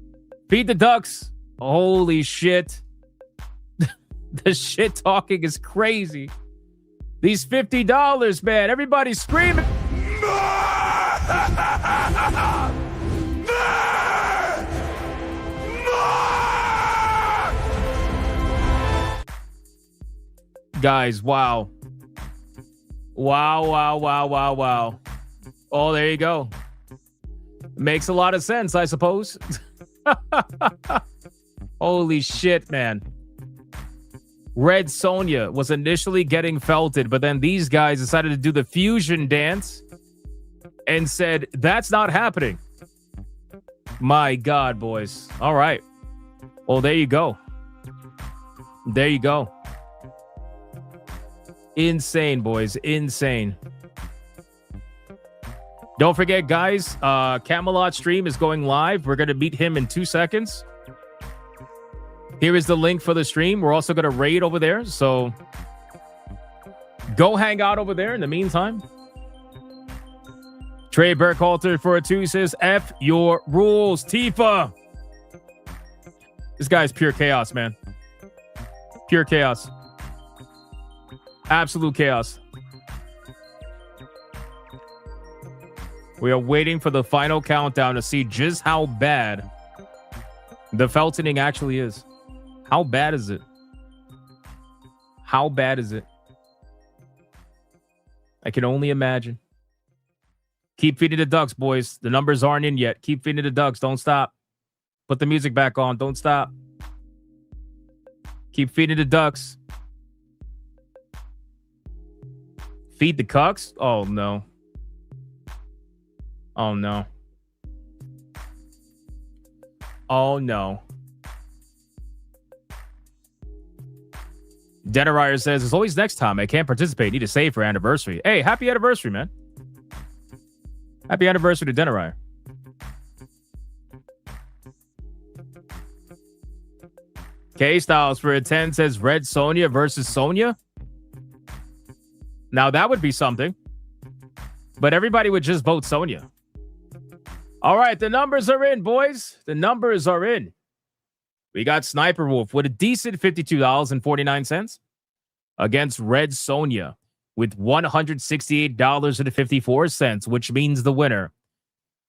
Feed the ducks. Holy shit. The shit talking is crazy. These $50, man. Everybody's screaming. Guys, wow. Wow. Oh, there you go. Makes a lot of sense, I suppose. Holy shit, man. Red Sonja was initially getting felted, but then these guys decided to do the fusion dance and said, that's not happening. My God, boys. All right. Well, there you go. There you go. Insane, boys. Insane. Don't forget, guys, Camelot stream is going live. We're going to meet him in 2 seconds. Here is the link for the stream. We're also going to raid over there. So go hang out over there in the meantime. Trey Burkhalter for a 2 says, F your rules, Tifa. This guy's pure chaos, man. Pure chaos. Absolute chaos. We are waiting for the final countdown to see just how bad the feltoning actually is. How bad is it? How bad is it? I can only imagine. Keep feeding the ducks, boys. The numbers aren't in yet. Keep feeding the ducks. Don't stop. Put the music back on. Don't stop. Keep feeding the ducks. Feed the cucks? Oh, no. Oh, no. Oh, no. Denarier says, it's always next time. I can't participate. Need to save for anniversary. Hey, happy anniversary, man. Happy anniversary to Denarier. K-Styles for a 10 says, Red Sonja versus Sonja. Now, that would be something. But everybody would just vote Sonja. All right, the numbers are in, boys. The numbers are in. We got Sniper Wolf with a decent $52.49 against Red Sonja with $168.54, which means the winner.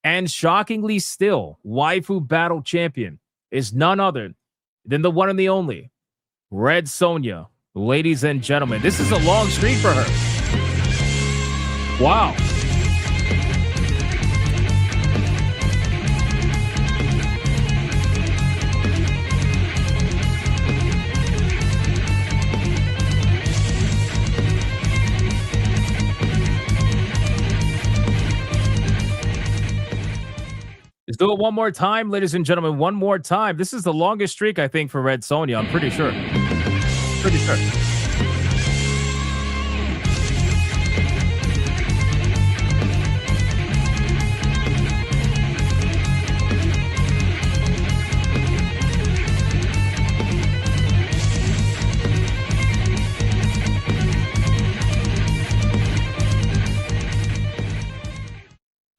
And shockingly still, Waifu Battle champion is none other than the one and the only Red Sonja. Ladies and gentlemen, this is a long streak for her. Wow. Let's do it one more time, ladies and gentlemen. One more time. This is the longest streak, I think, for Red Sonja. I'm pretty sure. Pretty sure.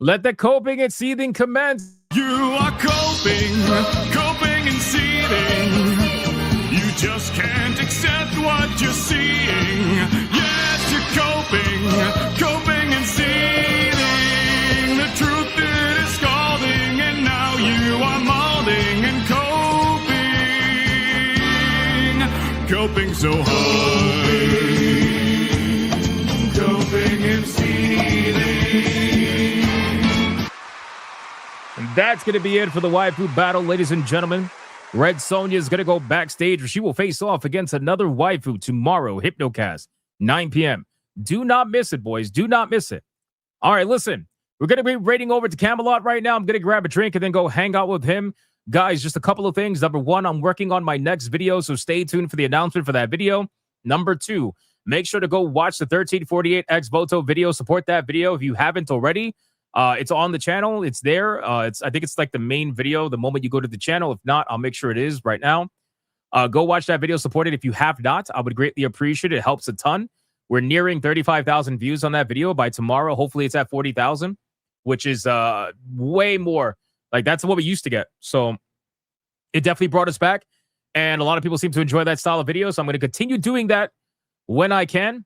Let the coping and seething commence. You are coping and seething. You just can't accept what you're seeing. Yes, you're coping and seething. The truth is scalding, and now you are molding and coping so hard. Coping and seething. That's going to be it for the Waifu Battle, ladies and gentlemen. Red Sonja is going to go backstage where she will face off against another waifu tomorrow, Hypnocast, 9 p.m. Do not miss it, boys. Do not miss it. All right, listen. We're going to be raiding over to Camelot right now. I'm going to grab a drink and then go hang out with him. Guys, just a couple of things. Number one, I'm working on my next video, so stay tuned for the announcement for that video. Number two, make sure to go watch the 1348X Voto video. Support that video if you haven't already. It's on the channel. It's there. I think it's like the main video the moment you go to the channel. If not, I'll make sure it is right now. Go watch that video. Support it if you have not. I would greatly appreciate it. It helps a ton. We're nearing 35,000 views on that video. By tomorrow, hopefully it's at 40,000, which is way more. Like, that's what we used to get. So it definitely brought us back. And a lot of people seem to enjoy that style of video. So I'm going to continue doing that when I can.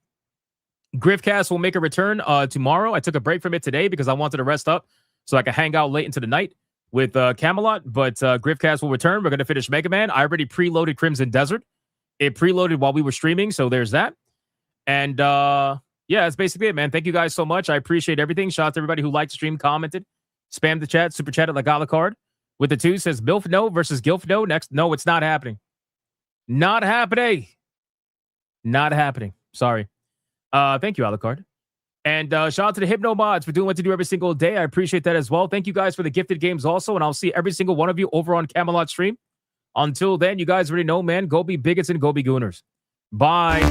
Griffcast will make a return tomorrow. I took a break from it today because I wanted to rest up so I could hang out late into the night with Camelot. But Griffcast will return. We're going to finish Mega Man. I already preloaded Crimson Desert. It preloaded while we were streaming. So there's that. And yeah, that's basically it, man. Thank you guys so much. I appreciate everything. Shout out to everybody who liked the stream, commented, spammed the chat, super chatted like Alucard. With the two says MILF no versus GILF no. Next, no, it's not happening. Not happening. Not happening. Sorry. Thank you, Alucard. And shout out to the Hypno mods for doing what to do every single day. I appreciate that as well. Thank you guys for the gifted games also. And I'll see every single one of you over on Camelot stream. Until then, you guys already know, man. Go be bigots and go be gooners. Bye.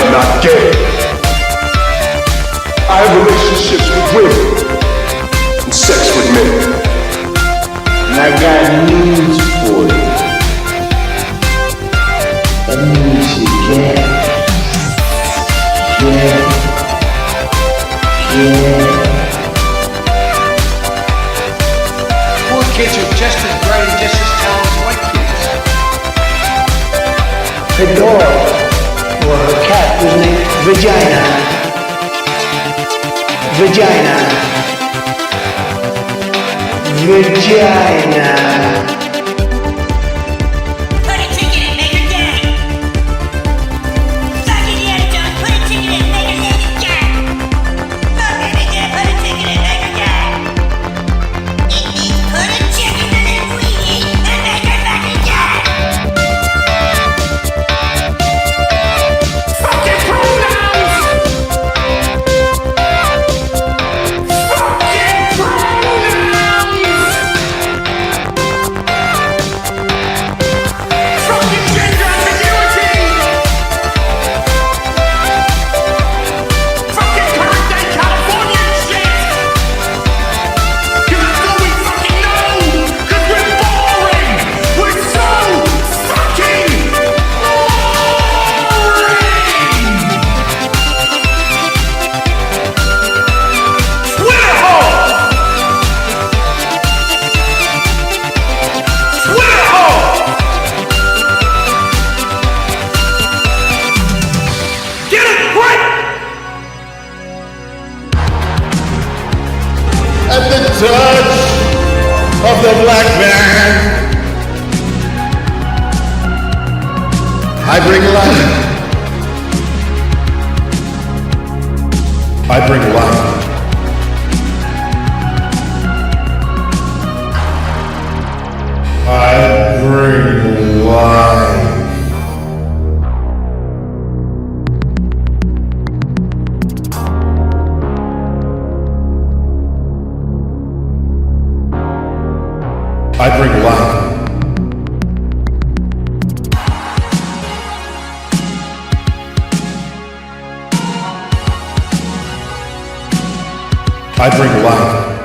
Not gay. I have relationships with women and sex with men. And I got news for you. That means you get. Poor kids are just as bright and just as talented as white kids. The dog. Well, her cat was named Vagina. Put a ticket in, make her gay. Suck it, Indiana Jones. Put a ticket in, make her gay. Fuck it, Indiana. Put a ticket in, make her gay. It means put a chicken in it, sweetie, and make her fucking gay. Touch of the black man. I bring life. I bring life. I bring life. I bring life. I bring life.